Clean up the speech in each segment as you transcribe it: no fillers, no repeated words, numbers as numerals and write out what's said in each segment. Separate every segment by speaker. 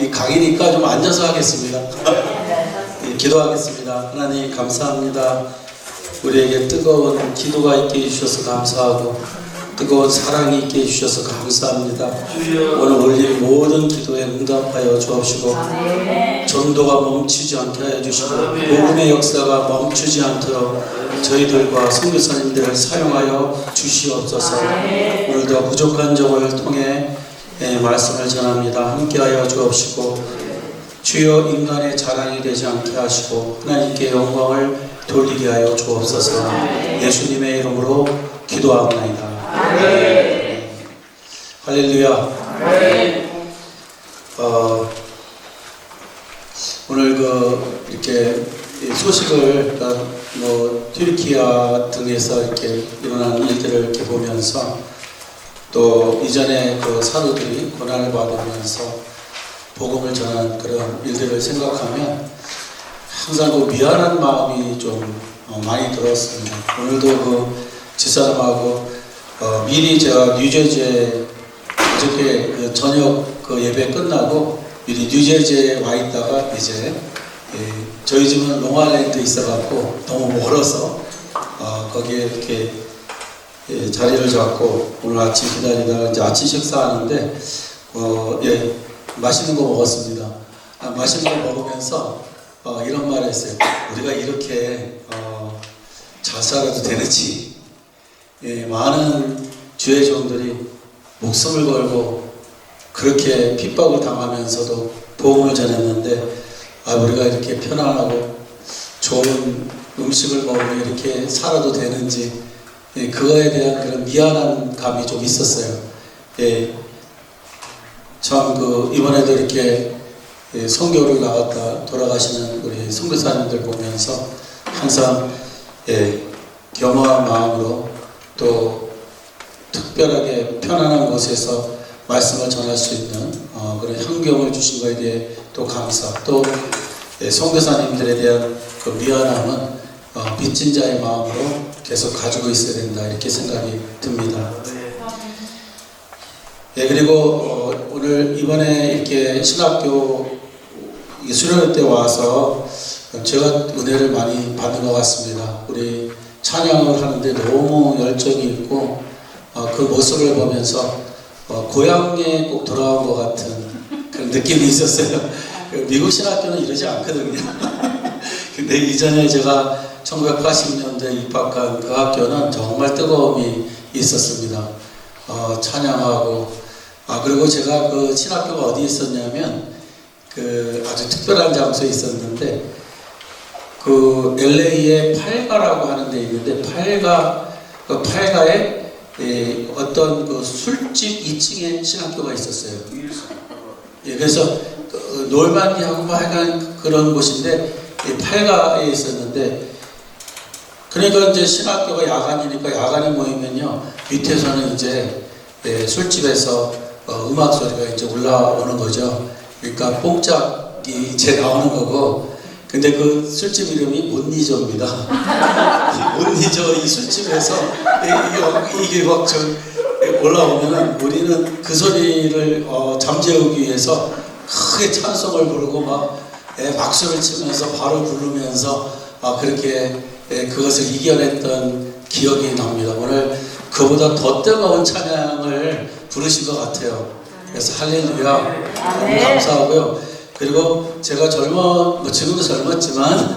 Speaker 1: 이 강의니까 좀 앉아서 하겠습니다. 예, 기도하겠습니다. 하나님 감사합니다. 우리에게 뜨거운 기도가 있게 해주셔서 감사하고 뜨거운 사랑이 있게 해주셔서 감사합니다. 오늘 올린 모든 기도에 응답하여 주옵시고 전도가 멈추지 않게 하여 주시고 복음의 역사가 멈추지 않도록 저희들과 선교사님들을 사용하여 주시옵소서. 오늘도 부족한 점을 통해 말씀을 전합니다. 함께하여 주옵시고 주여 인간의 자랑이 되지 않게 하시고 하나님께 영광을 돌리게 하여 주옵소서. 예수님의 이름으로 기도하옵나이다. 할렐루야. 오늘 이렇게 소식을 튀르키아 등에서 이렇게 일어난 일들을 이렇게 보면서 또 이전에 사도들이 고난을 받으면서 복음을 전한 그런 일들을 생각하면 항상 미안한 마음이 좀 많이 들었습니다. 오늘도 집사람하고 미리 제가 뉴저지에 어저께 저녁 예배 끝나고 미리 뉴저지에 와 있다가 이제 저희 집은 롱아일랜드에 있어갖고 너무 멀어서 거기에 이렇게 자리를 잡고 오늘 아침 기다리다가 이제 아침 식사하는데 맛있는 거 먹었습니다. 맛있는 거 먹으면서 이런 말을 했어요. 우리가 이렇게 잘 살아도 되는지. 많은 주의 종들이 목숨을 걸고 그렇게 핍박을 당하면서도 복음을 전했는데 우리가 이렇게 편안하고 좋은 음식을 먹으며 이렇게 살아도 되는지 그거에 대한 그런 미안한 감이 좀 있었어요. 참 이번에도 이렇게 선교를 나갔다 돌아가시는 우리 선교사님들 보면서 항상 겸허한 마음으로 또 특별하게 편안한 곳에서 말씀을 전할 수 있는 그런 환경을 주신 것에 대해 또 감사, 또 선교사님들에 대한 그 미안함은 빚진 자의 마음으로 계속 가지고 있어야 된다, 이렇게 생각이 듭니다. 그리고 오늘 이번에 이렇게 신학교 수련회 때 와서 제가 은혜를 많이 받는 것 같습니다. 우리 찬양을 하는데 너무 열정이 있고 그 모습을 보면서 고향에 꼭 돌아온 것 같은 그런 느낌이 있었어요. 미국 신학교는 이러지 않거든요. 근데 이전에 제가 1980년대에 입학한 그 학교는 정말 뜨거움이 있었습니다. 찬양하고 그리고 제가 그 신학교가 어디 있었냐면 아주 특별한 장소에 있었는데 LA에 팔가라고 하는 데 있는데 팔가에 어떤 술집 2층에 신학교가 있었어요. 그래서 놀만디하고 하여간 그런 곳인데 팔가에 있었는데, 그러니까 이제 신학교가 야간이니까 야간에 모이면요 밑에서는 이제 술집에서 음악 소리가 이제 올라오는 거죠. 그러니까 뽕짝이 이제 나오는 거고. 근데 그 술집 이름이 못니저입니다. 못니저 이 술집에서 이게 막 올라오면은 우리는 그 소리를 잠재우기 위해서 크게 찬송을 부르고 막 박수를 치면서 발을 부르면서 그렇게 그것을 이겨냈던 기억이 납니다. 오늘 그보다 더 뜨거운 찬양을 부르신 것 같아요. 그래서 할렐루야, 너무 감사하고요. 그리고 제가 지금도 젊었지만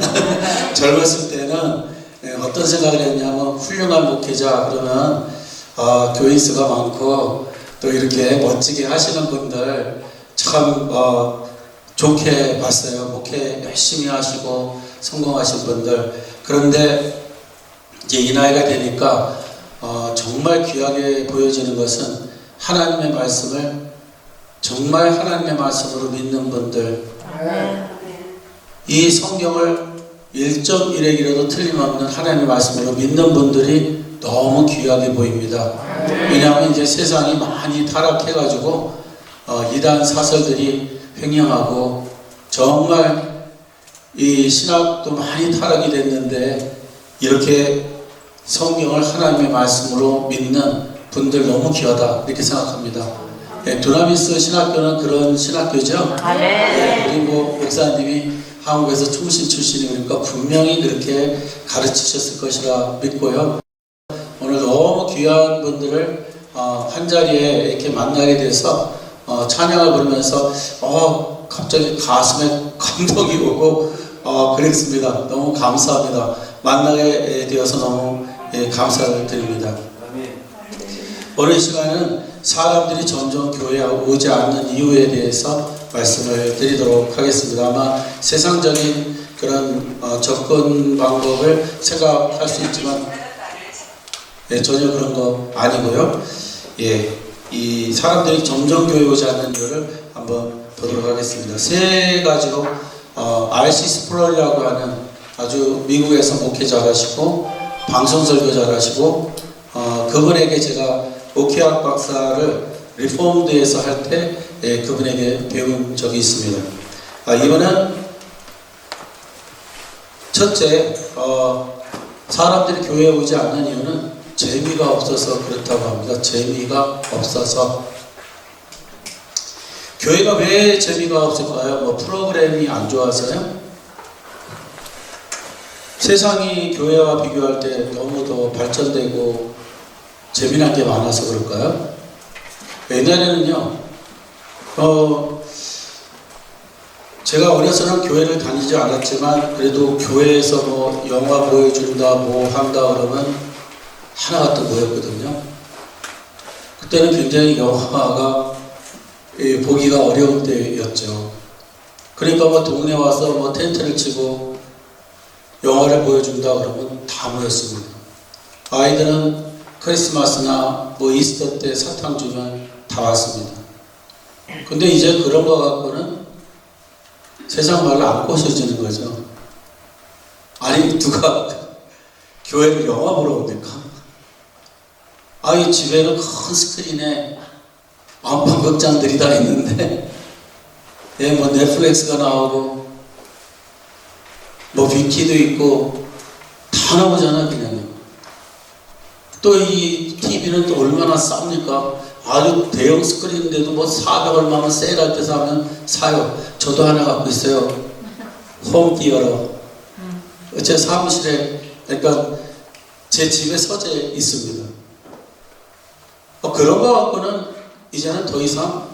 Speaker 1: 젊었을 때는 어떤 생각을 했냐면 훌륭한 목회자 그러면 교인 수가 많고 또 이렇게 멋지게 하시는 분들 참 좋게 봤어요. 목회 열심히 하시고 성공하신 분들. 그런데 이제 이 나이가 되니까 정말 귀하게 보여지는 것은 하나님의 말씀을 정말 하나님의 말씀으로 믿는 분들, 이 성경을 1.1의 길에도 틀림없는 하나님의 말씀으로 믿는 분들이 너무 귀하게 보입니다. 왜냐하면 이제 세상이 많이 타락해가지고 이단 사설들이 횡행하고 정말 이 신학도 많이 타락이 됐는데 이렇게 성경을 하나님의 말씀으로 믿는 분들 너무 귀하다, 이렇게 생각합니다. 두나미스 신학교는 그런 신학교죠.
Speaker 2: 아멘.
Speaker 1: 그리고 목사님이 한국에서 충신 출신이니까 분명히 그렇게 가르치셨을 것이라 믿고요. 오늘 너무 귀한 분들을 한 자리에 이렇게 만나게 돼서 찬양을 부르면서 갑자기 가슴에 감동이 오고 그랬습니다. 너무 감사합니다. 만나게 되어서 너무 감사를 드립니다. 오늘 시간은 사람들이 점점 교회에 오지 않는 이유에 대해서 말씀을 드리도록 하겠습니다. 아마 세상적인 그런 접근 방법을 생각할 수 있지만 전혀 그런 거 아니고요. 이 사람들이 점점 교회에 오지 않는 이유를 한번 보도록 하겠습니다. 세 가지로 R.C. 스프럴이라고 하는 아주 미국에서 목회 잘하시고 방송 설교 잘하시고 그분에게 제가 목회학 박사를 리폼드에서 할 때 그분에게 배운 적이 있습니다. 이번은 첫째, 사람들이 교회에 오지 않는 이유는 재미가 없어서 그렇다고 합니다. 재미가 없어서. 교회가 왜 재미가 없을까요? 프로그램이 안 좋아서요? 세상이 교회와 비교할 때 너무 더 발전되고 재미난 게 많아서 그럴까요? 옛날에는요, 제가 어려서는 교회를 다니지 않았지만 그래도 교회에서 영화 보여준다 한다 그러면 하나같이 모였거든요. 그때는 굉장히 영화가 보기가 어려운 때였죠. 그러니까 동네 와서 텐트를 치고 영화를 보여준다 그러면 다 모였습니다. 아이들은 크리스마스나 이스터 때 사탕 주면 다 왔습니다. 근데 이제 그런 거 갖고는 세상 말로 안 꼬셔지는 거죠. 아니 누가 교회를 영화 보러 옵니까? 이 집에는 큰 스크린에 안방극장들이 다 있는데 넷플릭스가 나오고 뷰티도 있고 다 나오잖아 그냥. 또 이 TV는 또 얼마나 쌉니까? 아주 대형 스크린인데도 400 얼마면 세일할 때 사면 사요. 저도 하나 갖고 있어요. 홈티어로. 제 사무실에, 그러니까 제 집에 서재 있습니다. 그런 거 갖고는 이제는 더 이상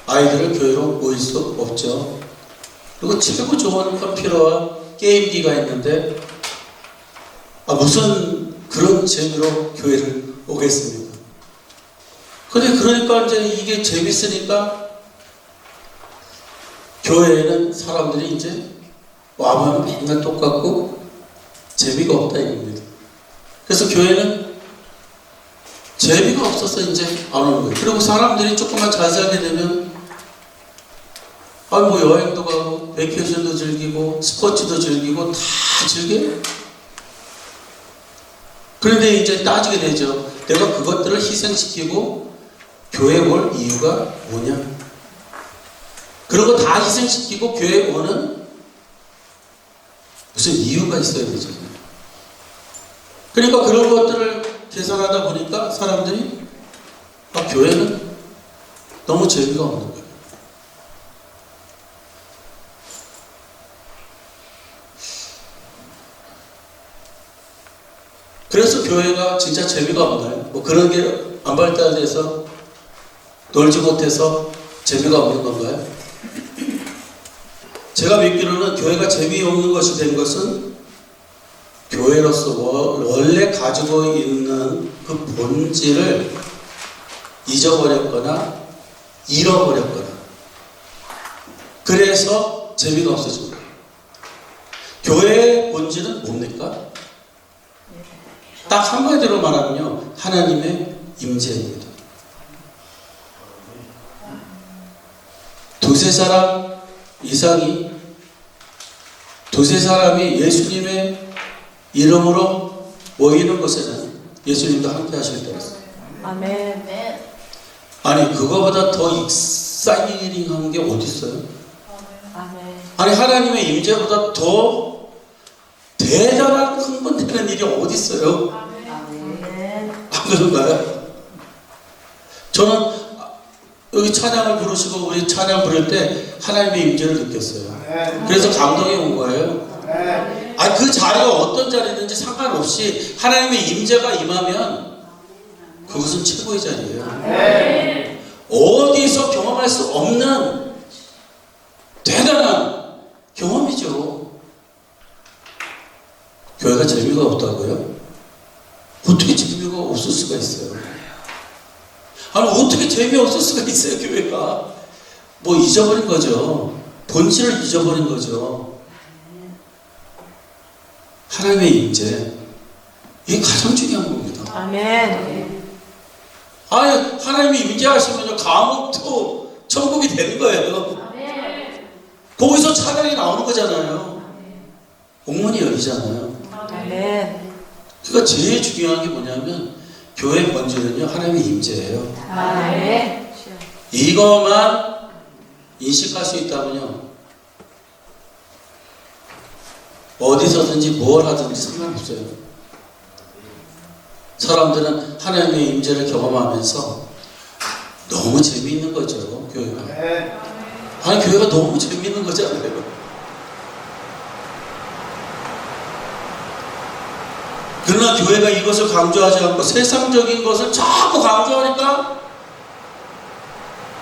Speaker 1: 아이들을 교회로 모일 수 없죠. 그리고 최고 좋은 컴퓨터와 게임기가 있는데 무슨 그런 재미로 교회를 오겠습니까? 근데 그러니까 이제 이게 재밌으니까 교회에는 사람들이 이제 와보면 맨날 똑같고 재미가 없다 이겁니다. 그래서 교회는 재미가 없어서 이제 안 오는 거예요. 그리고 사람들이 조금만 잘 살게 되면 여행도 가고 베이케이션도 즐기고 스포츠도 즐기고 다 즐겨요. 그런데 이제 따지게 되죠. 내가 그것들을 희생시키고 교회에 올 이유가 뭐냐? 그런 거 다 희생시키고 교회에 오는 무슨 이유가 있어야 되죠. 그러니까 그런 것들을 계산하다 보니까 사람들이 교회는 너무 재미가 없는 거예요. 그래서 교회가 진짜 재미가 없나요? 그런 게 안 발달돼서 놀지 못해서 재미가 없는 건가요? 제가 믿기로는 교회가 재미없는 것이 된 것은 교회로서 원래 가지고 있는 그 본질을 잊어버렸거나 잃어버렸거나 그래서 재미가 없어진 거예요. 교회의 본질은 뭡니까? 딱 한마디로 말하면요, 하나님의 임재입니다. 두세 사람 이상이, 두세 사람이 예수님의 이름으로 모이는 곳에는 예수님도 함께 하실 때였어요.
Speaker 2: 아멘.
Speaker 1: 아니 그거보다 더 익사이팅한 게 어디 있어요?
Speaker 2: 아멘.
Speaker 1: 아니 하나님의 임재보다 더 대단한 흥분되는 일이 어디 있어요?
Speaker 2: 아멘.
Speaker 1: 안 그런가요? 저는 여기 찬양을 부르시고 우리 찬양 부를 때 하나님의 임재를 느꼈어요. 그래서 감동이 온 거예요. 아니 그 자리가 어떤 자리든지 상관없이 하나님의 임재가 임하면 그것은 최고의 자리예요. 어디서 경험할 수 없는 대단한 경험이죠. 교회가 재미가 없다고요? 어떻게 재미가 없을 수가 있어요? 아니 어떻게 재미없을 수가 있어요? 교회가 뭐 잊어버린 거죠. 본질을 잊어버린 거죠. 하나님의 임재, 이게 가장 중요한 겁니다.
Speaker 2: 아멘.
Speaker 1: 아니 하나님이 임재하시면요 감옥도 천국이 되는 거예요. 거기서 찬양이 나오는 거잖아요. 공문이 열리잖아요.
Speaker 2: 아멘.
Speaker 1: 그러니까 제일 중요한 게 뭐냐면 교회 본질은요 하나님의 임재예요.
Speaker 2: 아멘.
Speaker 1: 이것만 인식할 수 있다면요 어디서든지 뭘 하든지 상관없어요. 사람들은 하나님의 임재를 경험하면서 너무 재미있는 거죠. 교회가. 아니 교회가 너무 재미있는 거잖아요. 그러나 교회가 이것을 강조하지 않고 세상적인 것을 자꾸 강조하니까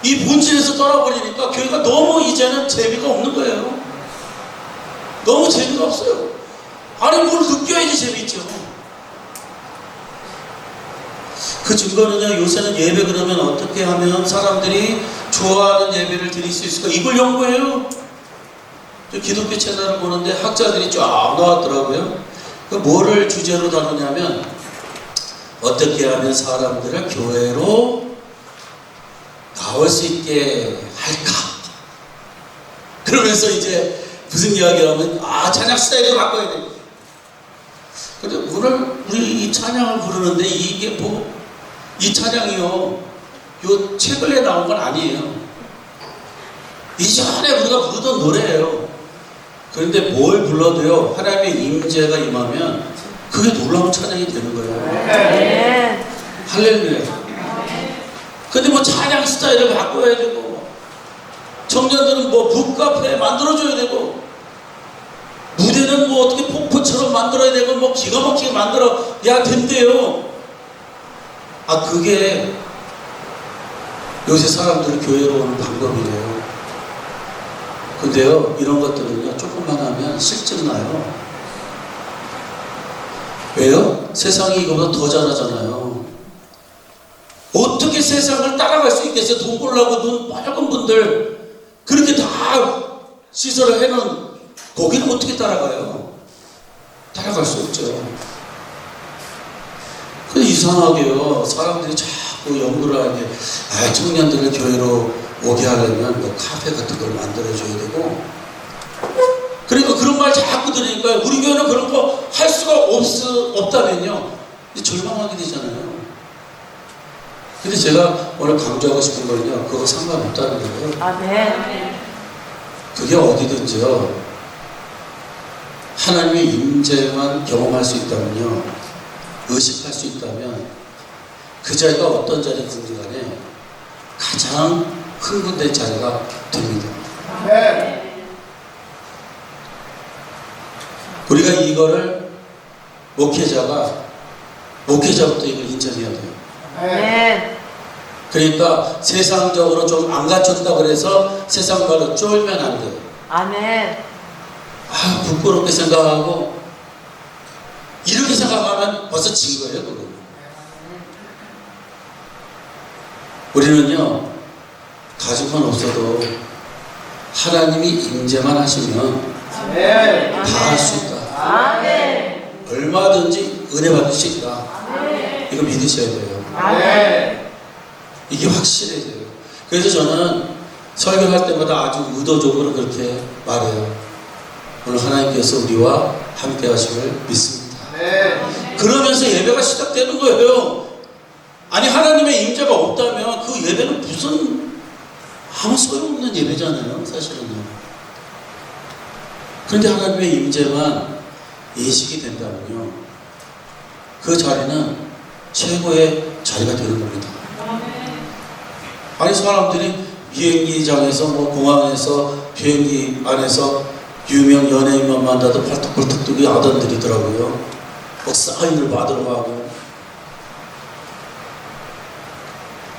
Speaker 1: 이 본질에서 떠나버리니까 교회가 너무 이제는 재미가 없는 거예요. 너무 재미가 없어요. 아니 뭘 느껴야지 재미있죠. 그 증거는요 요새는 예배 그러면 어떻게 하면 사람들이 좋아하는 예배를 드릴 수 있을까 이걸 연구해요. 저 기독교 채널을 보는데 학자들이 쫙 나왔더라고요. 그 뭐를 주제로 다루냐면 어떻게 하면 사람들을 교회로 나올 수 있게 할까. 그러면서 이제 무슨 이야기를 하면 찬양 스타일을 바꿔야 돼. 근데 오늘 우리 이 찬양을 부르는데 이게 뭐 이 찬양이요 요 최근에 나온 건 아니에요. 이전에 우리가 부르던 노래예요. 그런데 뭘 불러도요 하나님의 임재가 임하면 그게 놀라운 찬양이 되는 거예요. 할렐루야. 근데 뭐 찬양 스타일을 바꿔야 되고 청년들은 뭐 북카페 만들어줘야 되고 무대는 뭐 어떻게 폭포처럼 만들어야 되고 뭐 기가 막히게 만들어야 된대요. 그게 요새 사람들이 교회로 오는 방법이래요. 근데요 이런 것들은요 조금만 하면 실증 나요. 왜요? 세상이 이거보다 더 잘하잖아요. 어떻게 세상을 따라갈 수 있겠어요? 돈 벌려고 눈 빨간 분들 그렇게 다 시설을 해놓은 거기는 어떻게 따라가요? 따라갈 수 없죠. 근데 이상하게요 사람들이 자꾸 연구를 하는 게 청년들을 교회로 오게 하려면 뭐 카페 같은 걸 만들어줘야 되고 그러니까 그런 말 자꾸 들으니까 우리 교회는 그런 거 할 수가 없다면요 절망하게 되잖아요. 근데 제가 오늘 강조하고 싶은 거는요 그거 상관없다는 거예요.
Speaker 2: 아멘.
Speaker 1: 그게 어디든지요 하나님의 임재만 경험할 수 있다면요 의식할 수 있다면 그 자리가 어떤 자리든지 간에 가장 흥분된 자리가 됩니다. 우리가 이거를 목회자부터 이걸 인정해야 돼요.
Speaker 2: 아멘.
Speaker 1: 그러니까 세상적으로 좀 안 갖췄다 그래서 세상 말로 쫄면 안 돼요.
Speaker 2: 아멘.
Speaker 1: 부끄럽게 생각하고 이렇게 생각하면 벌써 진 거예요. 그거. 우리는요 가족만 없어도 하나님이 임재만 하시면 다 할 수 있다.
Speaker 2: 아멘.
Speaker 1: 얼마든지 은혜 받을 수 있다. 이거 믿으셔야 돼요.
Speaker 2: 아멘.
Speaker 1: 이게 확실해야 돼요. 그래서 저는 설교할 때마다 아주 의도적으로 그렇게 말해요. 오늘 하나님께서 우리와 함께 하심을 믿습니다. 그러면서 예배가 시작되는 거예요. 아니 하나님의 임재가 없다면 그 예배는 무슨 아무 소용없는 예배잖아요. 사실은요. 그런데 하나님의 임재만 예식이 된다면요 그 자리는 최고의 자리가 되는 겁니다. 아니 사람들이 비행기장에서 뭐 공항에서 비행기 안에서 유명 연예인만 만나도 팔뚝팔뚝 뛰고 야단들이더라고요. 막 사인을 받으러 가고.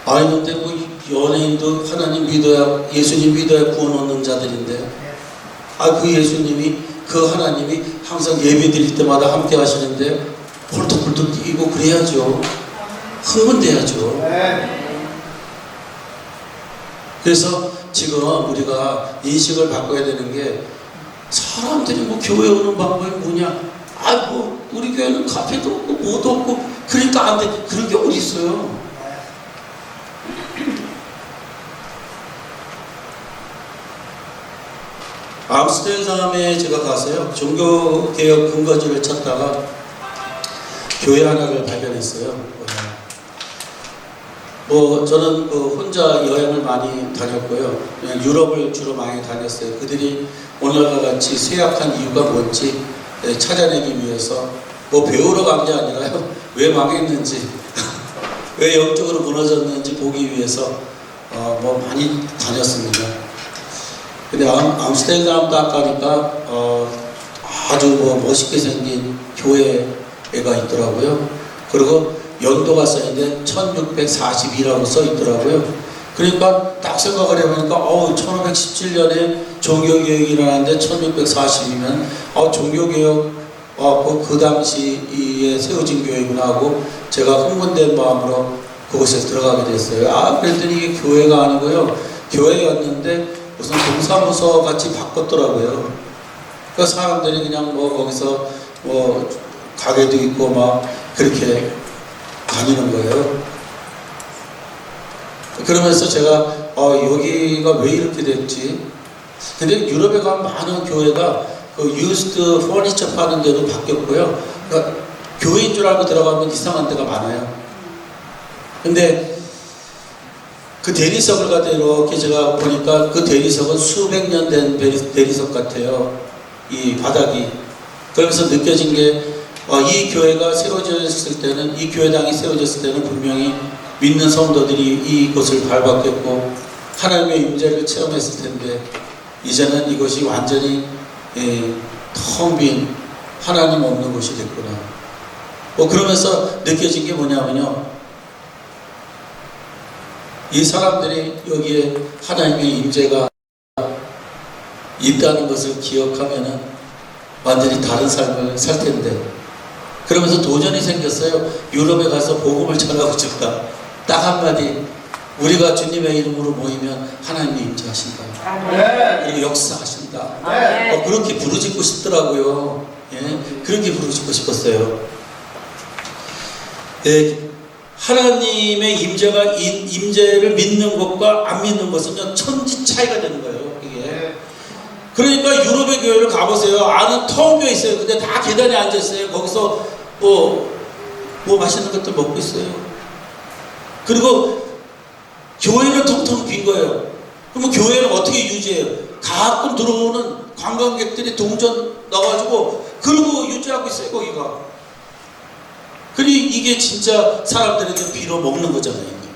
Speaker 1: 아니 근데 뭐 연예인도 하나님 믿어야, 예수님 믿어야 구원 얻는 자들인데, 그 예수님이, 그 하나님이 항상 예배 드릴 때마다 함께 하시는데 펄떡펄떡 뛰고 그래야죠. 흥분돼야죠. 그래서 지금 우리가 인식을 바꿔야 되는 게, 사람들이 뭐 교회 오는 방법이 뭐냐? 뭐 우리 교회는 카페도 없고 뭐도 없고 그러니까 안 돼. 그런 게 어디 있어요? 암스테르담에 제가 가서요, 종교개혁 근거지를 찾다가 교회 하나를 발견했어요. 저는 혼자 여행을 많이 다녔고요. 유럽을 주로 많이 다녔어요. 그들이 오늘과 같이 쇠약한 이유가 뭔지 찾아내기 위해서, 배우러 간 게 아니라요, 왜 망했는지, 왜 영적으로 무너졌는지 보기 위해서 많이 다녔습니다. 근데 암스테르담 딱 가니까 아주 멋있게 생긴 교회가 있더라고요. 그리고 연도가 써있는데 1642라고 써있더라고요. 그러니까 딱 생각을 해보니까 1517년에 종교개혁이 일어났는데 1640이면 종교개혁 그 당시에 세워진 교회구나 하고 제가 흥분된 마음으로 그곳에 들어가게 됐어요. 그랬더니 이게 교회가 아니고요, 교회였는데 무슨 동사무소 같이 바꿨더라고요. 그러니까 사람들이 그냥 거기서 가게도 있고 막 그렇게 다니는 거예요. 그러면서 제가 여기가 왜 이렇게 됐지? 근데 유럽에 가면 많은 교회가 used furniture 파는 데도 바뀌었고요. 그러니까 교회인 줄 알고 들어가면 이상한 데가 많아요. 근데 그 대리석을 갖다 이렇게 제가 보니까 그 대리석은 수백 년 된 대리석 같아요. 이 바닥이. 그러면서 느껴진 게, 이 교회가 세워졌을 때는, 이 교회당이 세워졌을 때는 분명히 믿는 성도들이 이곳을 밟았겠고 하나님의 임재를 체험했을 텐데, 이제는 이것이 완전히 텅 빈 하나님 없는 곳이 됐구나. 그러면서 느껴진 게 뭐냐면요, 이 사람들이 여기에 하나님의 임재가 있다는 것을 기억하면은 완전히 다른 삶을 살 텐데, 그러면서 도전이 생겼어요. 유럽에 가서 복음을 전하고 싶다. 딱 한마디, 우리가 주님의 이름으로 모이면 하나님이 임재하신다. 그리고 역사하신다. 그렇게 부르짖고 싶더라고요. 그렇게 부르짖고 싶었어요. 하나님의 임재를 믿는 것과 안 믿는 것은 천지 차이가 되는 거예요. 이게. 그러니까 유럽의 교회를 가보세요. 안은 텅 비어 있어요. 근데 다 계단에 앉아 있어요. 거기서 맛있는 것들 먹고 있어요. 그리고 교회는 텅텅 빈 거예요. 그러면 교회는 어떻게 유지해요? 가끔 들어오는 관광객들이 동전 넣어가지고 그러고 유지하고 있어요, 거기가. 그리고 이게 진짜 사람들에게 비로 먹는 거잖아요. 이게.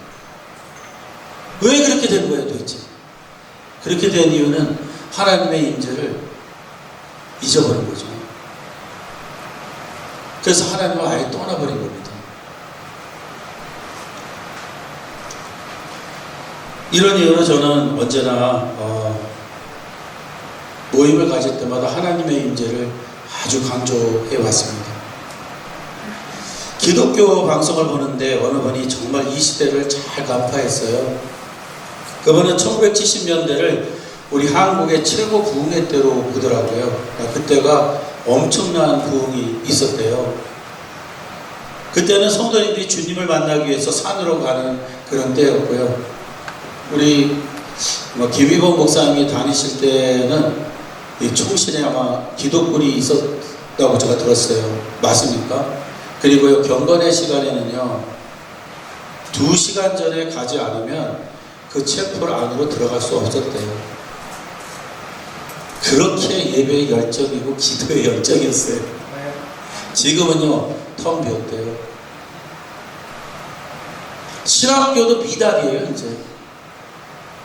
Speaker 1: 왜 그렇게 된 거예요, 도대체? 그렇게 된 이유는 하나님의 임재를 잊어버린 거죠. 그래서 하나님을 아예 떠나버린 겁니다. 이런 이유로 저는 언제나 모임을 가질 때마다 하나님의 임재를 아주 강조해 왔습니다. 기독교 방송을 보는데 어느 분이 정말 이 시대를 잘 간파했어요. 그분은 1970년대를 우리 한국의 최고 부흥의 때로 보더라고요. 그때가 엄청난 부흥이 있었대요. 그때는 성도님들이 주님을 만나기 위해서 산으로 가는 그런 때였고요. 우리 김희범 목사님이 다니실 때는 이 총신에 아마 기독군이 있었다고 제가 들었어요. 맞습니까? 그리고요, 경건의 시간에는요, 2시간 전에 가지 않으면 그 체포를 안으로 들어갈 수 없었대요. 그렇게 예배의 열정이고 기도의 열정이었어요. 지금은요, 텅 비었대요. 신학교도 미달이에요, 이제.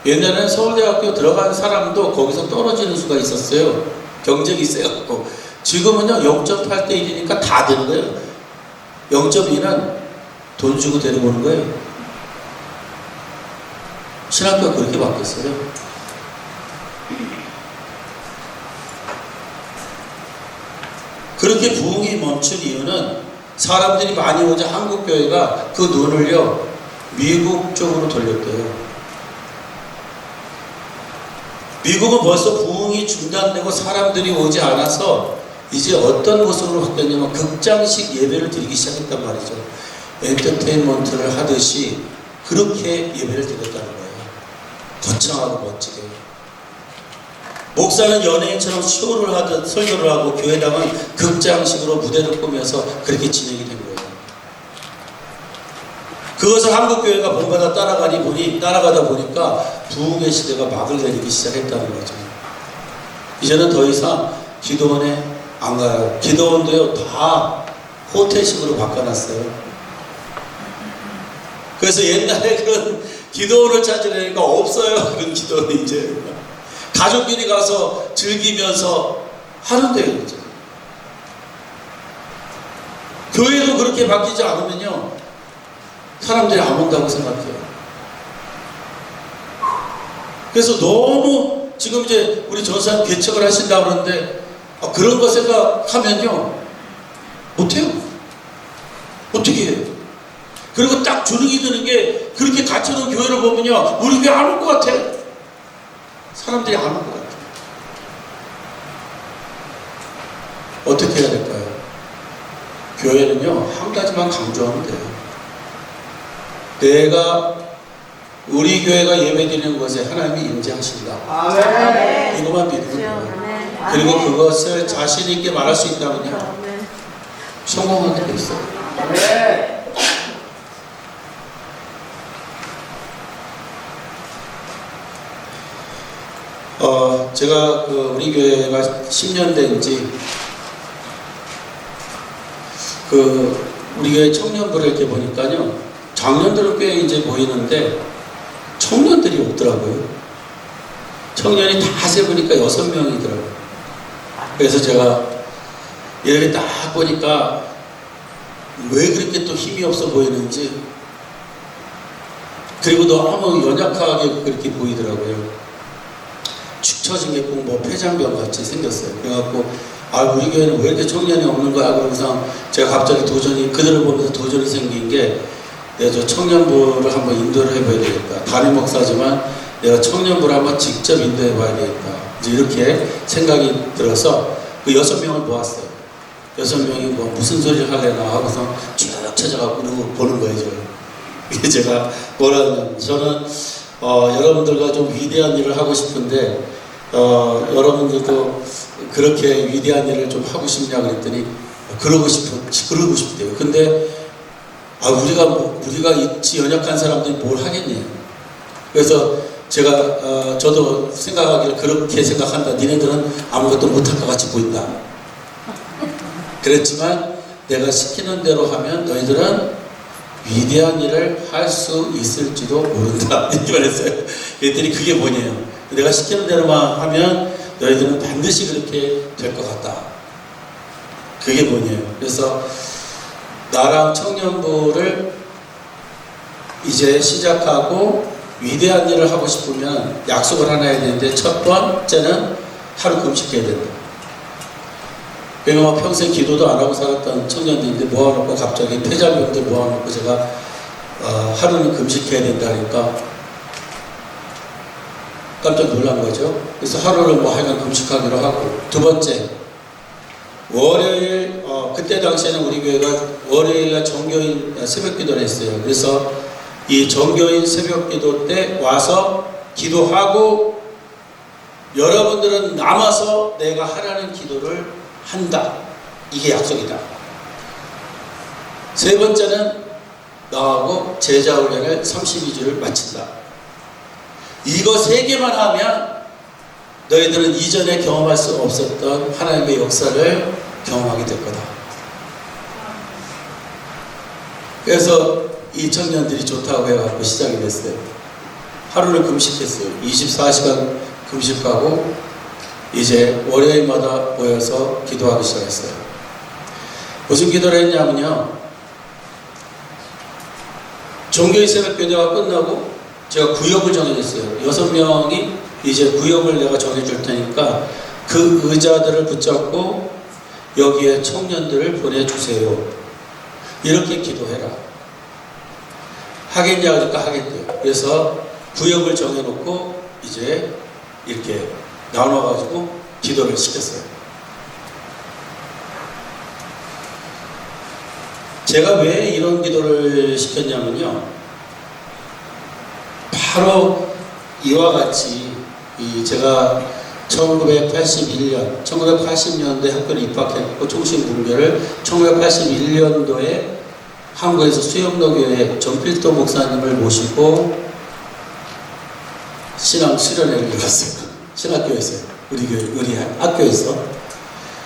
Speaker 1: 옛날에는 서울대학교 들어간 사람도 거기서 떨어지는 수가 있었어요. 경쟁이 세갖고. 지금은요 0.8대 1이니까 다 되는 거예요. 0.2는 돈 주고 데리고 오는 거예요. 신학교가 그렇게 바뀌었어요. 그렇게 부흥이 멈춘 이유는 사람들이 많이 오자 한국교회가 그 눈을요 미국 쪽으로 돌렸대요. 미국은 벌써 부흥이 중단되고 사람들이 오지 않아서 이제 어떤 모습으로 바뀌었냐면 극장식 예배를 드리기 시작했단 말이죠. 엔터테인먼트를 하듯이 그렇게 예배를 드렸다는 거예요. 거창하고 멋지게. 목사는 연예인처럼 쇼를 하듯 설교를 하고 교회당은 극장식으로 무대를 꾸며서 그렇게 진행이 된 거예요. 그것을 한국교회가 본받아 따라가다 보니까 부흥의 시대가 막을 내리기 시작했다는 거죠. 이제는 더 이상 기도원에 안 가요. 기도원도요 다 호텔식으로 바꿔놨어요. 그래서 옛날에 그런 기도원을 찾으려니까 없어요. 그런 기도원이 이제 가족끼리 가서 즐기면서 하는데요. 이제 교회도 그렇게 바뀌지 않으면요 사람들이 안 온다고 생각해요. 그래서 너무 지금 이제 우리 전사님 개척을 하신다고 그러는데 그런 거 생각하면요 못해요. 어떻게 해요? 그리고 딱 주눅이 드는 게 그렇게 갇혀놓은 교회를 보면요 우리 교회 안 올 것 같아. 사람들이 안 올 것 같아. 어떻게 해야 될까요? 교회는요 한 가지만 강조하면 돼요. 내가 우리 교회가 예배드리는 곳에 하나님이 임재하신다.
Speaker 2: 아멘.
Speaker 1: 이것만 믿으면 돼요. 그리고 그것을 자신 있게 말할 수 있다면요 성공하게 돼 있어요. 제가 우리 교회가 10년 된지 우리 교회 청년부를 이렇게 보니까요 장년들은 꽤 이제 보이는데 청년들이 없더라고요. 청년이 다 세보니까 6명이더라고요. 그래서 제가 이렇게 딱 보니까 왜 그렇게 또 힘이 없어 보이는지 그리고 너무 연약하게 그렇게 보이더라고요. 축 처진 게 꼭 뭐 폐장병 같이 생겼어요. 그래갖고 우리 교회는 왜 이렇게 청년이 없는 거야? 그러면서 제가 갑자기 그들을 보면서 도전이 생긴 게 내가 저 청년부를 한번 인도를 해봐야 되겠다. 담임 목사지만 내가 청년부를 한번 직접 인도해 봐야 되겠다. 이제 이렇게 생각이 들어서 그 6명을 모았어요. 6명이 뭐 무슨 소리를 하려나 하고서 쭉 찾아가고 보는 거예요. 이게 제가 뭐라냐면 저는 여러분들과 좀 위대한 일을 하고 싶은데 여러분들도 그렇게 위대한 일을 좀 하고 싶냐 그랬더니 그러고 싶대요. 근데 우리가 있지 연약한 사람들이 뭘 하겠니? 그래서 제가 저도 생각하기를 그렇게 생각한다. 니네들은 아무것도 못할 것 같이 보인다. 그랬지만 내가 시키는 대로 하면 너희들은 위대한 일을 할 수 있을지도 모른다. 이렇게 말했어요. 그랬더니 그게 뭐냐요? 내가 시키는 대로만 하면 너희들은 반드시 그렇게 될 것 같다. 그게 뭐냐요? 그래서 나랑 청년부를 이제 시작하고 위대한 일을 하고 싶으면 약속을 하나 해야 되는데 첫 번째는 하루 금식해야 된다. 왜냐면 평생 기도도 안 하고 살았던 청년들인데 모아놓고 갑자기 폐장병들 모아놓고 제가 하루는 금식해야 된다 하니까 깜짝 놀란 거죠. 그래서 하루를 뭐 하여간 금식하기로 하고 두 번째 월요일 그때 당시에는 우리 교회가 월요일날 정교인 새벽기도를 했어요. 그래서 이 정교인 새벽기도 때 와서 기도하고 여러분들은 남아서 내가 하라는 기도를 한다. 이게 약속이다. 세 번째는 나하고 제자훈련을 32주를 마친다. 이거 세 개만 하면 너희들은 이전에 경험할 수 없었던 하나님의 역사를 경험하게 될 거다. 그래서 이 청년들이 좋다고 해갖고 시작이 됐어요. 하루를 금식했어요. 24시간 금식하고 이제 월요일마다 모여서 기도하기 시작했어요. 무슨 기도를 했냐면요. 종교의 새벽기도가 끝나고 제가 구역을 정해줬어요. 6명이 이제 구역을 내가 정해줄 테니까 그 의자들을 붙잡고 여기에 청년들을 보내주세요. 이렇게 기도해라. 하겠냐 그러니까 하겠대요. 그래서 구역을 정해놓고 이제 이렇게 나눠가지고 기도를 시켰어요. 제가 왜 이런 기도를 시켰냐면요. 바로 이와 같이 제가 1980년도에 학교를 입학했고 총신분교를 1981년도에 한국에서 수영로교회 정필도 목사님을 모시고 신앙 수련회를 갔어요. 신학교에서요. 우리 학교에서.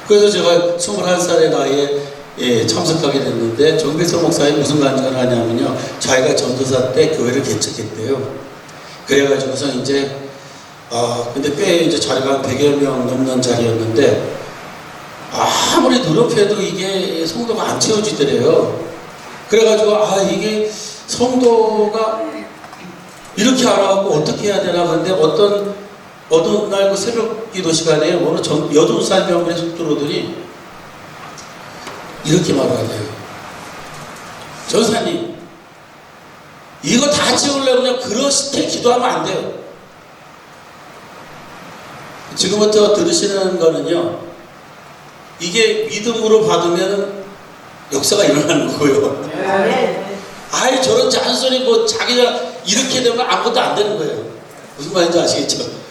Speaker 1: 그래서 제가 21살의 나이에 참석하게 됐는데 정필도 목사님이 무슨 간증을 하냐면요. 자기가 전도사 때 교회를 개척했대요. 그래가지고서 이제 근데 꽤 이제 자리가 한 100여 명 넘는 자리였는데 아무리 노력해도 이게 성도가 안 채워지더래요. 그래가지고 이게 성도가 이렇게 안 하고 어떻게 해야 되나. 근데 어느 날 그 새벽 기도 시간에 어느 여든살 명분에 속 들어오더니 이렇게 말하대요. 전사님, 이거 다 채우려면 그렇게 기도하면 안 돼요. 지금부터 들으시는 거는요, 이게 믿음으로 받으면 역사가 일어나는 거고요. 아이, 저런 잔소리 자기가 이렇게 되면 아무것도 안 되는 거예요. 무슨 말인지 아시겠죠?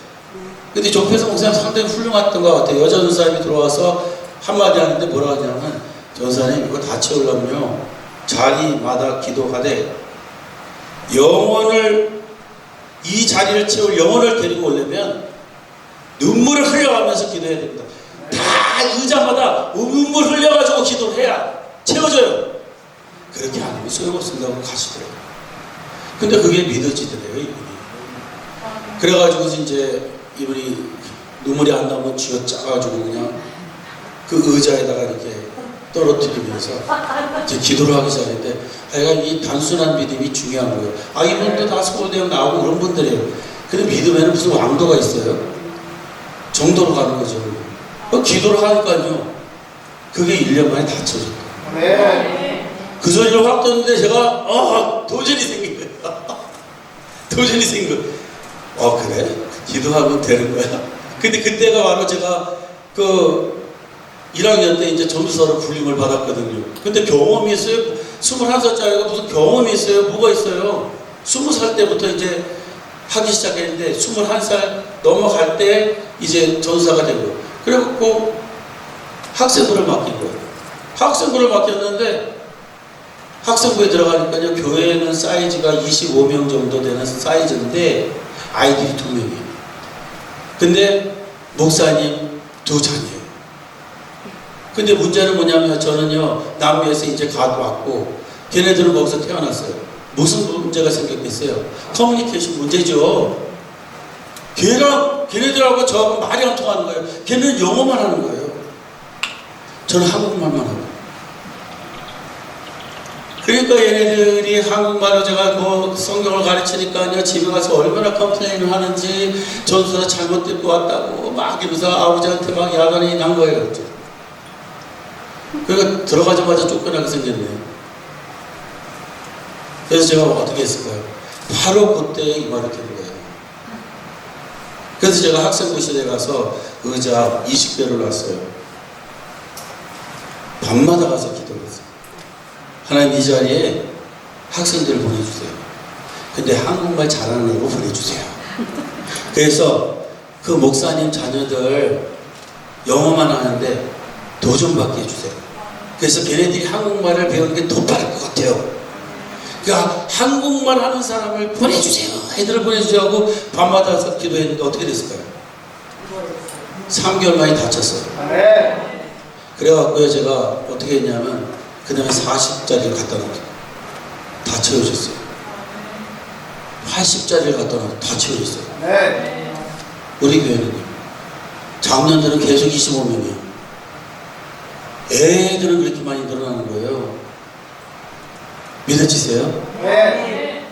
Speaker 1: 근데 조폐성 목사님 상당히 훌륭했던 것 같아요. 여자 전사님이 들어와서 한마디 하는데 뭐라 하냐면, 전사님 이거 다 채우려면요, 자리마다 기도하되 이 자리를 채울 영혼을 데리고 오려면 눈물을 흘려가면서 기도해야 됩니다. 다 의자마다 눈물 흘려가지고 기도를 해야 채워져요. 그렇게 안 하면 소용없습니다고 가시더라고요. 근데 그게 믿어지더래요, 이분이. 그래가지고 이제 이분이 눈물이 안 나오면 쥐어짜가지고 그냥 그 의자에다가 이렇게 떨어뜨리면서 이제 기도를 하기 시작했는데, 하여간 이 단순한 믿음이 중요한 거예요. 이분도 다 서울대학 나오고 그런 분들이에요. 근데 믿음에는 무슨 왕도가 있어요? 정도로 가는 거죠. 기도를 하니까요, 그게 1년 만에 다 쳐졌다. 그 소리를 확 듣는데 제가 도전이 생긴 거예요. 도전이 생긴 거예요. 그래? 기도하면 되는 거야. 근데 그때가 바로 제가 1학년 때 이제 전도사로 불림을 받았거든요. 근데 경험이 있어요. 21살짜리가 무슨 경험이 있어요? 뭐가 있어요? 20살 때부터 이제 하기 시작했는데 21살 넘어갈 때 이제 전도사가 된 거예요. 그래갖고 학생부를 맡긴 거예요. 학생부를 맡겼는데 학생부에 들어가니까요, 교회는 사이즈가 25명 정도 되는 사이즈인데 아이들이 2명이에요. 근데 목사님 2자녀예요. 근데 문제는 뭐냐면 저는요, 남미에서 이제 왔고 걔네들은 거기서 태어났어요. 무슨 문제가 생겼겠어요? 커뮤니케이션 문제죠. 걔네들하고 저하고 말이 안 통하는 거예요. 걔네는 영어만 하는 거예요. 저는 한국말만 하고. 그러니까 얘네들이 한국말로 제가 성경을 가르치니까요, 집에 가서 얼마나 컴플레인을 하는지, 전수사 잘못 듣고 왔다고 막 이러면서 아버지한테 막 야단이 난 거예요. 그러니까 들어가자마자 쫓겨나게 생겼네요. 그래서 제가 어떻게 했을까요? 바로 그때 이 말을 들은 거예요. 그래서 제가 학생부실에 가서 의자 20개를 놨어요. 밤마다 가서 기도를 했어요. 하나님, 이 자리에 학생들을 보내주세요. 근데 한국말 잘하는 애로 보내주세요. 그래서 그 목사님 자녀들 영어만 하는데 도전 받게 해주세요. 그래서 걔네들이 한국말을 배우는 게 더 빠를 것 같아요. 그러니까 한국말 하는 사람을 보내주세요. 애들을 보내주세요 하고 밤마다 가서 기도했는데 어떻게 됐을까요? 3개월 만에 다쳤어요. 그래갖고요, 제가 어떻게 했냐면, 그 다음에 40짜리를 갖다 놓고 다 채워졌어요. 80짜리를 갖다 놔 다 채워졌어요.
Speaker 2: 아멘.
Speaker 1: 우리 교회는요. 작년들은 계속 25명이에요. 애들은 그렇게 많이 늘어나는 거예요. 믿어지세요?
Speaker 2: 네.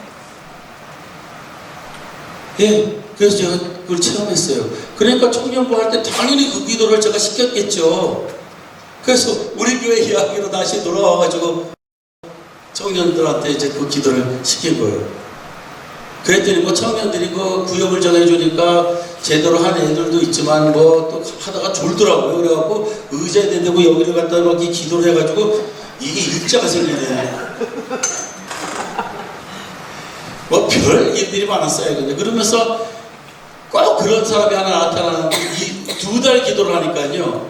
Speaker 1: 예. 그래서 제가 그걸 체험했어요. 그러니까 청년부 할 때 당연히 그 기도를 제가 시켰겠죠. 그래서 우리 교회 이야기로 다시 돌아와가지고 청년들한테 이제 그 기도를 시킨 거예요. 그랬더니 뭐 청년들이 그 구역을 정해주니까 제대로 한 애들도 있지만 뭐 또 하다가 졸더라고요. 그래갖고 의자에 대고 여기를 갖다 이렇게 기도를 해가지고 이게 일자가 생기네. 뭐 별 일들이 많았어요. 근데 그러면서 꼭 그런 사람이 하나 나타나는데 이 2달 기도를 하니까요.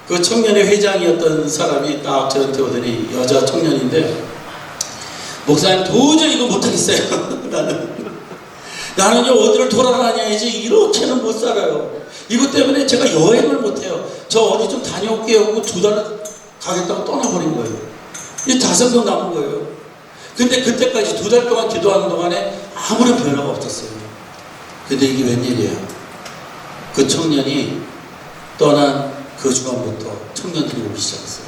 Speaker 1: 그 청년의 회장이었던 사람이 딱 저한테 오더니 여자 청년인데 목사님 도저히 이거 못하겠어요. 나는요 어디를 돌아다녀야지 이렇게는 못 살아요. 이것 때문에 제가 여행을 못해요. 저 어디 좀 다녀올게요 하고 2달 가겠다고 떠나버린 거예요. 이 5명 남은 거예요. 근데 그때까지 2달 동안 기도하는 동안에 아무런 변화가 없었어요. 근데 이게 웬일이에요? 그 청년이 떠난 그 주간부터 청년들이 오기 시작했어요.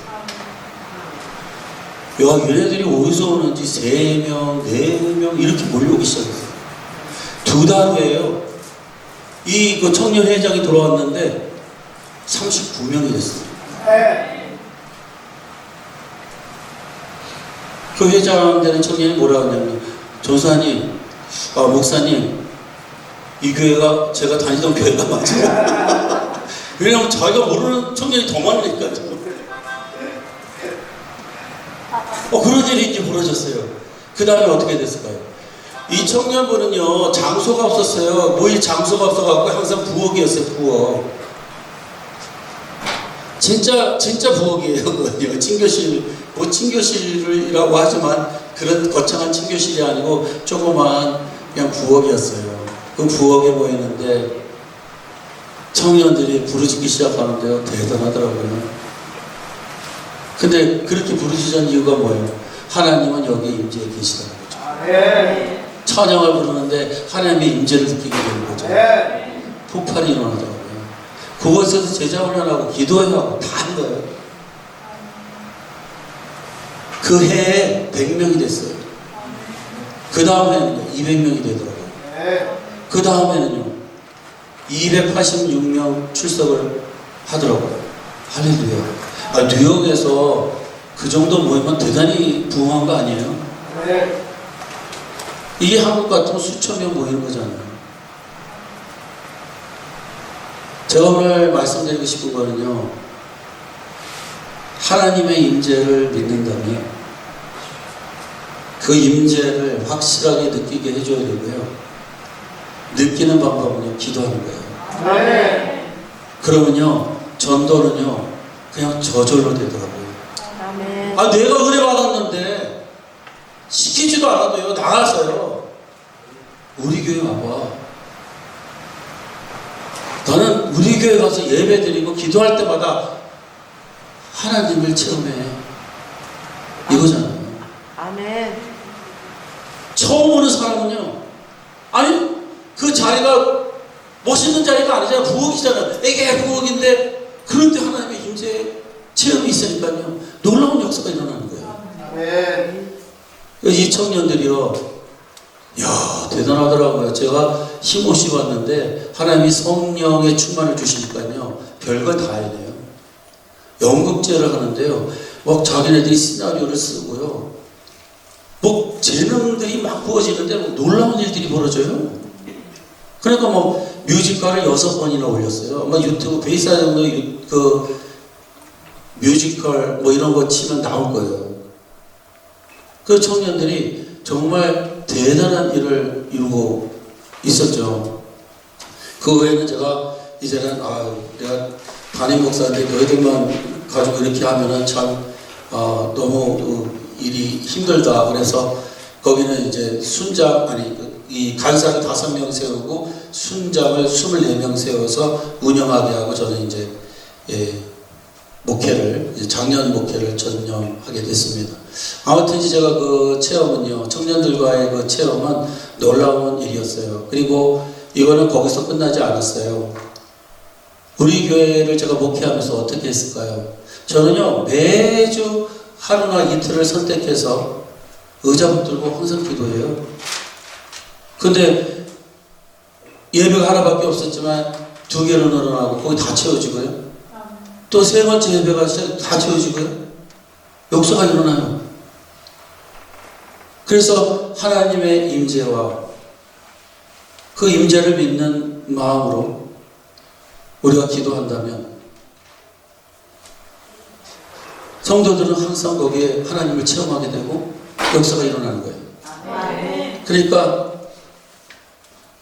Speaker 1: 야, 얘네들이 어디서 오는지 3명, 4명 이렇게 몰려오기 시작했어요. 2달 후에요. 그 청년 회장이 돌아왔는데 39명이 됐어요. 그 회장 되는 청년이 뭐라 하냐면 전사님, 목사님, 이 교회가 제가 다니던 교회가 맞아요. 왜냐면 자기가 모르는 청년이 더 많으니까. 그런 일이 이제 벌어졌어요. 그 다음에 어떻게 됐을까요? 이 청년부는요, 장소가 없었어요. 모일 장소가 없어갖고 항상 부엌이었어요, 부엌. 진짜 부엌이에요, 그거요. 친교실, 뭐 친교실이라고 하지만 그런 거창한 친교실이 아니고 조그만 그냥 부엌이었어요. 그 부엌에 모이는데 청년들이 부르짖기 시작하는데요. 대단하더라고요. 근데 그렇게 부르짖은 이유가 뭐예요? 하나님은 여기 임재에 계시다는 거죠.
Speaker 2: 네.
Speaker 1: 찬양을 부르는데 하나님의 임재를 느끼게 되는 거죠.
Speaker 2: 네.
Speaker 1: 폭발이 일어나더라고요. 그곳에서 제자 훈련하고 기도하고 다 한 거예요. 그 해에 100명이 됐어요. 그 다음에는 200명이 되더라고요. 그 다음에는요 286명 출석을 하더라고요. 할렐루야. 뉴욕에서 그 정도 모이면 대단히 부흥한 거 아니에요?
Speaker 2: 네.
Speaker 1: 이게 한국 같으면 수천 명 모이는 거잖아요. 제가 오늘 말씀드리고 싶은 거는요, 하나님의 임재를 믿는다면 그 임재를 확실하게 느끼게 해줘야 되고요. 느끼는 방법은요, 기도하는 거예요.
Speaker 2: 네.
Speaker 1: 그러면요, 전도는요, 그냥 저절로 되더라고요.
Speaker 2: 아멘.
Speaker 1: 내가 은혜 받았는데 시키지도 않아도요, 나가서요, 우리 교회 와봐. 나는 우리 교회 가서 예배 드리고 기도할 때마다 하나님을 체험해. 이거잖아요.
Speaker 2: 아멘.
Speaker 1: 처음 오는 사람은요, 아니, 그 자리가 멋있는 자리가 아니잖아요. 부엌이잖아요. 이게 부엌인데, 그런데 하나님의 임재 체험이 있으니까요, 놀라운 역사가 일어나는 거예요.
Speaker 2: 아멘.
Speaker 1: 이 청년들이요, 이야, 대단하더라고요. 제가 힘없이 왔는데, 하나님이 성령의 충만을 주시니까요, 별걸 다 해내요. 연극제를 하는데요, 막 자기네들이 시나리오를 쓰고요, 뭐 재능들이 막 부어지는데 뭐 놀라운 일들이 벌어져요. 그러니까 뭐 뮤지컬을 6번이나 올렸어요. 뭐 유튜브 베이스하는 그 뮤지컬 뭐 이런 거 치면 나올 거예요. 그 청년들이 정말 대단한 일을 이루고 있었죠. 그 외에는 제가 이제는 내가 담임 목사인데 너희들만 가지고 이렇게 하면은 참 너무 일이 힘들다. 그래서 거기는 이제 순장 이 간사를 5명 세우고 순장을 24명 세워서 운영하게 하고 저는 이제 목회를 작년 목회를 전념하게 됐습니다. 아무튼 제가 그 체험은요, 청년들과의 그 체험은 놀라운 일이었어요. 그리고 이거는 거기서 끝나지 않았어요. 우리 교회를 제가 목회하면서 어떻게 했을까요? 저는요, 매주 하루나 이틀을 선택해서 의자 붙들고 항상 기도해요. 근데 예배가 하나밖에 없었지만 2개로 늘어나고 거기 다 채워지고요. 또 3번째 예배가 다 채워지고요. 역사가 일어나요. 그래서 하나님의 임재와 그 임재를 믿는 마음으로 우리가 기도한다면 성도들은 항상 거기에 하나님을 체험하게 되고 역사가 일어나는 거예요. 그러니까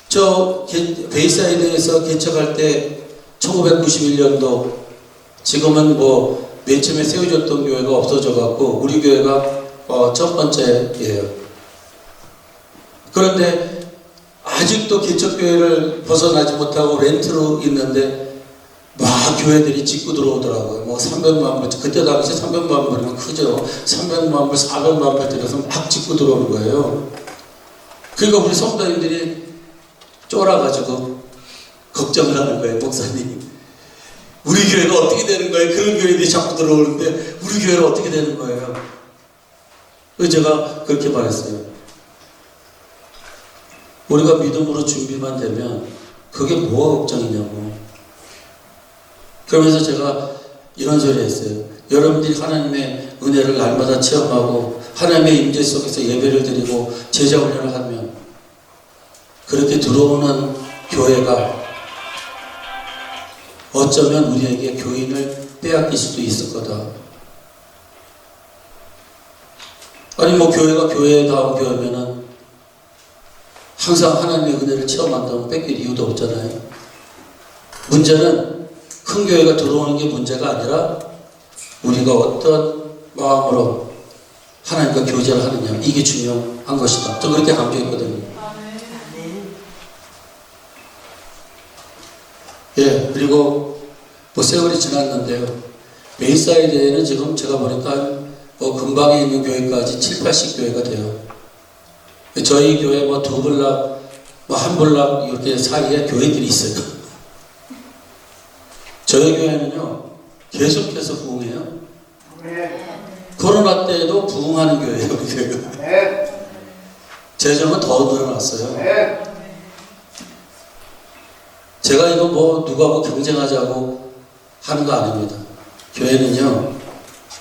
Speaker 1: 저 베이사이드에서 개척할 때 1991년도 지금은 뭐 맨 처음에 세워졌던 교회가 없어져 갖고 우리 교회가 첫 번째예요. 그런데 아직도 개척교회를 벗어나지 못하고 렌트로 있는데 막 교회들이 짓고 들어오더라고요. 뭐 300만 불, 그때 당시 300만 불이면 크죠. 300만 불, 400만 불 들여서 막 짓고 들어오는 거예요. 그러니까 우리 성도님들이 쫄아가지고 걱정을 하는 거예요. 목사님, 우리 교회가 어떻게 되는 거예요? 그런 교회들이 자꾸 들어오는데 우리 교회는 어떻게 되는 거예요? 그래서 제가 그렇게 말했어요. 우리가 믿음으로 준비만 되면 그게 뭐가 걱정이냐고. 그러면서 제가 이런 소리 했어요. 여러분들이 하나님의 은혜를 날마다 체험하고 하나님의 임재 속에서 예배를 드리고 제자 훈련을 하면 그렇게 들어오는 교회가 어쩌면 우리에게 교인을 빼앗길 수도 있을 거다. 아니 뭐 교회가 교회다운 교회면은 항상 하나님의 은혜를 체험한다면 뺏길 이유도 없잖아요. 문제는 큰 교회가 들어오는 게 문제가 아니라 우리가 어떤 마음으로 하나님과 교제를 하느냐, 이게 중요한 것이다. 저 그렇게 강조했거든요. 예, 그리고 뭐 세월이 지났는데요. 베이사이드에는 지금 제가 보니까 근방에 있는 교회까지 7, 80교회가 돼요. 저희 교회 뭐 2블락, 뭐 1블락 이렇게 사이에 교회들이 있어요. 저희 교회는요, 계속해서 부흥해요. 코로나 때에도 부흥하는 교회예요, 우리 교회가. 재정은 더 늘어났어요. 제가 이거 뭐 누구하고 경쟁하자고 하는 거 아닙니다. 교회는요,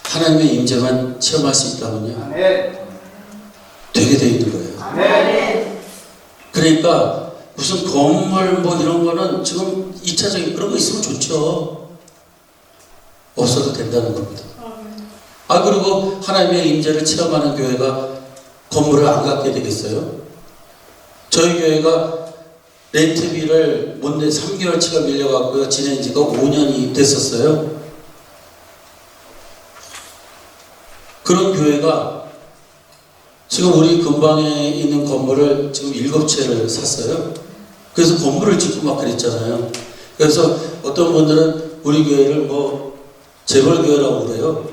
Speaker 1: 하나님의 임재만 체험할 수 있다면요, 되게 돼 있는 거예요. 그러니까 무슨 건물 뭐 이런 거는 지금 2차적인 그런 거 있으면 좋죠. 없어도 된다는 겁니다. 그리고 하나님의 임재를 체험하는 교회가 건물을 안 갖게 되겠어요? 저희 교회가 렌트비를 못 내 3개월치가 밀려갖고요, 지낸 지가 5년이 됐었어요. 그런 교회가 지금 우리 근방에 있는 건물을 지금 7채를 샀어요. 그래서 건물을 짓고 막 그랬잖아요. 그래서 어떤 분들은 우리 교회를 뭐 재벌교회라고 그래요.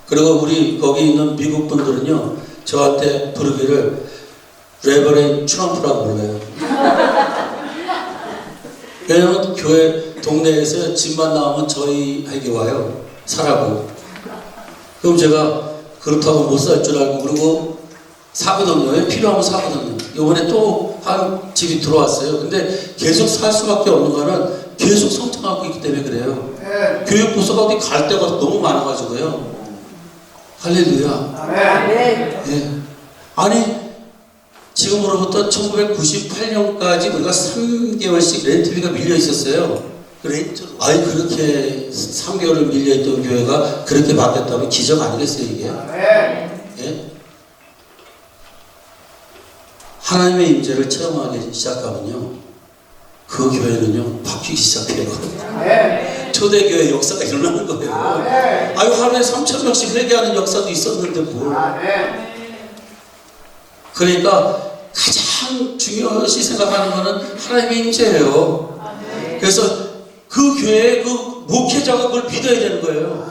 Speaker 1: 그리고 우리 거기 있는 미국 분들은요, 저한테 부르기를 레버렌 트럼프라고 불러요. 왜냐면 교회 동네에서 집만 나오면 저희에게 와요. 사라고. 그럼 제가 그렇다고 못 살 줄 알고, 그리고 사거든요. 왜 필요하면 사거든요. 이번에 또 한 집이 들어왔어요. 근데 계속 살 수밖에 없는 거는 계속 성장하고 있기 때문에 그래요. 교육부서가 어디 갈 데가 너무 많아가지고요. 할렐루야. 예. 아니, 지금으로부터 1998년까지 우리가 3개월씩 렌트비가 밀려 있었어요. 그렇게 3개월을 밀려있던 교회가 그렇게 바뀌었다면 기적 아니겠어요, 이게? 예? 하나님의 임재를 체험하기 시작하면요, 그 교회는요, 바뀌기 시작해요. 초대교회 역사가 일어나는 거예요. 하루에 3,000명씩 회개하는 역사도 있었는데 뭘. 그러니까 가장 중요시 생각하는 것은 하나님의 임재예요. 그래서 그 교회의 그 목회자가 그걸 믿어야 되는 거예요.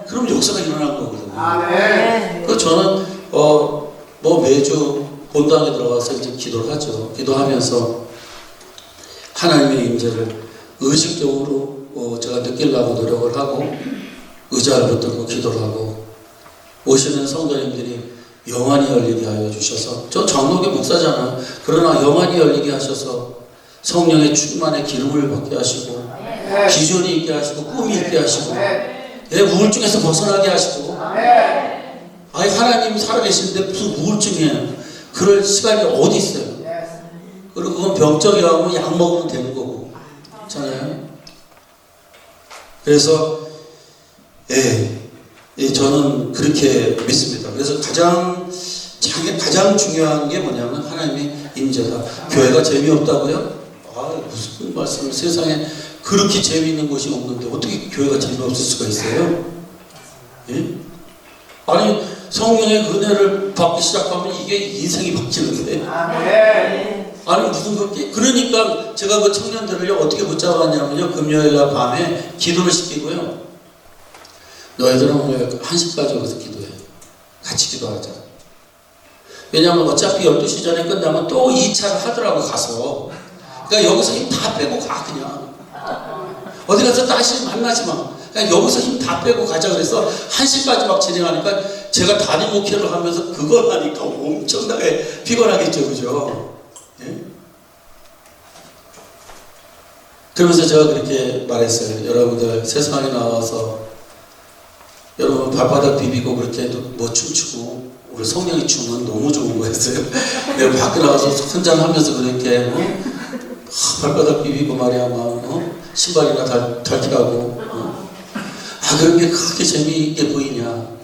Speaker 1: 그럼 역사가 일어나는 거거든요. 그래서 저는 뭐 매주 본당에 들어가서 이제 기도를 하죠. 기도하면서 하나님의 임재를 의식적으로 제가 느끼려고 노력을 하고 의자를 붙들고 기도를 하고 오시는 성도님들이 영안이 열리게 하여 주셔서 저 장로교 목사잖아요. 그러나 영안이 열리게 하셔서 성령의 충만의 기름을 받게 하시고 비전이 있게 하시고 꿈이 있게 하시고 우울증에서 벗어나게 하시고 아니 하나님 살아계시는데 무슨 우울증이에요. 그럴 시간이 어디 있어요. 그리고 그건 병적이라고 약 먹으면 되는 거고 그렇잖아요. 그래서 저는 그렇게 믿습니다. 그래서 가장 중요한 게 뭐냐면 하나님의 임재다. 교회가 재미없다고요? 무슨 말씀을 세상에 그렇게 재미있는 곳이 없는데 어떻게 교회가 재미없을 수가 있어요? 예? 아니 성령의 은혜를 받기 시작하면 이게 인생이 바뀌는 거예요. 아니 무슨 그렇게 그러니까 제가 그 청년들을요 어떻게 붙잡았냐면요 금요일날 밤에 기도를 시키고요 너희들은 오늘 1시까지 여기서 기도해 같이 기도하자. 왜냐하면 어차피 12시 전에 끝나면 또 2차를 하더라고 가서. 그러니까 여기서 힘 다 빼고 가 그냥 어디 가서 다시 만나지 마. 그냥 여기서 힘 다 빼고 가자. 그래서 1시까지 막 진행하니까 제가 단임 목회를 하면서 그걸 하니까 엄청나게 피곤하겠죠. 그죠? 예? 그러면서 제가 그렇게 말했어요. 여러분들 세상에 나와서 여러분 발바닥 비비고 그렇게 뭐 춤추고 우리 성령이 춤은 너무 좋은 거였어요. 내가 밖에 나가서 한잔하면서 그렇게 발바닥 비비고 말이야 막 신발이나 닳기하고 그런 게 그렇게 재미있게 보이냐.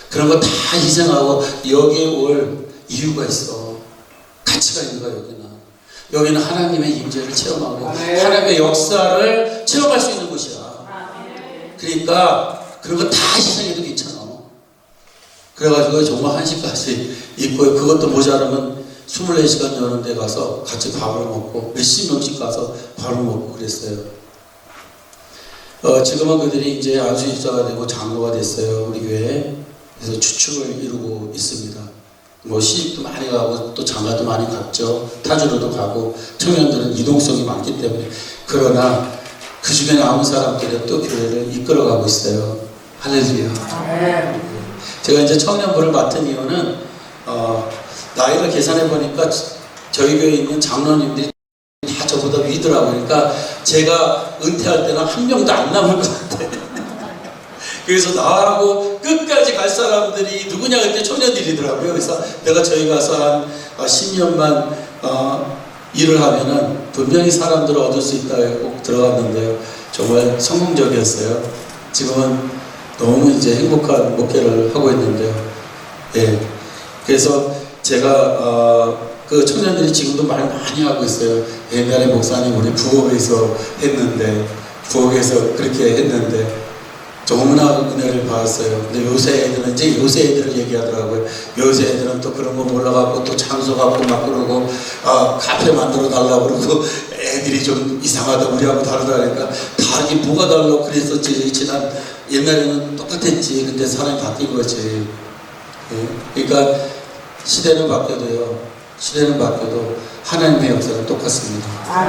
Speaker 1: 그런 거 다 희생하고 여기에 올 이유가 있어. 가치가 있는 거야. 여기는 하나님의 임재를 체험하고 하나님의 역사를 체험할 수 있는 곳이야. 그러니까 그런 거 다 희생해도 괜찮아. 그래가지고 정말 1시까지 있고 그것도 모자라면 24시간 여는 데 가서 같이 밥을 먹고 몇십 명씩 가서 밥을 먹고 그랬어요. 지금은 그들이 이제 안수집사가 되고 장로가 됐어요. 우리 교회에. 그래서 주축을 이루고 있습니다. 뭐 시집도 많이 가고 또 장가도 많이 갔죠. 타주로도 가고 청년들은 이동성이 많기 때문에. 그러나 그 중에 남은 사람들은 또 교회를 이끌어가고 있어요. 할렐루야. 제가 이제 청년부를 맡은 이유는 나이를 계산해 보니까 저희 교회에 있는 장로님들이 다 저보다 위더라고요. 그러니까 제가 은퇴할 때는 한 명도 안 남을 것 같아요. 그래서 나하고 끝까지 갈 사람들이 누구냐 그때 청년들이더라고요. 그래서 내가 저희 가서 한 10년만 일을 하면은 분명히 사람들을 얻을 수 있다 꼭 들어갔는데요. 정말 성공적이었어요. 지금은 너무 이제 행복한 목회를 하고 있는데요. 예. 그래서 제가 그 청년들이 지금도 말 많이 하고 있어요. 옛날에 목사님 우리 부엌에서 했는데 부엌에서 그렇게 했는데 너무나 은혜를 받았어요. 근데 요새 애들은 이제 요새 애들을 얘기하더라고요. 요새 애들은 또 그런 거 몰라갖고 또 장소 갖고 막 그러고 카페 만들어 달라고 그러고 애들이 좀 이상하다 우리하고 다르다 그러니까 다르긴 뭐가 달라고 그랬었지. 지난 옛날에는 똑같았지. 근데 사람이 바뀐 거지. 예? 그러니까 시대는 바뀌어도요. 시대는 바뀌어도 하나님의 역사는 똑같습니다.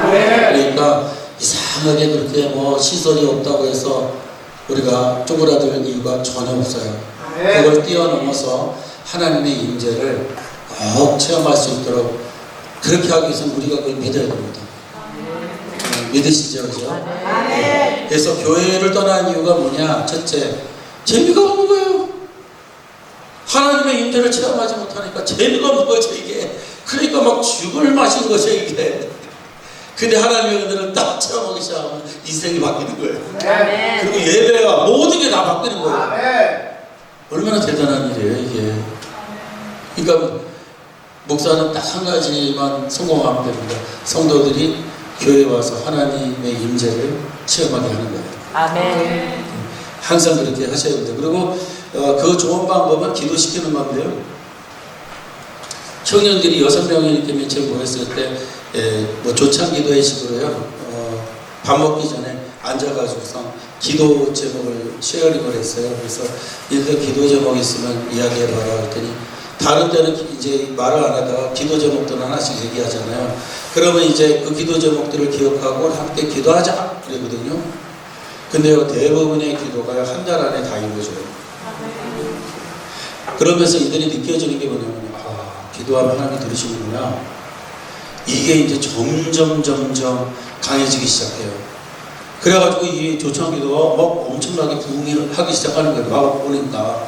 Speaker 1: 그러니까 이상하게 그렇게 뭐 시설이 없다고 해서 우리가 쪼그라들 이유가 전혀 없어요. 그걸 뛰어넘어서 하나님의 임재를 꼭 체험할 수 있도록 그렇게 하기 위해서는 우리가 그걸 믿어야 됩니다. 믿으시죠? 그죠? 그래서 교회를 떠난 이유가 뭐냐? 첫째, 재미가 없는 거예요. 하나님의 임재를 체험하지 못하니까 재미가 없는 거죠, 이게. 그러니까 막 죽을 맛인 거죠, 이게. 근데 하나님의 은혜를 딱 체험하기 시작하면 인생이 바뀌는 거예요. 그리고 예배와 모든 게 다 바뀌는 거예요. 얼마나 대단한 일이에요, 이게. 그러니까 목사는 딱 한 가지만 성공하면 됩니다. 성도들이 교회에 와서 하나님의 임재를 체험하게 하는 거예요.
Speaker 2: 아멘.
Speaker 1: 항상 그렇게 하셔야 됩니다. 그리고 그 좋은 방법은 기도시키는 건데요. 청년들이 6명이 이렇게 며칠 모였을 때 뭐 조찬기도회 식으로요. 밥 먹기 전에 앉아가지고서 기도 제목을 쉐어링을 했어요. 그래서 이들 기도 제목 있으면 이야기해봐라 했더니 다른 때는 이제 말을 안 하다가 기도 제목들 하나씩 얘기하잖아요. 그러면 이제 그 기도 제목들을 기억하고 함께 기도하자 그러거든요. 근데요, 대부분의 기도가 한 달 안에 다 이루어져요. 그러면서 이들이 느껴지는 게 뭐냐면, 아, 기도하면 하나님 들으시는구나. 이게 이제 점점 강해지기 시작해요. 그래가지고 이 조청 기도가 막 엄청나게 부흥하기 시작하는 거예요. 막 오니까.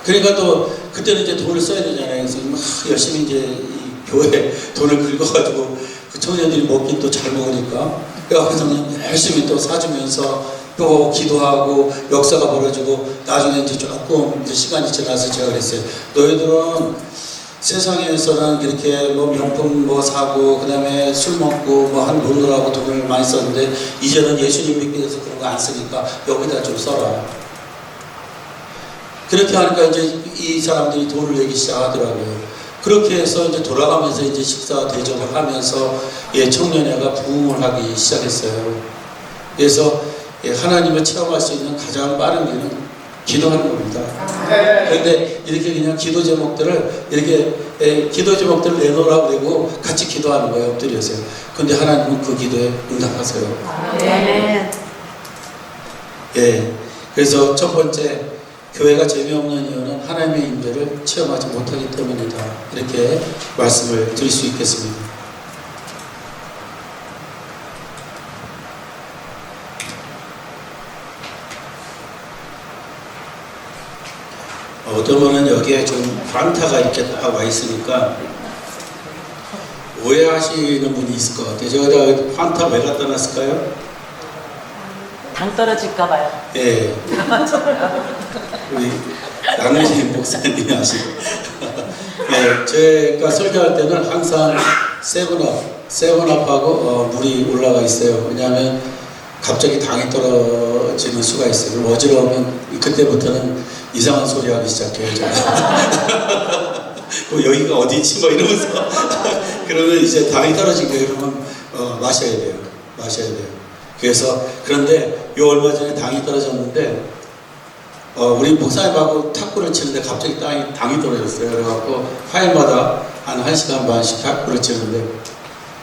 Speaker 1: 그러니까 또 그때는 이제 돈을 써야 되잖아요. 그래서 막 열심히 이제 이 교회 돈을 긁어가지고 그 청년들이 먹긴 또 잘 먹으니까 그래가지고 열심히 또 사주면서 또 기도하고 역사가 벌어지고 나중에 이제 조금 이제 시간이 지나서 제가 그랬어요. 너희들은 세상에서는 이렇게 뭐 명품 뭐 사고 그다음에 술 먹고 뭐 한 노느라고 돈을 많이 썼는데 이제는 예수님 믿게 돼서 그런 거 안 쓰니까 여기다 좀 써라. 그렇게 하니까 이제 이 사람들이 돈을 내기 시작하더라고요. 그렇게 해서 이제 돌아가면서 이제 식사 대접을 하면서 예, 청년회가 부흥을 하기 시작했어요. 그래서 예, 하나님을 체험할 수 있는 가장 빠른 길은 기도하는 겁니다. 그런데 이렇게 그냥 기도 제목들을 이렇게 기도 제목들을 내놓으라고 그러고 같이 기도하는 거예요. 엎드려서요. 근데 하나님은 그 기도에 응답하세요.
Speaker 2: 아멘.
Speaker 1: 예. 그래서 첫 번째, 교회가 재미없는 이유는 하나님의 임재를 체험하지 못하기 때문이다. 이렇게 말씀을 드릴 수 있겠습니다. 어떤 분은 여기에 좀 판타가 이렇게 딱 와 있으니까 오해하시는 분이 있을 것 같아요. 저기다 판타 왜 갖다 놨을까요?
Speaker 3: 당 떨어질까봐요.
Speaker 1: 예. 우리 양민식 목사님이 아시고. 예, 제가 설교할 때는 항상 세븐업하고 물이 올라가 있어요. 왜냐하면 갑자기 당이 떨어지는 수가 있어요. 그럼 어지러우면 그때부터는 이상한 소리 하기 시작해요. 그럼 여기가 어디지? 뭐 이러면서. 그러면 이제 당이 떨어진 거예요. 그러면 마셔야 돼요. 그래서 그런데 요 얼마 전에 당이 떨어졌는데 우리 목사님하고 탁구를 치는데 갑자기 당이 떨어졌어요. 그래갖고 화요일마다 한 1시간 반씩 탁구를 치는데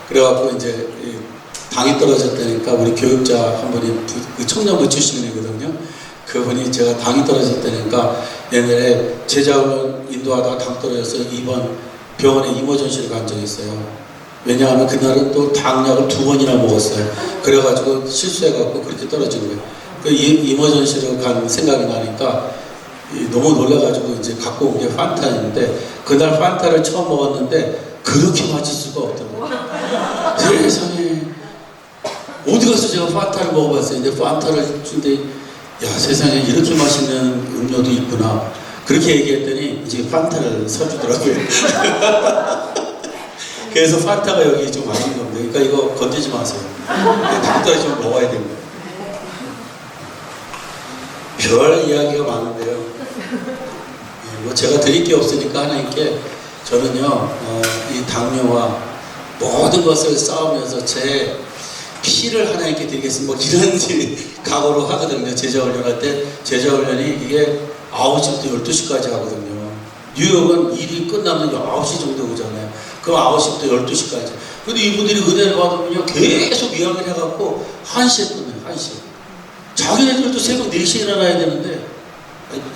Speaker 1: 그래갖고 이제 당이 떨어졌다니까 우리 교육자 한 분이 그 청년부 출신이거든요. 그분이 제가 당이 떨어졌다니까 옛날에 제자훈련 인도하다가 당 떨어져서 이번 병원에 이머전시를 간 적이 있어요. 왜냐하면 그날은 또 당약을 2번이나 먹었어요. 그래가지고 실수해갖고 그렇게 떨어진 거예요. 그 이머전시를 간 생각이 나니까 너무 놀라가지고 이제 갖고 온 게 판타인데 그날 판타를 처음 먹었는데 그렇게 마실 수가 없더라고요. 세상에 어디 가서 제가 판타를 먹어봤어요. 근데 판타를 준데 야 세상에 이렇게 맛있는 음료도 있구나. 그렇게 얘기했더니 이제 판타를 사주더라고요. 그래서 판타가 여기 좀 아닌 겁니다. 그러니까 이거 건드지 마세요. 당 떨어지면 먹어야 됩니다. 별 이야기가 많은데요. 예, 뭐 제가 드릴 게 없으니까 하나님께 저는요 이 당뇨와 모든 것을 싸우면서 제 피를 하나님께 드리겠습니다. 뭐 이런 각오로 하거든요. 제자훈련할 때 제자훈련이 이게 9시부터 12시까지 하거든요. 뉴욕은 일이 끝나면 9시 정도 오잖아요. 그럼 9시부터 12시까지. 근데 이분들이 은혜를 받으면요 계속 이야기를 해갖고 1시에 끝나요. 1시. 자기네들도 새벽 4시에 일어나야 되는데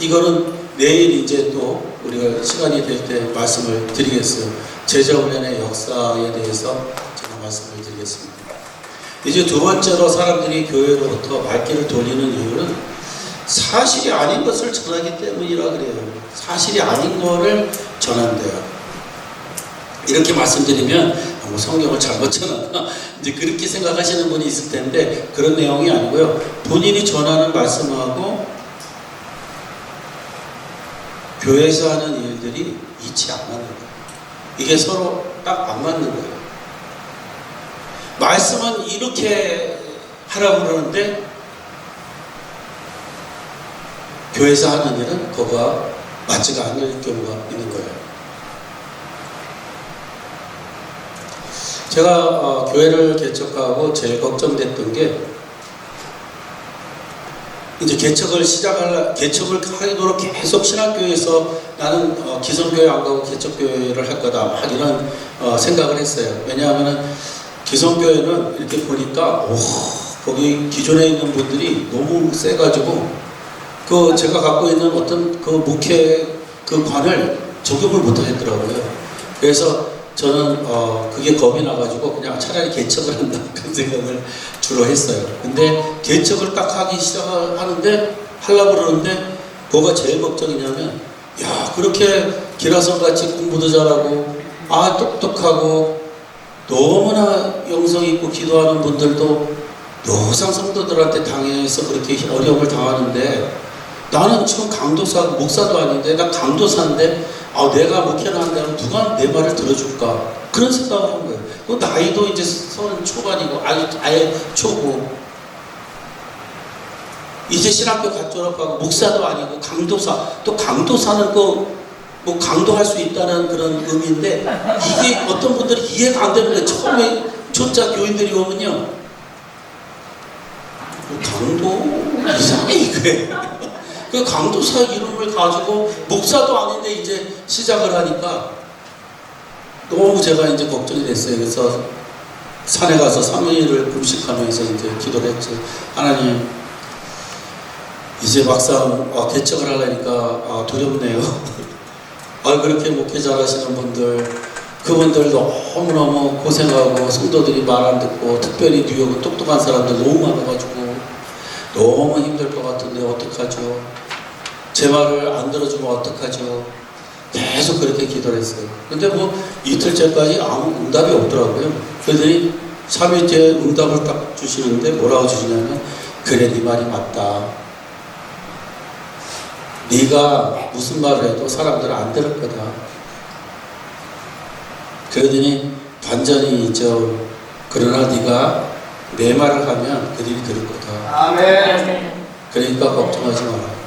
Speaker 1: 이거는 내일 이제 또 우리가 시간이 될 때 말씀을 드리겠어요. 제자훈련의 역사에 대해서 제가 말씀을 드리겠습니다. 이제 두 번째로 사람들이 교회로부터 발길을 돌리는 이유는 사실이 아닌 것을 전하기 때문이라 그래요. 사실이 아닌 거를 전한대요. 이렇게 말씀드리면 뭐 성경을 잘못 전하나 이제 그렇게 생각하시는 분이 있을 텐데 그런 내용이 아니고요. 본인이 전하는 말씀하고 교회에서 하는 일들이 일치 안 맞는 거예요. 이게 서로 딱 안 맞는 거예요. 말씀은 이렇게 하라고 그러는데 교회에서 하는 일은 그거가 맞지가 않을 경우가 있는 거예요. 제가 교회를 개척하고 제일 걱정됐던 게 이제 개척을 하도록 계속 신학교에서 나는 기성교회 안 가고 개척교회를 할 거다. 막 이런 생각을 했어요. 왜냐하면은 기성교회는 이렇게 보니까, 거기 기존에 있는 분들이 너무 세가지고, 제가 갖고 있는 어떤 그 목회 그 관을 적용을 못 하겠더라고요. 그래서 저는 그게 겁이 나가지고 그냥 차라리 개척을 한다 그런 생각을 주로 했어요. 근데 개척을 딱 하기 시작하는데 하려고 그러는데 뭐가 제일 걱정이냐면, 야, 그렇게 기라성 같이 공부도 잘하고 똑똑하고 너무나 영성 있고 기도하는 분들도 요상 성도들한테 당해서 그렇게 어려움을 당하는데, 나는 지금 목사도 아닌데, 나 강도사인데, 내가 목회를 한다면 누가 내 말을 들어줄까? 그런 생각을 한 거예요. 그 나이도 이제 30 초반이고, 아예 초고, 이제 신학교 갓 졸업하고, 목사도 아니고, 강도사, 또 강도사는 뭐 강도할 수 있다는 그런 의미인데, 이게 어떤 분들이 이해가 안 되는 거예요. 처음에 초짜 교인들이 오면요, 강도? 이상해, 이게. 그 강도사 이름을 가지고 목사도 아닌데 이제 시작을 하니까 너무 제가 이제 걱정이 됐어요. 그래서 산에 가서 3일을 금식하면서 이제 기도를 했죠. 하나님, 이제 막상 개척을 하려니까 두렵네요. 그렇게 목회 잘하시는 분들, 그분들 너무너무 고생하고 성도들이 말 안 듣고, 특별히 뉴욕은 똑똑한 사람들 너무 많아가지고 너무 힘들 것 같은데 어떡하죠? 제 말을 안 들어주면 어떡하죠? 계속 그렇게 기도를 했어요. 근데 뭐 이틀째까지 아무 응답이 없더라고요. 그러더니 3일째 응답을 딱 주시는데 뭐라고 주시냐면, 그래, 네 말이 맞다. 네가 무슨 말을 해도 사람들은 안 들을 거다. 그러더니 반전이 있죠. 그러나 네가 내 말을 하면 그들이 들을 거다.
Speaker 2: 아멘.
Speaker 1: 그러니까 걱정하지 마라.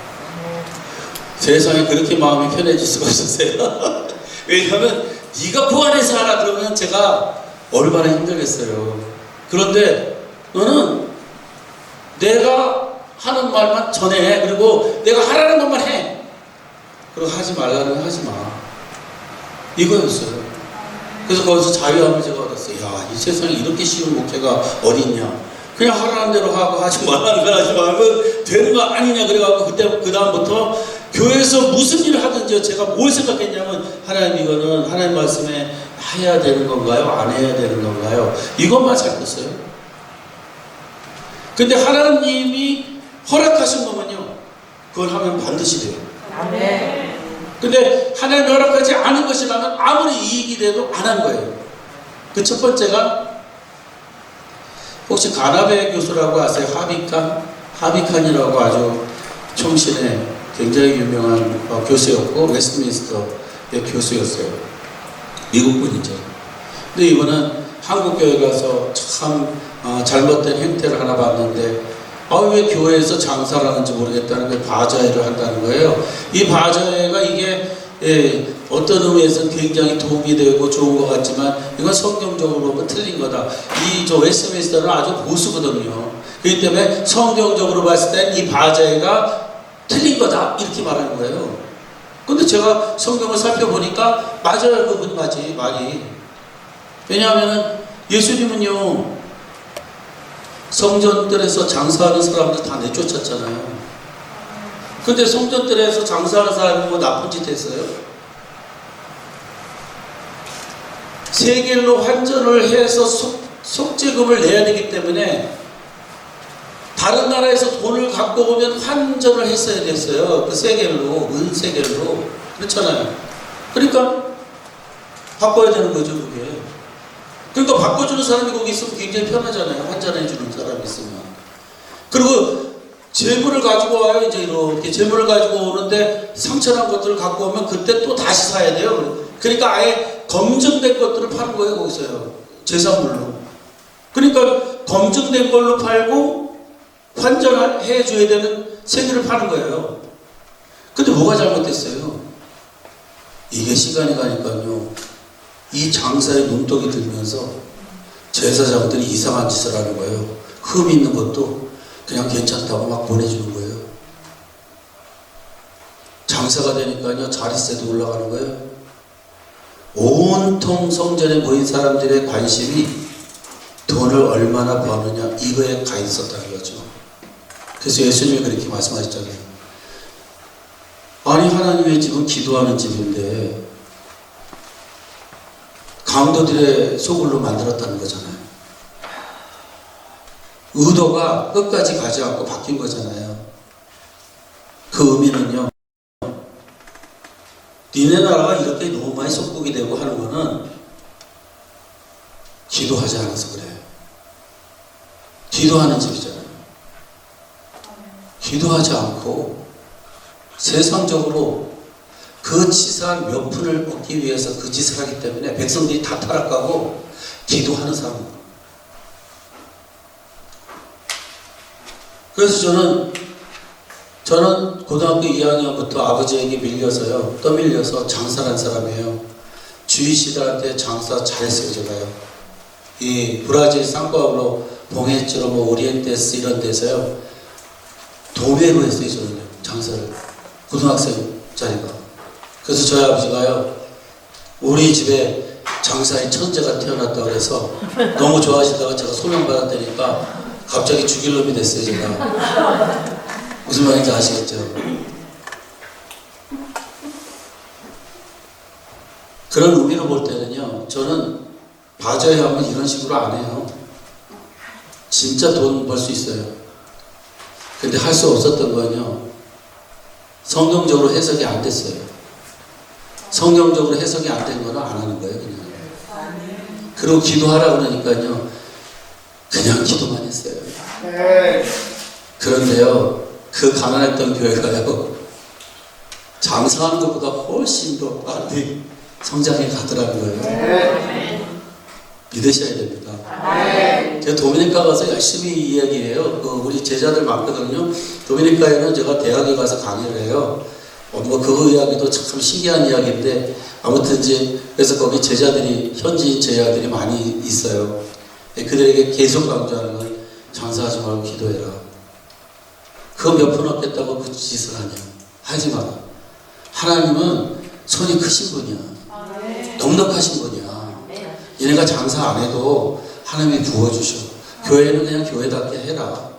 Speaker 1: 세상에 그렇게 마음이 편해질 수가 없었어요. 왜냐하면 네가 그 안에서 하라 그러면 제가 얼마나 힘들겠어요. 그런데 너는 내가 하는 말만 전해. 그리고 내가 하라는 것만 해. 그리고 하지 말라는 건 하지 마. 이거였어요. 그래서 거기서 자유함을 제가 얻었어요. 야, 이 세상에 이렇게 쉬운 목회가 어딨냐. 그냥 하라는 대로 하고 하지 말라는 걸 하지 말고 되는 거 아니냐. 그래갖고 그 다음부터 교회에서 무슨 일을 하든지 제가 뭘 생각했냐면, 하나님, 이거는 하나님 말씀에 해야 되는 건가요? 안 해야 되는 건가요? 이것만 생각했어요. 근데 하나님이 허락하신 거면요, 그걸 하면 반드시 돼요.
Speaker 2: 아멘.
Speaker 1: 근데 하나님이 허락하지 않은 것이라면 아무리 이익이 돼도 안 한 거예요. 그 첫 번째가, 혹시 가나베 교수라고 아세요? 하비칸이라고 아주 총신의 굉장히 유명한 교수였고, 웨스트민스터의 교수였어요. 미국 분이죠. 근데 이분은 한국 교회 가서 참 잘못된 행태를 하나 봤는데, 왜 교회에서 장사를 하는지 모르겠다는 게 바자회를 한다는 거예요. 이 바자회가 이게 어떤 의미에서는 굉장히 도움이 되고 좋은 것 같지만, 이건 성경적으로 보면 틀린 거다. 저 웨스트민스터는 아주 보수거든요. 그렇기 때문에 성경적으로 봤을 땐 이 바자회가 틀린 거다, 이렇게 말하는 거예요. 근데 제가 성경을 살펴보니까 맞아요. 그분 말이. 왜냐하면 예수님은요, 성전들에서 장사하는 사람들 다 내쫓았잖아요. 근데 성전들에서 장사하는 사람이 뭐 나쁜 짓 했어요? 세겔로 환전을 해서 속죄금을 내야 되기 때문에 다른 나라에서 돈을 갖고 오면 환전을 했어야 됐어요. 그 세겔로, 은세겔로. 그렇잖아요. 그러니까 바꿔야 되는 거죠, 그게. 그러니까 바꿔주는 사람이 거기 있으면 굉장히 편하잖아요. 환전해주는 사람이 있으면. 그리고 재물을 가지고 와요. 이제 이렇게 재물을 가지고 오는데 상처난 것들을 갖고 오면 그때 또 다시 사야 돼요. 그러니까 아예 검증된 것들을 파는 거예요, 거기서요. 제산물로. 그러니까 검증된 걸로 팔고 환전해 줘야 되는 세계를 파는 거예요. 근데 뭐가 잘못됐어요? 이게 시간이 가니까요, 이 장사에 눈독이 들면서 제사장들이 이상한 짓을 하는 거예요. 흠 있는 것도 그냥 괜찮다고 막 보내주는 거예요. 장사가 되니까요 자릿세도 올라가는 거예요. 온통 성전에 모인 사람들의 관심이 돈을 얼마나 버느냐 이거에 가 있었다는 거죠. 그래서 예수님이 그렇게 말씀하셨잖아요. 아니 하나님의 집은 기도하는 집인데 강도들의 소굴로 만들었다는 거잖아요. 의도가 끝까지 가지 않고 바뀐 거잖아요. 그 의미는요, 니네 나라가 이렇게 너무 많이 속국이 되고 하는 거는 기도하지 않아서 그래요. 기도하는 집이잖아요. 기도하지 않고 세상적으로 그 치사한 몇 푼을 얻기 위해서 그 짓을 하기 때문에 백성들이 다 타락하고 기도하는 사람은. 그래서 저는 고등학교 2학년부터 아버지에게 밀려서요, 떠밀려서 장사를 한 사람이에요. 주이시들한테 장사 잘했어요, 제가요. 이 브라질 상파울로 봉해주로 뭐 오리엔테스 이런 데서요, 도매로 했어요, 저는 장사를. 고등학생 자리가. 그래서 저희 아버지가요, 우리 집에 장사의 천재가 태어났다고 그래서 너무 좋아하시다가 제가 소명받았다니까 갑자기 죽일 놈이 됐어요, 제가. 무슨 말인지 아시겠죠? 그런 의미로 볼 때는요, 저는 봐줘야 하면 이런 식으로 안 해요. 진짜 돈 벌 수 있어요. 근데 할 수 없었던 건요, 성경적으로 해석이 안 됐어요. 성경적으로 해석이 안 된 거는 안 하는 거예요, 그냥. 그리고 기도하라 그러니까요, 그냥 기도만 했어요. 그런데요, 그 가난했던 교회가요, 장사하는 것보다 훨씬 더 빨리 성장해 가더라는 거예요. 믿으셔야 됩니다. 제가 도미니카 가서 열심히 이야기해요. 우리 제자들 많거든요. 도미니카에는 제가 대학에 가서 강의를 해요. 뭐 그거 이야기도 참 신기한 이야기인데, 아무튼 이제 그래서 거기 제자들이, 현지인 제자들이 많이 있어요. 그들에게 계속 강조하는 건 장사하지 말고 기도해라. 그거 몇 푼 얻겠다고 그 짓을 하냐. 하지 마라. 하나님은 손이 크신 분이야. 넉넉하신 분이야. 얘네가 장사 안 해도 하나님이 부어주셔. 교회는 그냥 교회답게 해라.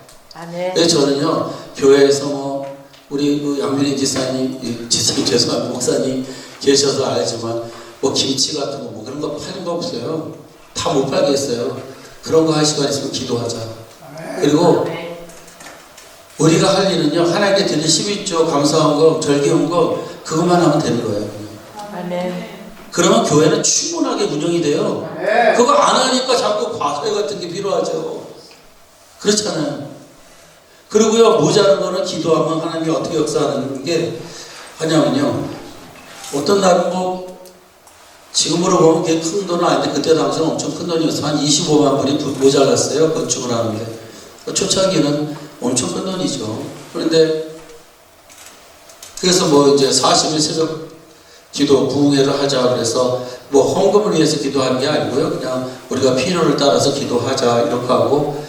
Speaker 1: 그래서 저는요, 교회에서 뭐 우리 그 양민희 지사님 죄송합니다, 목사님 계셔서 알지만 뭐 김치 같은 거 뭐 그런 거 파는 거 없어요. 다 못 팔겠어요. 그런 거 할 시간 있으면 기도하자. 그리고 우리가 할 일은요, 하나님께 드릴 11조 감사헌금, 절기헌금 그것만 하면 되는 거예요. 그러면 교회는 충분하게 운영이 돼요. 그거 안 하니까 자꾸 과세 같은 게 필요하죠. 그렇잖아요. 그리고요, 모자란 거는 기도하면 하나님이 어떻게 역사하는 게 하냐면요, 어떤 날은 뭐 지금으로 보면 그게 큰 돈은 아닌데 그때 당시는 엄청 큰 돈이었어요. 한 25만 불이 모자랐어요, 건축을 하는데. 초창기는 엄청 큰 돈이죠. 그런데 그래서 뭐 이제 40일 새벽 기도 부흥회를 하자 그래서 뭐 헌금을 위해서 기도하는 게 아니고요, 그냥 우리가 필요를 따라서 기도하자 이렇게 하고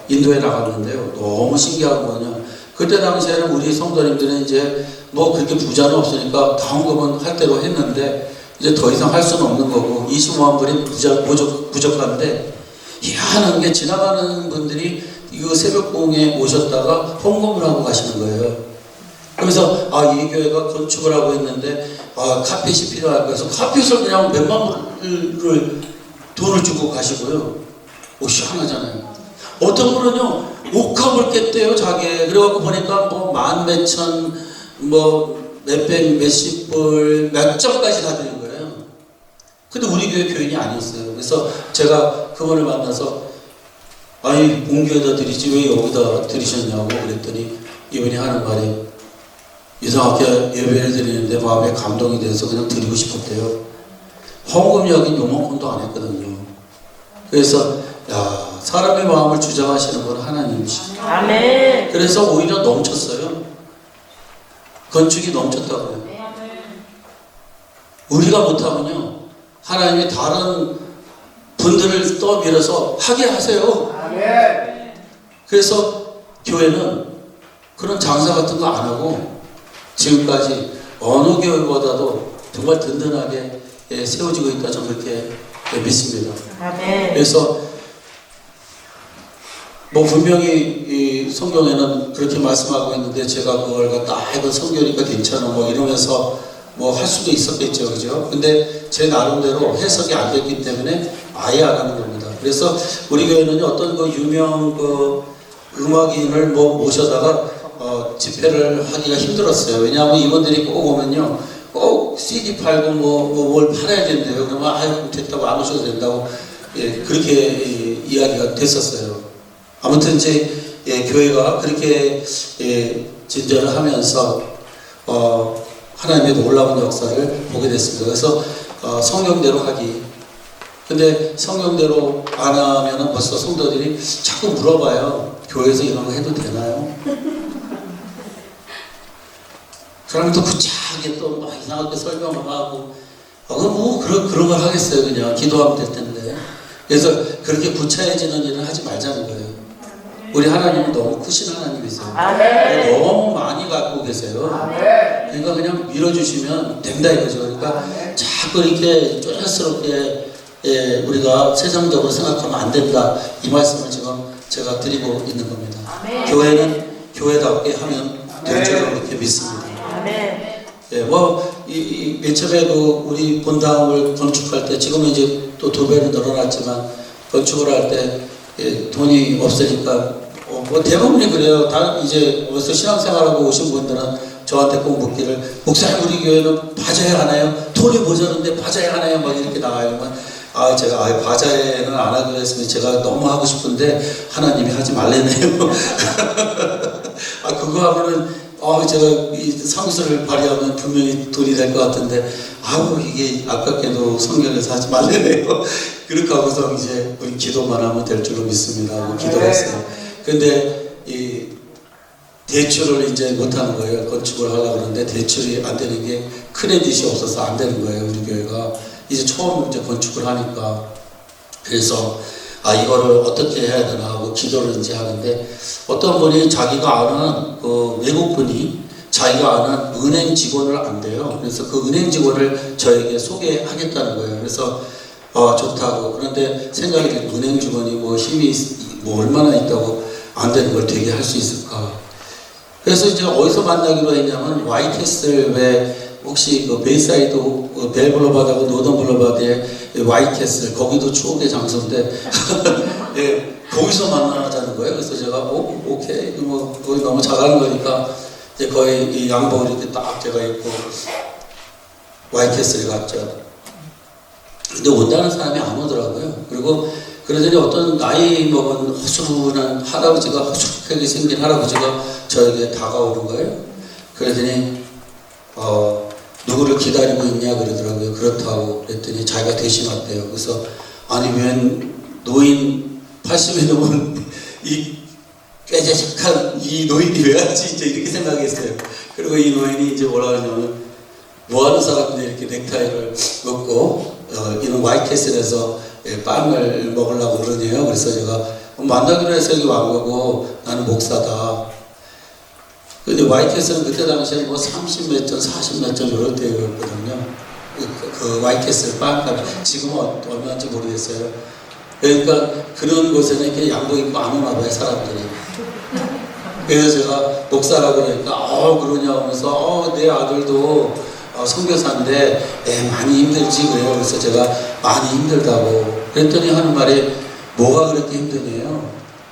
Speaker 1: 인도에 나갔는데요, 너무 신기한 거는요, 그때 당시에는 우리 성도님들은 이제 뭐 그렇게 부자는 없으니까 다 헌금은 할 대로 했는데 이제 더 이상 할 수는 없는 거고 25만 불이 부족한데, 희한한 게 지나가는 분들이 이거 새벽 부흥에 오셨다가 헌금을 하고 가시는 거예요. 그래서 이 교회가 건축을 하고 있는데 카펫이 필요할 거여서 카펫을 그냥 몇만 불을 돈을 주고 가시고요. 희한하잖아요. 어떤 분은요, 옥합을 깼대요, 자기에. 그래갖고 보니까 뭐 만 몇천, 뭐 몇백, 몇십 불, 몇 점까지 다 드린 거예요. 근데 우리 교회 교인이 아니었어요. 그래서 제가 그분을 만나서 아니, 본교에다 드리지 왜 여기다 드리셨냐고 그랬더니 이분이 하는 말이, 이상하게 예배를 드리는데 마음에 감동이 돼서 그냥 드리고 싶었대요. 헌금 이야기는 요만큼도 안 했거든요. 그래서 사람의 마음을 주장하시는 건 하나님이시죠.
Speaker 3: 아멘.
Speaker 1: 그래서 오히려 넘쳤어요. 건축이 넘쳤다고요. 우리가 못하면요, 하나님이 다른 분들을 떠밀어서 하게 하세요. 그래서 교회는 그런 장사 같은 거 안 하고 지금까지 어느 교회보다도 정말 든든하게 세워지고 있다, 저는 그렇게 믿습니다.
Speaker 3: 아멘.
Speaker 1: 그래서 뭐 분명히 이 성경에는 그렇게 말씀하고 있는데 제가 그걸 갖다 이거 성경이니까 괜찮아 뭐 이러면서 뭐 할 수도 있었겠죠, 그죠? 근데 제 나름대로 해석이 안 됐기 때문에 아예 안 하는 겁니다. 그래서 우리 교회는 어떤 그 유명 그 음악인을 뭐 모셔다가 집회를 하기가 힘들었어요. 왜냐하면 이분들이 꼭 오면요, 꼭 CD 팔고 뭘 팔아야 된대요. 그러면 아유 됐다고 안 오셔도 된다고 그렇게 이야기가 됐었어요. 아무튼 이제 교회가 그렇게 진전을 하면서 하나님의 놀라운 역사를 보게 됐습니다. 그래서 성경대로 하기. 근데 성경대로 안 하면은 벌써 성도들이 자꾸 물어봐요. 교회에서 이런 거 해도 되나요? 그러면 또 구차하게 또 막 이상하게 설명을 하고 뭐 그런 걸 하겠어요. 그냥 기도하면 될 텐데. 그래서 그렇게 구차해지는 일을 하지 말자는 거예요. 우리 하나님은 너무 크신 하나님이세요.
Speaker 3: 아멘.
Speaker 1: 너무 많이 갖고 계세요.
Speaker 3: 아멘.
Speaker 1: 그러니까 그냥 밀어주시면 된다 이거죠. 그러니까 자꾸 이렇게 쪼잘스럽게 우리가 세상적으로 생각하면 안 된다. 이 말씀을 지금 제가 드리고 있는 겁니다.
Speaker 3: 아멘.
Speaker 1: 교회는 교회답게 하면 될 줄로 그렇게 믿습니다.
Speaker 3: 아멘.
Speaker 1: 맨 처음에 우리 본당을 건축할 때, 지금은 이제 또 2배로 늘어났지만, 건축을 할 때, 돈이 없으니까, 뭐 대부분이 그래요. 다른 이제 어디서 신앙생활하고 오신 분들은 저한테 꼭 묻기를, 목사님 우리 교회는 바자회 하나요? 돈이 모자른데 바자회 하나요? 막 이렇게 나와요. 제가 바자회는 안 하기로 했으면 제가 너무 하고 싶은데 하나님이 하지 말래네요. 그거 하면은 제가 이 상수를 발휘하면 분명히 돈이 될 것 같은데 이게 아깝게도 성경에서 하지 말래네요. 그렇게 하고서 이제 우리 기도만 하면 될 줄로 믿습니다. 기도했어요. 근데 이 대출을 이제 못하는 거예요. 건축을 하려고 그러는데 대출이 안 되는 게 크레딧이 없어서 안 되는 거예요. 우리 교회가 이제 처음 이제 건축을 하니까. 그래서 이거를 어떻게 해야 되나 하고 기도를 이제 하는데, 어떤 분이 자기가 아는 그 외국분이 자기가 아는 은행 직원을 안대요. 그래서 그 은행 직원을 저에게 소개하겠다는 거예요. 그래서 좋다고. 그런데 생각이 들어요. 은행 직원이 뭐 힘이 뭐 얼마나 있다고 안 되는 걸 되게 할 수 있을까. 그래서 이제 어디서 만나기로 했냐면, 와이캐슬 혹시 그 베이사이드 벨블러바드하고 노던 블러바드의 와이캐슬, 거기도 추억의 장소인데 거기서 만나자는 거예요. 그래서 제가 오케이 뭐 거기 너무 잘하는 거니까 이제 거의 이 양복을 이렇게 딱 제가 입고 와이캐슬에 갔죠. 근데 온다는 사람이 안 오더라고요. 그리고 그러더니 어떤 나이 먹은 허술한 할아버지가, 허술하게 생긴 할아버지가 저에게 다가오는 거예요. 그러더니 누구를 기다리고 있냐 그러더라고요. 그렇다고 그랬더니 자기가 대신 왔대요. 그래서 웬 노인 80이 넘은 이 꾀자식한 이 노인이 왜 왔지 이제 이렇게 생각했어요. 그리고 이 노인이 이제 뭐라 그러냐면, 뭐하는 사람인데 이렇게 넥타이를 묶고 이런 와이캐슬에서 빵을 먹으려고 그러네요. 그래서 제가 만나기로 해서 여기 온 거고 나는 목사다. 근데 와이캐슬은 그때 당시에 뭐 30 몇 점, 40 몇 점 이럴 때였거든요. 그 와이캐슬 빵값, 지금은 얼마인지 모르겠어요. 그러니까 그런 곳에는 이렇게 양복 입고 안 오나 봐요, 사람들이. 그래서 제가 목사라고 그러니까 그러냐 하면서 내 아들도 선교사인데 많이 힘들지 그래요. 그래서 제가 많이 힘들다고 그랬더니 하는 말이 뭐가 그렇게 힘드네요.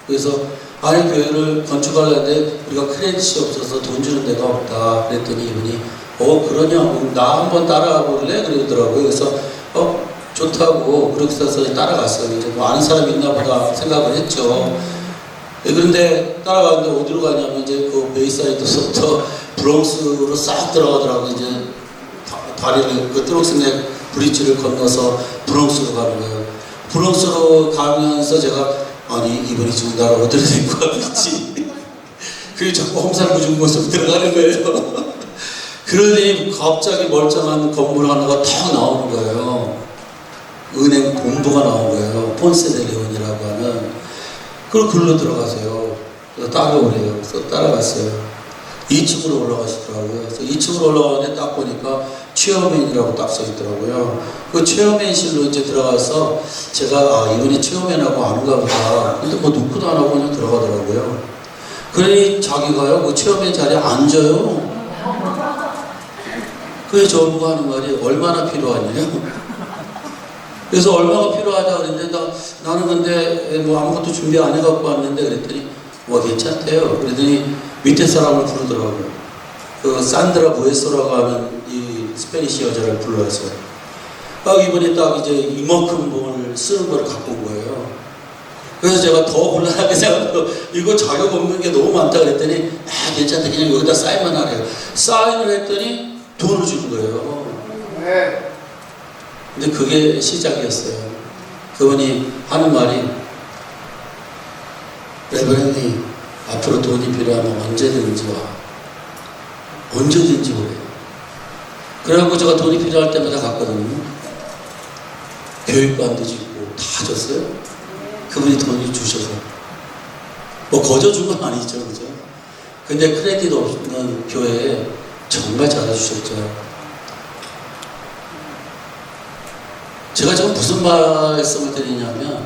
Speaker 1: 그래서 교회를 건축하려는데 우리가 크레딧이 없어서 돈 주는 데가 없다. 그랬더니 이분이 그러냐고 나 한번 따라가 볼래? 그러더라고요. 그래서 좋다고 그렇게 해서 따라갔어요. 이제 뭐 아는 사람이 있나 보다 생각을 했죠. 그런데 따라가는데 어디로 가냐면 이제 그 베이사이드부터 브롱스로 싹 들어가더라고요. 이제 다리를 그 트록스넥 브릿지를 건너서 브롱스로 가는 거예요. 브롱스로 가면서 제가 이분이 지금 나를 어디로 데리고 가는지 그게 자꾸 험살부중 모습 들어가는 거예요. 그러더니 갑자기 멀쩡한 건물 하나가 탁 나오는 거예요. 은행 본부가 나온 거예요. 폰세데레온이라고 하는. 그걸 글로 들어가세요. 그래서 따라오래요. 그래서 따라갔어요. 2층으로 올라가시더라고요. 그래서 2층으로 올라가는데 딱 보니까 체어맨이라고 딱 써있더라고요. 그 체어맨실로 이제 들어가서 제가 아 이분이 체어맨하고 아는가 보다. 근데 뭐 누구도 안 하고 그냥 들어가더라고요. 그러니 자기가요 그 체어맨 자리에 앉아요. 그래 저보고 하는 말이 얼마나 필요하냐요. 그래서 얼마가 필요하다 그랬는데 나는 근데 뭐 아무것도 준비 안 해갖고 왔는데 그랬더니 뭐 괜찮대요. 그랬더니 밑에 사람을 부르더라고요. 그 산드라 부에소라고 하는 이 스페니시 여자를 불러서 이분이 딱 이제 이만큼 돈을 쓰는 걸 갖고 온 거예요. 그래서 제가 더 곤란하게 생각하고 이거 자격 없는 게 너무 많다 그랬더니 아 괜찮다 그냥 여기다 사인만 하래요. 사인을 했더니 돈을 주는 거예요. 근데 그게 시작이었어요. 그분이 하는 말이 레버런드 앞으로 돈이 필요하면 언제든지 와. 언제든지 오래요. 그래갖고 제가 돈이 필요할 때마다 갔거든요. 교육관도 짓고 다 줬어요. 그분이 돈을 주셔서. 뭐 거저 준 건 아니죠. 그죠? 근데 크레딧 없는 교회에 정말 잘해주셨죠. 제가 지금 무슨 말씀을 드리냐면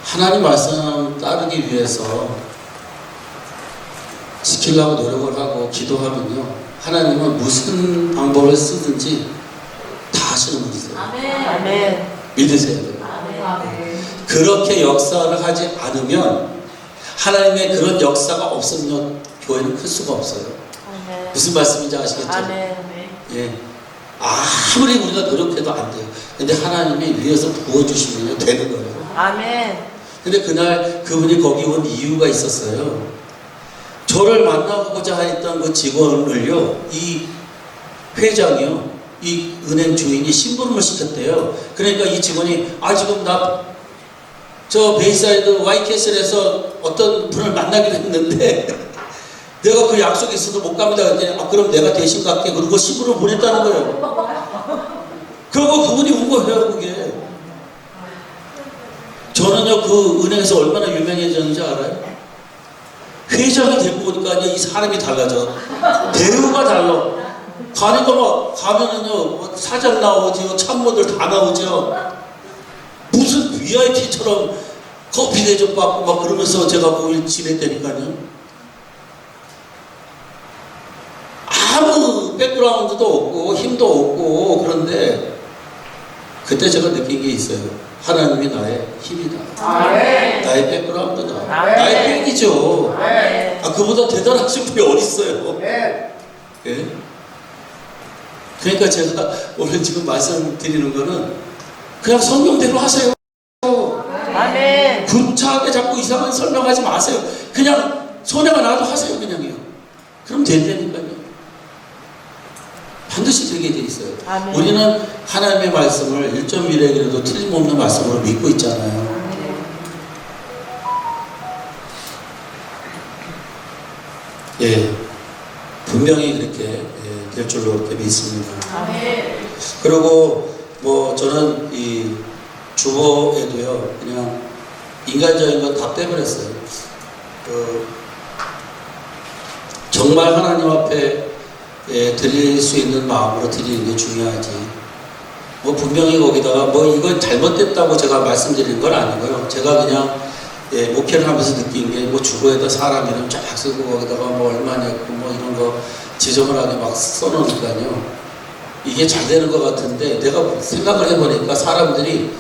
Speaker 1: 하나님 말씀 따르기 위해서 지키려고 노력을 하고 기도하면요 하나님은 무슨 방법을 쓰든지 다 하시는 분이세요.
Speaker 3: 아멘.
Speaker 1: 믿으셔야 돼요.
Speaker 3: 아멘.
Speaker 1: 그렇게 역사를 하지 않으면 하나님의 그런 역사가 없으면 교회는 클 수가 없어요.
Speaker 3: 아멘.
Speaker 1: 무슨 말씀인지 아시겠죠?
Speaker 3: 아멘.
Speaker 1: 예. 아무리 우리가 노력해도 안 돼요. 근데 하나님이 위에서 부어주시면 되는 거예요.
Speaker 3: 아멘.
Speaker 1: 근데 그날 그분이 거기 온 이유가 있었어요. 저를 만나고자 했던 그 직원을요, 이 회장이요, 이 은행 주인이 심부름을 시켰대요. 그러니까 이 직원이 지금 나 저 베이사이드 와이캐슬에서 어떤 분을 만나기로 했는데 내가 그 약속이 있어도 못 갑니다. 그랬더니 그럼 내가 대신 갈게. 그리고 심부름을 보냈다는 거예요. 그리고 그분이 온 거예요, 그게. 저는요, 그 은행에서 얼마나 유명해졌는지 알아요? 회장이 되고 보니까 이 사람이 달라져. 대우가 달라. 가니까 막, 가면은요, 사장 나오죠. 참모들 다 나오죠. 무슨 VIP처럼 커피 대접받고 막 그러면서 제가 거기 지냈다니까요. 아무 백그라운드도 없고 힘도 없고 그런데 그때 제가 느낀 게 있어요. 하나님이 나의 힘이다.
Speaker 3: 아멘.
Speaker 1: 나의 백그라운드다.
Speaker 3: 아멘.
Speaker 1: 나의 팩이죠.
Speaker 3: 아멘.
Speaker 1: 그보다 대단하신 분이 어디 있어요? 예? 그러니까 제가 오늘 지금 말씀드리는 거는 그냥 성경대로 하세요.
Speaker 3: 아멘.
Speaker 1: 구차하게 자꾸 이상한 설명하지 마세요. 그냥 손해가 나도 하세요. 그냥요. 그럼 된다니까요. 반드시 되게 돼 있어요.
Speaker 3: 아멘.
Speaker 1: 우리는 하나님의 말씀을 1.1핵이라도 틀림없는 말씀으로 믿고 있잖아요. 예, 분명히 그렇게 될 줄로 그렇게 믿습니다.
Speaker 3: 아멘.
Speaker 1: 그리고 뭐 저는 이 주보에도요 그냥 인간적인 거 다 빼버렸어요. 정말 하나님 앞에 드릴 수 있는 마음으로 드리는 게 중요하지. 뭐 분명히 거기다가 뭐 이건 잘못됐다고 제가 말씀드리는 건 아니고요. 제가 그냥 목회를 하면서 느낀 게 뭐 주보에다 사람 이름 쫙 쓰고 거기다가 뭐 얼마 냈고 뭐 이런 거 지저분하게 막 써놓으니까요. 이게 잘 되는 것 같은데 내가 생각을 해보니까 사람들이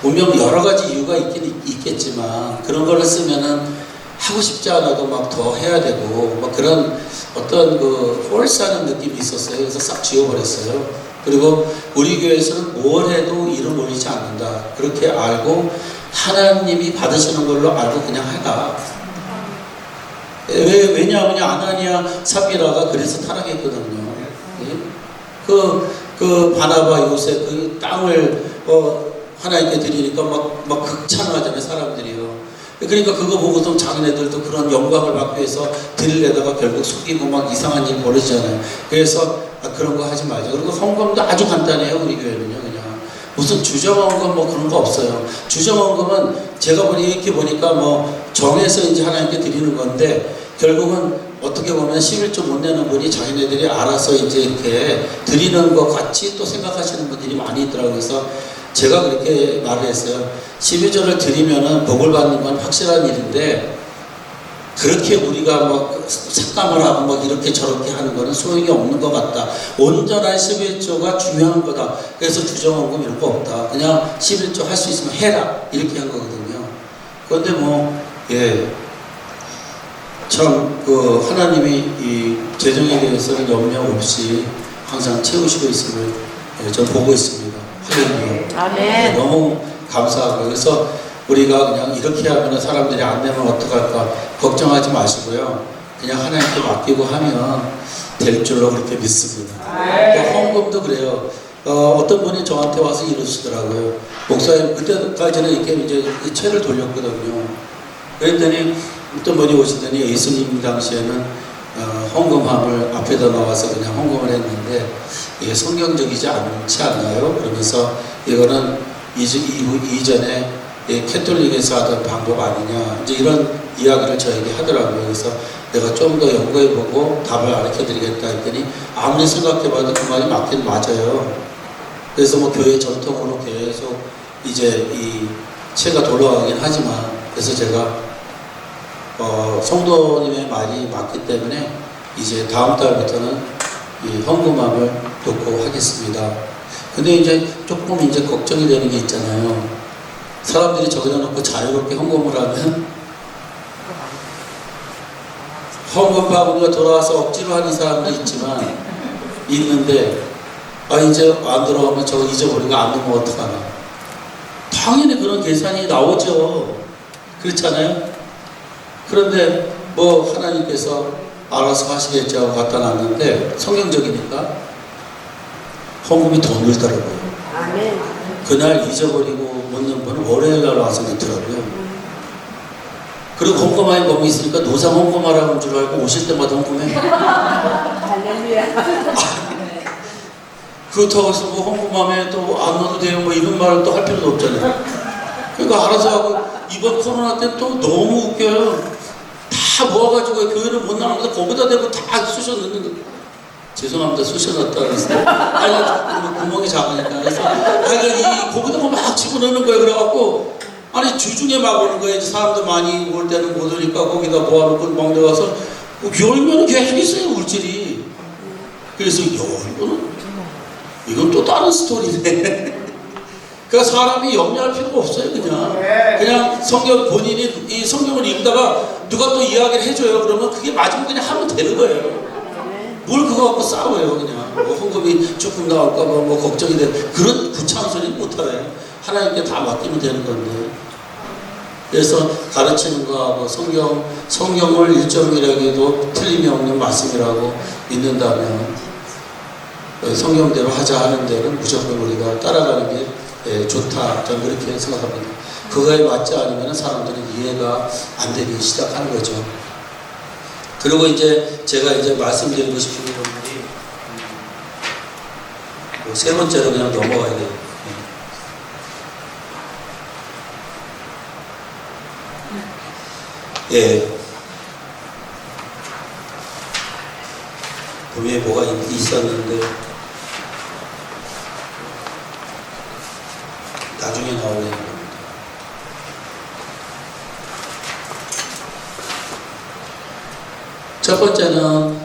Speaker 1: 분명 여러 가지 이유가 있긴 있겠지만 그런 거를 쓰면은 하고 싶지 않아도 막 더 해야 되고 막 그런 어떤 그 폴스하는 느낌이 있었어요. 그래서 싹 지워버렸어요. 그리고 우리 교회에서는 뭘 해도 이름 올리지 않는다. 그렇게 알고 하나님이 받으시는 걸로 알고 그냥 해라. 왜냐하면 아나니아 삽비라가 그래서 타락했거든요. 그 바나바 요새 그 땅을 하나님께 드리니까 막 극찬하잖아요, 사람들이요. 그러니까 그거 보고서 자기네들도 그런 영광을 받기 위해서 드리려다가 결국 속이고 막 이상한 일 벌어지잖아요. 그래서 그런 거 하지 말자. 그리고 헌금도 아주 간단해요, 우리 교회는요, 그냥. 무슨 주정헌금 뭐 그런 거 없어요. 주정헌금은 제가 이렇게 보니까 뭐 정해서 이제 하나님께 드리는 건데 결국은 어떻게 보면 11조 못 내는 분이 자기네들이 알아서 이제 이렇게 드리는 것 같이 또 생각하시는 분들이 많이 있더라고요. 그래서 제가 그렇게 말을 했어요. 12조를 드리면은 복을 받는 건 확실한 일인데 그렇게 우리가 뭐 삭감을 하고 뭐 이렇게 저렇게 하는 거는 소용이 없는 것 같다. 온전한 11조가 중요한 거다. 그래서 주정원금 이런 거 없다. 그냥 11조 할 수 있으면 해라. 이렇게 한 거거든요. 그런데 뭐, 예. 참, 하나님이 이 재정에 대해서는 염려 없이 항상 채우시고 있음을 전 보고 있습니다. 할렐루야.
Speaker 2: 아멘.
Speaker 1: 너무 감사하고요. 그래서 우리가 그냥 이렇게 하면 사람들이 안 내면 어떡할까 걱정하지 마시고요. 그냥 하나님께 맡기고 하면 될 줄로 그렇게 믿습니다. 또 헌금도 그래요. 어떤 분이 저한테 와서 이러시더라고요. 목사님, 그때까지는 이렇게 이제 채를 돌렸거든요. 그랬더니 어떤 분이 오시더니 예수님 당시에는 헌금함을 앞에다 나와서 그냥 헌금을 했는데 이게 성경적이지 않지 않나요? 그러면서 이거는 이전에 캐톨릭에서 하던 방법 아니냐 이제 이런 이야기를 저에게 하더라고요. 그래서 내가 좀 더 연구해보고 답을 가르쳐드리겠다 했더니 아무리 생각해봐도 그 말이 맞긴 맞아요. 그래서 뭐 교회 전통으로 계속 이제 이 채가 돌아가긴 하지만 그래서 제가 성도님의 말이 맞기 때문에 이제 다음 달부터는 이 헌금함을 놓고 하겠습니다. 근데 이제 조금 이제 걱정이 되는 게 있잖아요. 사람들이 저기다 놓고 자유롭게 헌금을 하면 헌금 바구니가 돌아와서 억지로 하는 사람도 있는데 이제 안 들어가면 저거 잊어버리고 안 넣으면 어떡하나. 당연히 그런 계산이 나오죠. 그렇잖아요. 그런데 뭐 하나님께서 알아서 하시겠지 하고 갖다 놨는데 성경적이니까 헌금이 더 늘더라고요.
Speaker 3: 아멘.
Speaker 1: 그날 잊어버리고 못 넣은 분은 월요일 날 와서 넣더라고요. 그리고 헌금하는 법이 있으니까 노상 헌금하라는 줄 알고 오실 때마다 헌금해.
Speaker 3: 할렐루야.
Speaker 1: 그렇다고 해서 뭐 헌금하면 또 안 넣어도 돼요 뭐 이런 말을 또 할 필요도 없잖아요. 그러니까 알아서 하고 이번 코로나 때 또 너무 웃겨요. 다 모아가지고 교회를 못 나가면서 거기다 대고 다 쑤셔 넣는 거. 죄송합니다. 쑤셔 넣었다 그랬어요. 아니 구멍이 작으니까. 그래서 이 거기다가 막 집어넣는 거예요. 그래갖고 아니 주중에 막 오는 거예요. 사람들 많이 올 때는 못 오니까 거기다 모아놓고 막 내가서 열면은 계속 있어요. 물질이. 그래서 이건 또 다른 스토리네. 그러니까 사람이 염려할 필요가 없어요. 그냥 본인이 이 성경을 읽다가 누가 또 이야기를 해줘요. 그러면 그게 맞으면 그냥 하면 되는 거예요. 뭘 그거 갖고 싸워요. 그냥 뭐 헌금이 조금 나올까 뭐 걱정이 돼. 그런 구차한 소리 못 알아요. 하나님께 다 맡기면 되는 건데. 그래서 가르치는 거하고 성경을 1.1에게도 틀림이 없는 말씀이라고 믿는다면 성경대로 하자 하는 데는 무조건 우리가 따라가는 게 좋다. 저는 그렇게 생각합니다. 그거에 맞지 않으면 사람들은 이해가 안 되기 시작하는 거죠. 그리고 이제 제가 이제 말씀드리고 싶은 부분이 세 번째로 그냥 넘어가야 돼요. 예. 분명히 뭐가 있었는데 나중에 나오려는 겁니다. 첫 번째는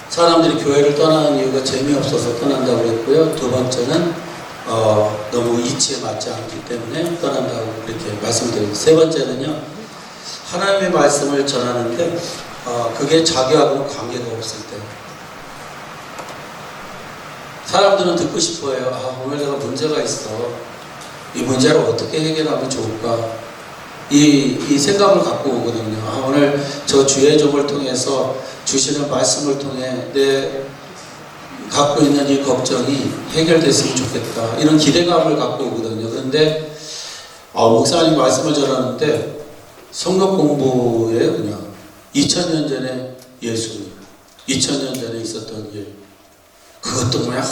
Speaker 1: 사람들이 교회를 떠나는 이유가 재미없어서 떠난다고 그랬고요. 두 번째는 너무 이치에 맞지 않기 때문에 떠난다고 그렇게 말씀드렸고, 세 번째는요, 하나님의 말씀을 전하는데 그게 자기하고는 관계가 없을 때 사람들은 듣고 싶어요. 오늘 내가 문제가 있어. 이 문제를 어떻게 해결하면 좋을까? 이 생각을 갖고 오거든요. 오늘 저 주의 종을 통해서 주시는 말씀을 통해 내 갖고 있는 이 걱정이 해결됐으면 좋겠다. 이런 기대감을 갖고 오거든요. 그런데 목사님 말씀을 전하는데 성경 공부에 그냥 2000년 전에 예수님, 2000년 전에 있었던 일, 그것도 그냥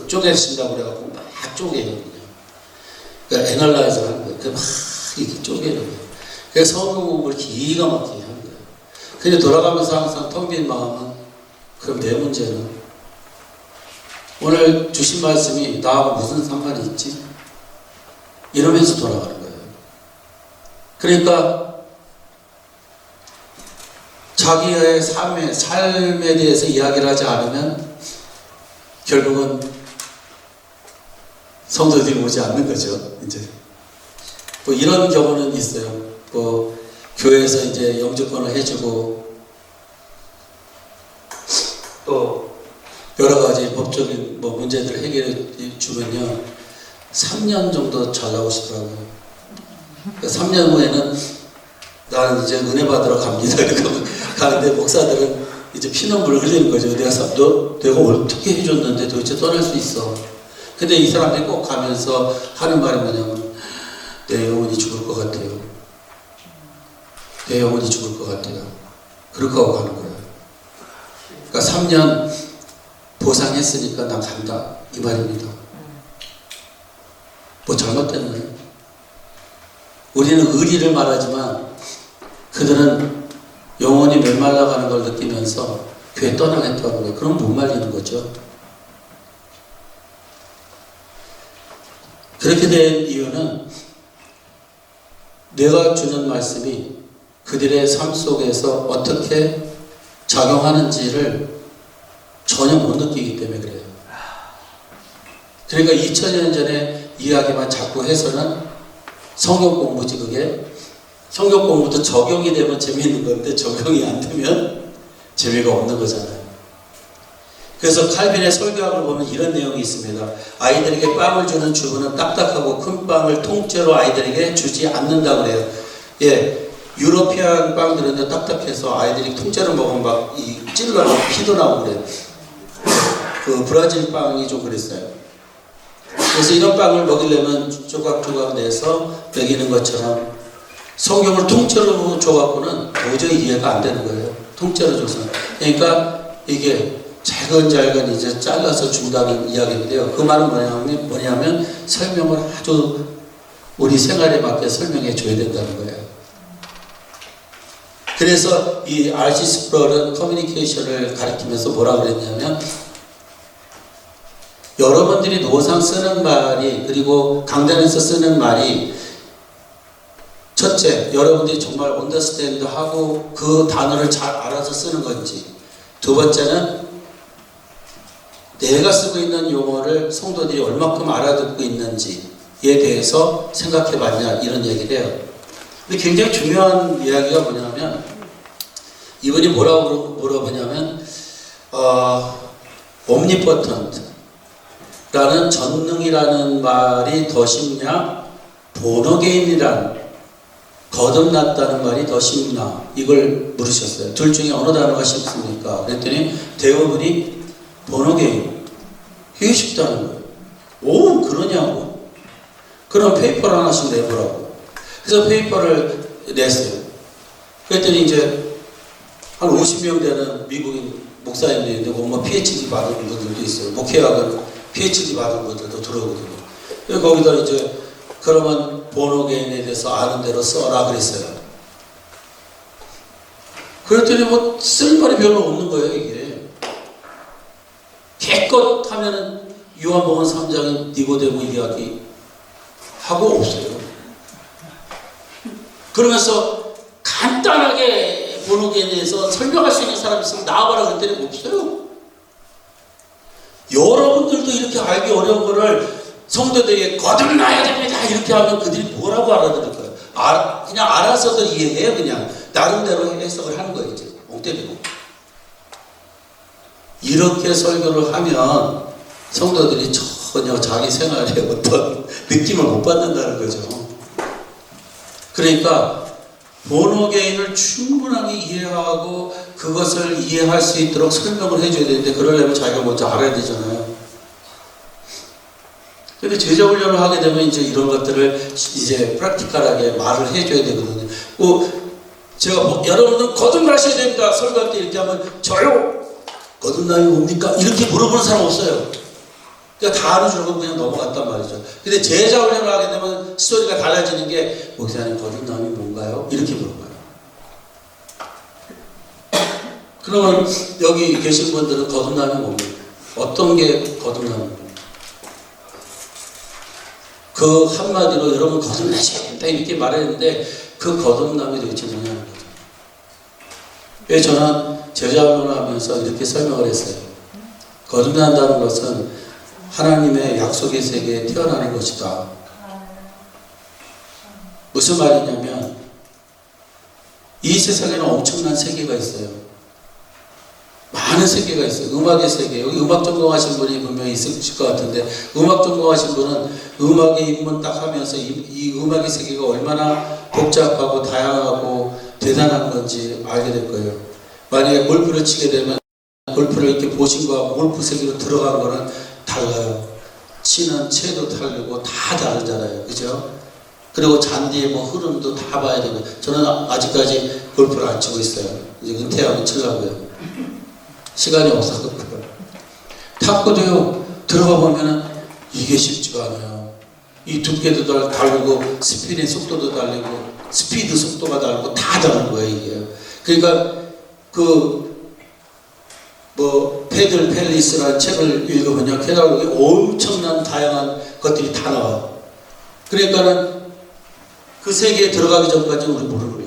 Speaker 1: 쪼개신다고 그래갖고 막 쪼개요. 그냥. 그러니까 애널라이즈 하는 거예요. 막 이렇게 쪼개는 거예요. 그래서 성경 공부를 기가 막히게 하는 거예요. 근데 돌아가면서 항상 텅 빈 마음은 그럼 내 문제는 오늘 주신 말씀이 나하고 무슨 상관이 있지? 이러면서 돌아가는 거예요. 그러니까 자기의 삶에 대해서 이야기를 하지 않으면 결국은 성도들이 오지 않는 거죠. 이제 뭐 이런 경우는 있어요. 뭐 교회에서 이제 영주권을 해주고 또 여러 가지 법적인 뭐 문제들을 해결해 주면요 3년 정도 잘 나오시더라고요. 그러니까 3년 후에는 나는 이제 은혜 받으러 갑니다. 이러고 가는데 목사들은 이제 피눈물을 흘리는 거죠. 내가 어떻게 해줬는데 도대체 떠날 수 있어. 근데 이 사람들이 꼭 가면서 하는 말이 뭐냐면 내 영혼이 죽을 것 같아요. 내 영혼이 죽을 것 같아요. 그렇게 하고 가는 거예요. 그러니까 3년 보상했으니까 난 간다 이 말입니다. 뭐 잘못됐나요? 우리는 의리를 말하지만 그들은 영혼이 메말라가는 걸 느끼면서 교회 떠나겠다는 거예요. 그럼 못 말리는 거죠. 그렇게 된 이유는 내가 주는 말씀이 그들의 삶 속에서 어떻게 작용하는지를 전혀 못 느끼기 때문에 그래요. 그러니까 2000년 전에 이야기만 자꾸 해서는 성경 공부지 그게. 성경 공부도 적용이 되면 재미있는 건데 적용이 안 되면 재미가 없는 거잖아요. 그래서 칼빈의 설교학을 보면 이런 내용이 있습니다. 아이들에게 빵을 주는 주부는 딱딱하고 큰 빵을 통째로 아이들에게 주지 않는다고 그래요. 예, 유러피안 빵들은 딱딱해서 아이들이 통째로 먹으면 막 찔러나고 피도 나고 그래요. 그 브라질 빵이 좀 그랬어요. 그래서 이런 빵을 먹이려면 조각조각 내서 먹이는 것처럼 성경을 통째로 줘갖고는 도저히 이해가 안 되는 거예요. 통째로 줘서. 그러니까 이게 잘근잘근 이제 잘라서 준다는 이야기인데요. 그 말은 뭐냐면 설명을 아주 우리 생활에 맞게 설명해 줘야 된다는 거예요. 그래서 이 R.C. 스프럴은 커뮤니케이션을 가리키면서 뭐라 그랬냐면 여러분들이 노상 쓰는 말이 그리고 강단에서 쓰는 말이 첫째, 여러분들이 정말 언더스탠드 하고 그 단어를 잘 알아서 쓰는 건지 두 번째는 내가 쓰고 있는 용어를 성도들이 얼마큼 알아듣고 있는지에 대해서 생각해 봤냐 이런 얘기를 해요. 근데 굉장히 중요한 이야기가 뭐냐면 이분이 뭐라고 물어보냐면 omnipotent 라는 전능이라는 말이 더 쉽냐 본어게인이란 거듭났다는 말이 더 쉽나 이걸 물으셨어요. 둘 중에 어느 단어가 쉽습니까? 그랬더니 대부분이 본어게인 이게 쉽다는 거예요. 오 그러냐고. 그럼 페이퍼를 하나씩 내보라고. 그래서 페이퍼를 냈어요. 그랬더니 이제 한 50명 되는 미국인 목사님들이 있는데 뭐 PhD 받은 분들도 있어요. 목회학은 PhD 받은 분들도 들어오거든요. 거기다 이제 그러면 본어게인에 대해서 아는 대로 써라 그랬어요. 그랬더니 뭐 쓸 말이 별로 없는 거예요 이게. 개껏 하면은 요한복음 3장의 니고데모 이야기 하고 없어요. 그러면서 간단하게 본어게인에 대해서 설명할 수 있는 사람이 있으면 나와봐라 그랬더니 없어요. 여러분들도 이렇게 알기 어려운 거를 성도들에게 거듭나야 됩니다 이렇게 하면 그들이 뭐라고 알아들을까요? 그냥 알아서도 이해해요. 그냥 나름대로 해석을 하는 거예요. 이제 엉때리고 이렇게 설교를 하면 성도들이 전혀 자기 생활에 어떤 느낌을 못 받는다는 거죠. 그러니까 본어게인을 충분하게 이해하고 그것을 이해할 수 있도록 설명을 해줘야 되는데 그러려면 자기가 먼저 알아야 되잖아요. 근데 제자 훈련을 하게 되면 이제 이런 것들을 이제 프랙티컬하게 말을 해줘야 되거든요. 제가 여러분들 거듭나셔야 됩니다. 설교할 때 이렇게 하면 저요 거듭남이 뭡니까? 이렇게 물어보는 사람 없어요. 그러니까 다 아는 줄 알고 그냥 넘어갔단 말이죠. 근데 제자 훈련을 하게 되면 스토리가 달라지는 게 목사님 거듭남이 뭔가요? 이렇게 물어봐요. 그러면 여기 계신 분들은 거듭남이 뭡니까? 어떤 게 거듭남입니까? 그 한마디로 여러분 거듭나셔야겠다 이렇게 말했는데 그 거듭남이 도대체 뭐냐는 거죠. 왜 저는 제자훈련을 하면서 이렇게 설명을 했어요. 거듭난다는 것은 하나님의 약속의 세계에 태어나는 것이다. 무슨 말이냐면 이 세상에는 엄청난 세계가 있어요. 많은 세계가 있어요. 음악의 세계. 여기 음악 전공하신 분이 분명히 있으실 것 같은데 음악 전공하신 분은 음악에 입문 딱 하면서 이 음악의 세계가 얼마나 복잡하고 다양하고 대단한 건지 알게 될 거예요. 만약에 골프를 치게 되면 골프를 이렇게 보신 거하고 골프 세계로 들어간 거는 달라요. 치는 채도 다르고 다 다르잖아요. 그죠? 그리고 잔디의 뭐 흐름도 다 봐야 되고 저는 아직까지 골프를 안 치고 있어요. 이제 은퇴하면 치려고요. 시간이 없어서 그래요. 탁구도요. 들어가 보면은 이게 쉽지가 않아요. 이 두께도 다르고 스핀의 속도도 다르고 스피드 속도가 다르고 다 다른 거예요 이게. 그러니까 패들 팰리스라는 책을 읽으면요. 캐나다에 엄청난 다양한 것들이 다 나와요. 그러니까는 그 세계에 들어가기 전까지 우리 모르는 거예요.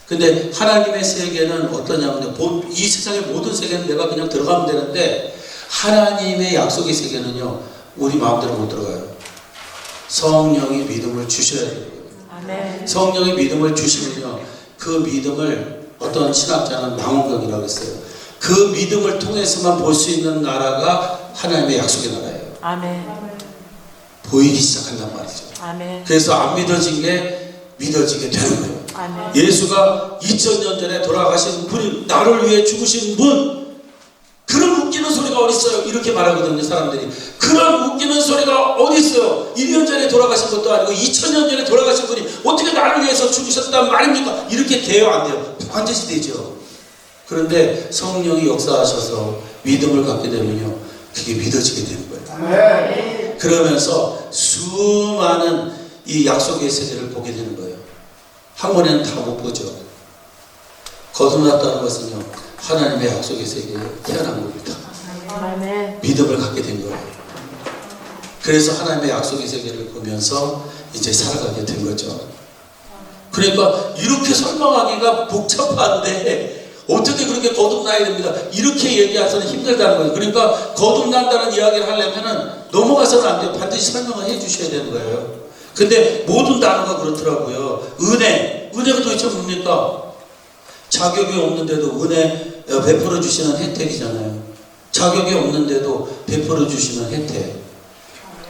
Speaker 1: 근데 하나님의 세계는 어떠냐면요. 이 세상의 모든 세계는 내가 그냥 들어가면 되는데 하나님의 약속의 세계는요. 우리 마음대로 못 들어가요. 성령이 믿음을 주셔야 돼요.
Speaker 2: 아멘.
Speaker 1: 성령이 믿음을 주시면요. 그 믿음을 어떤 신학자는 망원경이라고 했어요. 그 믿음을 통해서만 볼 수 있는 나라가 하나님의 약속의 나라예요.
Speaker 2: 아멘.
Speaker 1: 보이기 시작한단 말이죠.
Speaker 2: 아멘.
Speaker 1: 그래서 안 믿어진 게 믿어지게 되는 거예요.
Speaker 2: 아멘.
Speaker 1: 예수가 2000년 전에 돌아가신 분이 나를 위해 죽으신 분 그런 웃기는 소리가 어디 있어요? 이렇게 말하거든요 사람들이. 그런 웃기는 소리가 어디 있어요? 1년 전에 돌아가신 것도 아니고 2000년 전에 돌아가신 분이 어떻게 나를 위해서 죽으셨단 말입니까? 이렇게 돼요 안 돼요? 반드시 되죠. 그런데 성령이 역사하셔서 믿음을 갖게 되면요 그게 믿어지게 되는 거예요. 그러면서 수많은 이 약속의 세계를 보게 되는 거예요. 한 번에는 다 못 보죠. 거듭났다는 것은요 하나님의 약속의 세계에 태어난 겁니다.
Speaker 2: 아멘.
Speaker 1: 믿음을 갖게 된 거예요. 그래서 하나님의 약속의 세계를 보면서 이제 살아가게 된 거죠. 그러니까 이렇게 설명하기가 복잡한데 어떻게 그렇게 거듭나야 됩니다. 이렇게 얘기해서는 힘들다는 거예요. 그러니까 거듭난다는 이야기를 하려면은 넘어가서는 안 돼요. 반드시 설명을 해 주셔야 되는 거예요. 근데 모든 단어가 그렇더라고요. 은혜가 도대체 뭡니까? 자격이 없는데도 은혜 베풀어 주시는 혜택이잖아요. 자격이 없는데도 베풀어 주시는 혜택.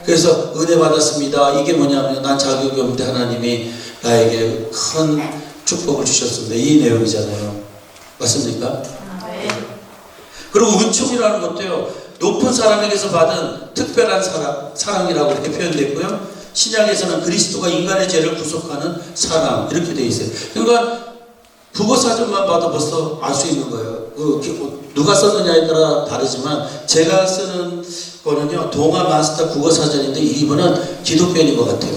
Speaker 1: 그래서 은혜 받았습니다. 이게 뭐냐면 난 자격이 없는데 하나님이 나에게 큰 축복을 주셨습니다. 이 내용이잖아요. 맞습니까? 그리고 은총이라는 것도요. 높은 사람에게서 받은 특별한 사랑이라고 이렇게 표현되어 있고요. 신약에서는 그리스도가 인간의 죄를 구속하는 사랑 이렇게 되어 있어요. 그러니까 국어사전만 봐도 벌써 알 수 있는 거예요. 누가 썼느냐에 따라 다르지만 제가 쓰는 거는요. 동아 마스터 국어사전인데 이분은 기독교인인 것 같아요.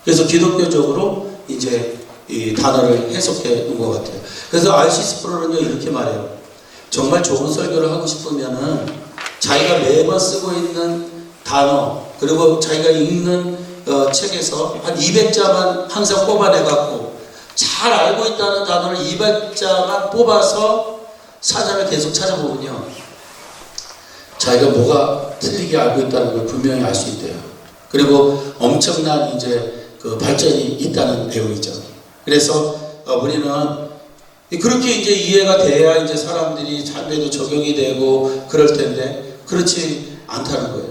Speaker 1: 그래서 기독교적으로 이제 이 단어를 해석해 놓은 것 같아요. 그래서 RCC 프로는요 이렇게 말해요. 정말 좋은 설교를 하고 싶으면은 자기가 매번 쓰고 있는 단어 그리고 자기가 읽는 책에서 한 200자만 항상 뽑아내갖고 잘 알고 있다는 단어를 200자만 뽑아서 사전을 계속 찾아보면요 자기가 뭐가 틀리게 알고 있다는 걸 분명히 알 수 있대요. 그리고 엄청난 이제 그 발전이 있다는 내용이죠. 그래서 우리는 그렇게 이제 이해가 돼야 이제 사람들이 삶에도 적용이 되고 그럴 텐데 그렇지 않다는 거예요.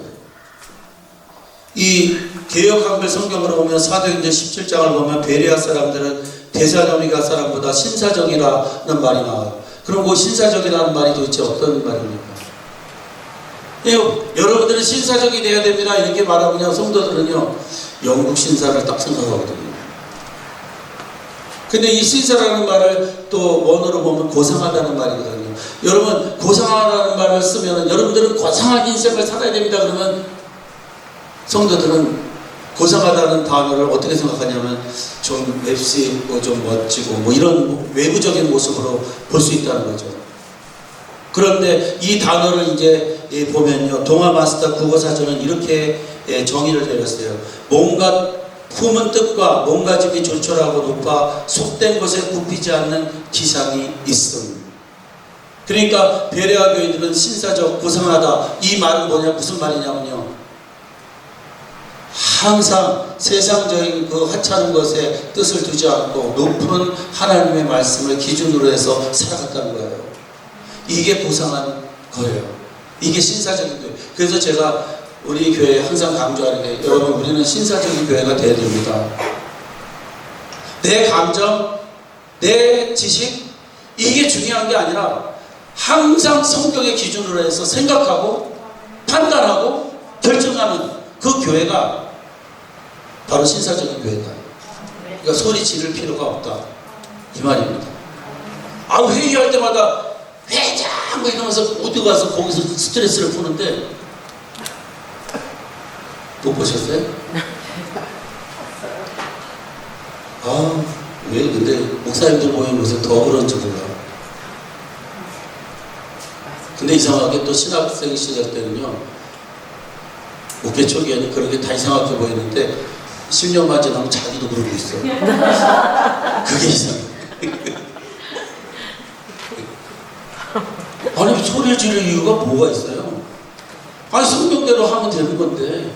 Speaker 1: 이 개역 한글 성경으로 보면 사도행전 17장을 보면 베레아 사람들은 데살로니가 사람보다 신사적이라는 말이 나와요. 그럼 그 신사적이라는 말이 도대체 어떤 말입니까? 여러분들은 신사적이 돼야 됩니다. 이렇게 말하면 성도들은요 영국 신사를 딱 생각하거든요. 근데 이 신사라는 말을 또 원어로 보면 고상하다는 말이거든요. 여러분 고상하다는 말을 쓰면 여러분들은 고상한 인생을 살아야 됩니다. 그러면 성도들은 고상하다는 단어를 어떻게 생각하냐면 좀 맵시 있고 좀 멋지고 뭐 이런 외부적인 모습으로 볼 수 있다는 거죠. 그런데 이 단어를 이제 보면요, 동아마스터 국어사전은 이렇게 정의를 내렸어요. 뭔가 품은 뜻과 몸가짐이 조촐하고 높아 속된 것에 굽히지 않는 기상이 있음. 그러니까 베레아 교인들은 신사적 고상하다, 이 말은 뭐냐, 무슨 말이냐면요, 항상 세상적인 그 하찮은 것에 뜻을 두지 않고 높은 하나님의 말씀을 기준으로 해서 살아갔다는 거예요. 이게 고상한 거예요. 이게 신사적인 거예요. 그래서 제가 우리 교회에 항상 강조하는 게, 여러분, 우리는 신사적인 교회가 되어야 됩니다. 내 감정, 내 지식, 이게 중요한 게 아니라 항상 성경의 기준으로 해서 생각하고 판단하고 결정하는 그 교회가 바로 신사적인 교회다. 그러니까 소리 지를 필요가 없다, 이 말입니다. 회의할 때마다 회장 뭐 이러면서 어디 가서 거기서 스트레스를 푸는데, 못 보셨어요? 왜 근데 목사님들 모이면 요새 더 그런지 몰라. 근데 이상하게 또 신학생 시절 때는요, 목회 초기에는 그런 게 다 이상하게 보이는데 10년만 지나면 자기도 그러고 있어. 그게 이상해. 아니, 소리를 지를 이유가 뭐가 있어요? 아니, 성경대로 하면 되는 건데.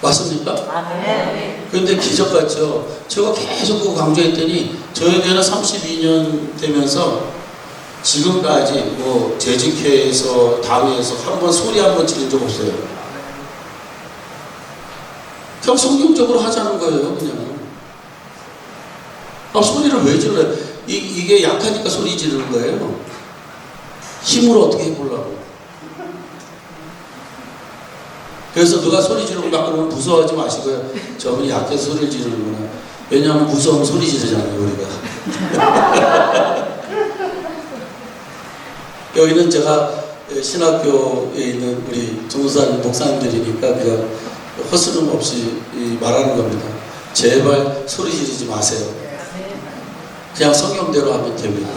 Speaker 1: 맞습니까?
Speaker 3: 아멘.
Speaker 1: 그런데 기적같죠. 제가 계속 그거 강조했더니 저희 교회는 32년 되면서 지금까지 뭐 재직회에서 당회에서 한 번 소리 한 번 지른 적 없어요. 그냥 성경적으로 하자는 거예요, 그냥. 소리를 왜 질러요? 이게 약하니까 소리 지르는 거예요. 힘으로 어떻게 해보려고. 그래서 누가 소리 지르고 막 그러면 무서워하지 마시고요. 저분이 약해서 소리를 지르는구나. 왜냐하면 무서우면 소리 지르잖아요, 우리가. 여기는 제가 신학교에 있는 우리 전도사님, 목사님들이니까 그냥 허스름 없이 말하는 겁니다. 제발 소리 지르지 마세요. 그냥 성경대로 하면 됩니다.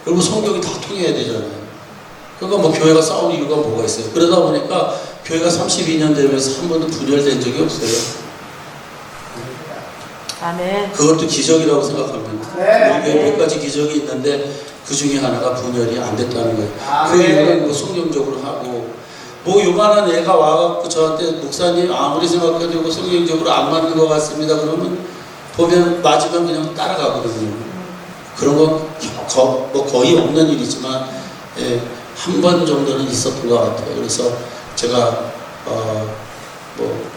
Speaker 1: 그리고 성경이 다 통해야 되잖아요. 그러니까 뭐 교회가 싸우는 이유가 뭐가 있어요. 그러다 보니까 교회가 32년 되면서 한 번도 분열된 적이 없어요.
Speaker 2: 아멘.
Speaker 1: 그것도 기적이라고 생각합니다. 우리 교회에 몇 가지 기적이 있는데 그 중에 하나가 분열이 안 됐다는 거예요. 그 이유는 뭐 성경적으로 하고, 뭐 요만한 애가 와갖고 저한테 목사님 아무리 생각해도 성경적으로 안 맞는 것 같습니다. 그러면 보면 맞으면 그냥 따라가거든요. 그런 건 뭐 거의 없는 일이지만 한 번 정도는 있었던 것 같아요. 그래서 제가 뭐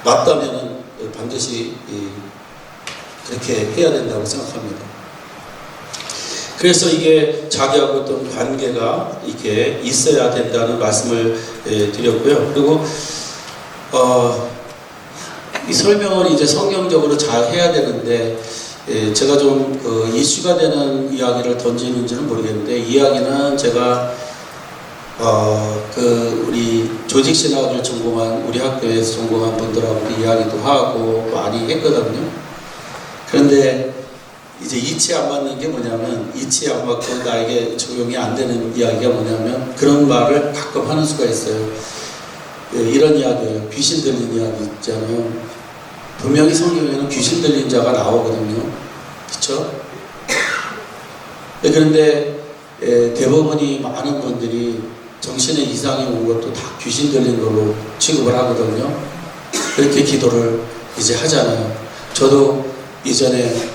Speaker 1: 맞다면은 반드시 그렇게 해야 된다고 생각합니다. 그래서 이게 자기하고 어떤 관계가 이게 있어야 된다는 말씀을 드렸고요. 그리고 이 설명을 이제 성경적으로 잘 해야 되는데, 제가 좀 이슈가 되는 이야기를 던지는지는 모르겠는데, 이야기는 제가 우리 조직신학을 전공한, 우리 학교에서 전공한 분들하고 이야기도 하고 많이 했거든요. 그런데 이제 이치에 안 맞는 게 뭐냐면, 이치에 안 맞고 나에게 적용이 안 되는 이야기가 뭐냐면, 그런 말을 가끔 하는 수가 있어요. 이런 이야기예요. 귀신 들린 이야기 있잖아요. 분명히 성경에는 귀신 들린 자가 나오거든요. 그쵸? 그런데 대부분이 많은 분들이 정신에 이상이 온 것도 다 귀신 들린 걸로 취급을 하거든요. 그렇게 기도를 이제 하잖아요. 저도 이전에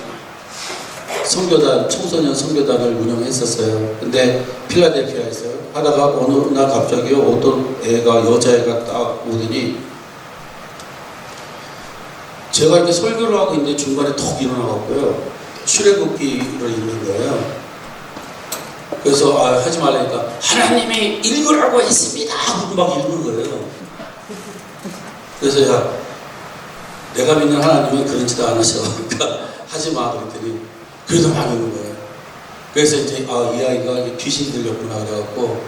Speaker 1: 성교단, 청소년 성교단을 운영했었어요. 근데 필라델피아에서요. 하다가 어느 날 갑자기 어떤 애가, 여자애가 딱 오더니, 제가 이렇게 설교를 하고 있는데 중간에 턱 일어나갖고요, 출애굽기를 읽는 거예요. 그래서 하지 말라니까 하나님이 읽으라고 했습니다 하고 막 읽는 거예요. 그래서 야, 내가 믿는 하나님은 그런 짓 안 하셔. 그러니까 하지 마 그랬더니 그래도 막 읽는 거예요. 그래서 이제 이 아이가 귀신 들렸구나 그래갖고,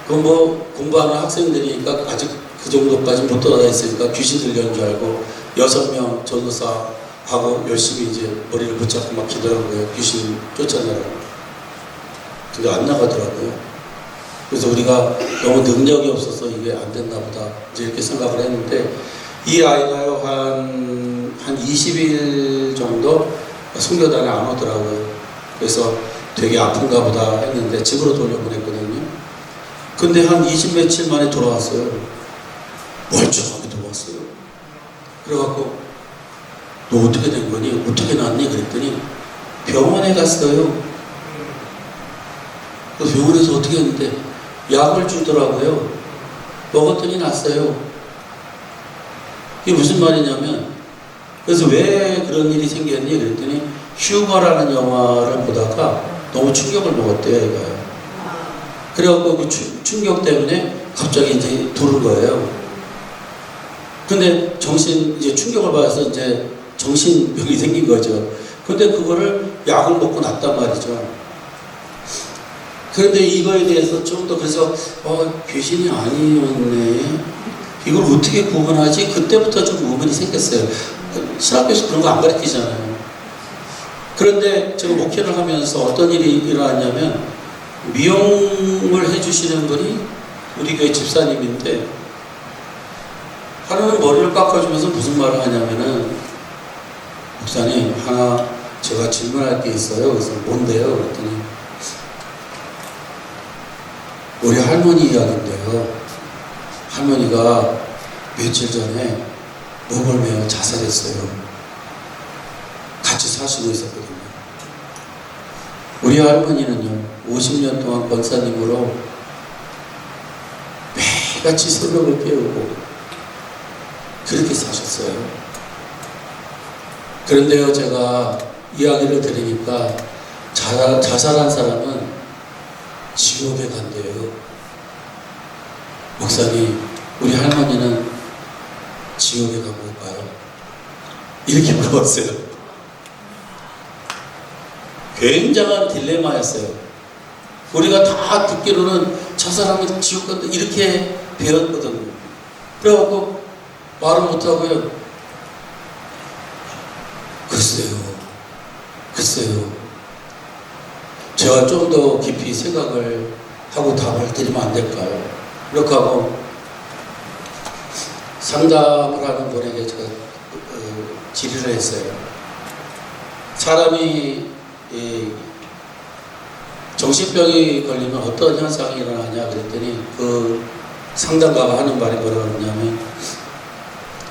Speaker 1: 그럼 뭐 공부하는 학생들이니까 아직 그 정도까지 못 돌아다 있으니까 귀신 들렸는 줄 알고 6명 전도사 하고 열심히 이제 머리를 붙잡고 막 기도한 거예요. 귀신 쫓아내라고. 근데 안 나가더라고요. 그래서 우리가 너무 능력이 없어서 이게 안 됐나 보다 이제 이렇게 생각을 했는데, 이 아이가요 한 20일 정도 성교단에 안 오더라고요. 그래서 되게 아픈가 보다 했는데 집으로 돌려보냈거든요. 근데 한 20 며칠 만에 돌아왔어요. 멀쩡하게 돌아왔어요. 그래갖고 너 어떻게 된 거니? 어떻게 났니? 그랬더니 병원에 갔어요. 그래서 병원에서 어떻게 했는데 약을 주더라고요. 먹었더니 났어요. 이게 무슨 말이냐면, 그래서 왜 그런 일이 생겼니? 그랬더니 휴거라는 영화를 보다가 너무 충격을 먹었대요, 얘가요. 그래갖고 그 충격 때문에 갑자기 이제 돌은 거예요. 근데 이제 충격을 받아서 이제 정신병이 생긴 거죠. 근데 그거를 약을 먹고 났단 말이죠. 그런데 이거에 대해서 좀 더 그래서 귀신이 아니었네. 이걸 어떻게 구분하지? 그때부터 좀 의문이 생겼어요. 신학교에서 그런 거 안 가르치잖아요. 그런데 제가 목회를 하면서 어떤 일이 일어났냐면, 미용을 해주시는 분이 우리 교회 집사님인데, 하루는 머리를 깎아주면서 무슨 말을 하냐면은, 목사님, 하나 제가 질문할 게 있어요. 그래서 뭔데요? 그랬더니 우리 할머니 이야기인데요. 할머니가 며칠 전에 목을 메어 자살했어요. 같이 사시고 있었거든요. 우리 할머니는요, 50년 동안 권사님으로 매일같이 새벽을 깨우고 그렇게 사셨어요. 그런데요, 제가 이야기를 들으니까 자살한 사람은 지옥에 간대요. 목사님, 우리 할머니는 지옥에 간 걸까요? 이렇게 물어봤어요. 굉장한 딜레마였어요. 우리가 다 듣기로는 자살하면 지옥 간다 이렇게 배웠거든요. 그래갖고 말을 못하고요. 글쎄요. 제가 좀 더 깊이 생각을 하고 답을 드리면 안 될까요? 이렇게 하고 상담을 하는 분에게 제가 질의를 했어요. 사람이 정신병이 걸리면 어떤 현상이 일어나냐 그랬더니, 그 상담가가 하는 말이 뭐라고 하냐면,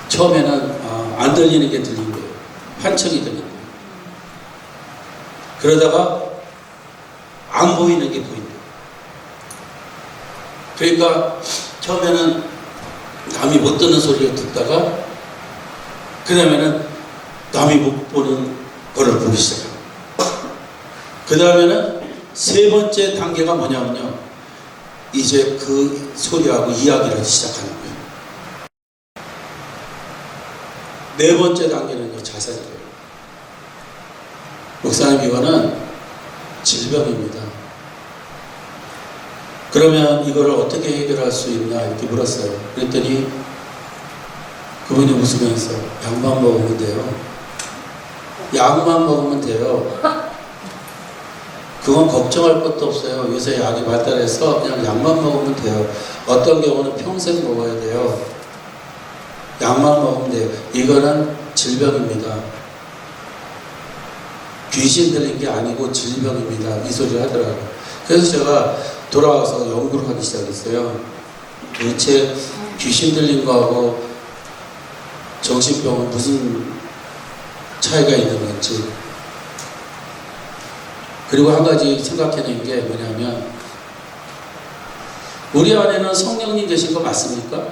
Speaker 1: 처음에는 안 들리는 게 들린 거예요. 환청이 들린 거예요. 그러다가 안 보이는 게 보인다. 그러니까 처음에는 남이 못 듣는 소리를 듣다가, 그 다음에는 남이 못 보는 거를 보기 시작합니다. 그 다음에는 세 번째 단계가 뭐냐면요, 이제 그 소리하고 이야기를 시작하는 거예요. 네 번째 단계는요, 자살이에요. 목사님, 이거는 질병입니다. 그러면 이거를 어떻게 해결할 수 있나 이렇게 물었어요. 그랬더니 그분이 웃으면서 약만 먹으면 돼요. 약만 먹으면 돼요. 그건 걱정할 것도 없어요. 요새 약이 발달해서 그냥 약만 먹으면 돼요. 어떤 경우는 평생 먹어야 돼요. 약만 먹으면 돼요. 이거는 질병입니다. 귀신 들린 게 아니고 질병입니다. 이 소리를 하더라고요. 그래서 제가 돌아와서 연구를 하기 시작했어요. 도대체 귀신 들린 거하고 정신병은 무슨 차이가 있는 건지. 그리고 한 가지 생각해낸 게 뭐냐면, 우리 안에는 성령님 계신 거 맞습니까?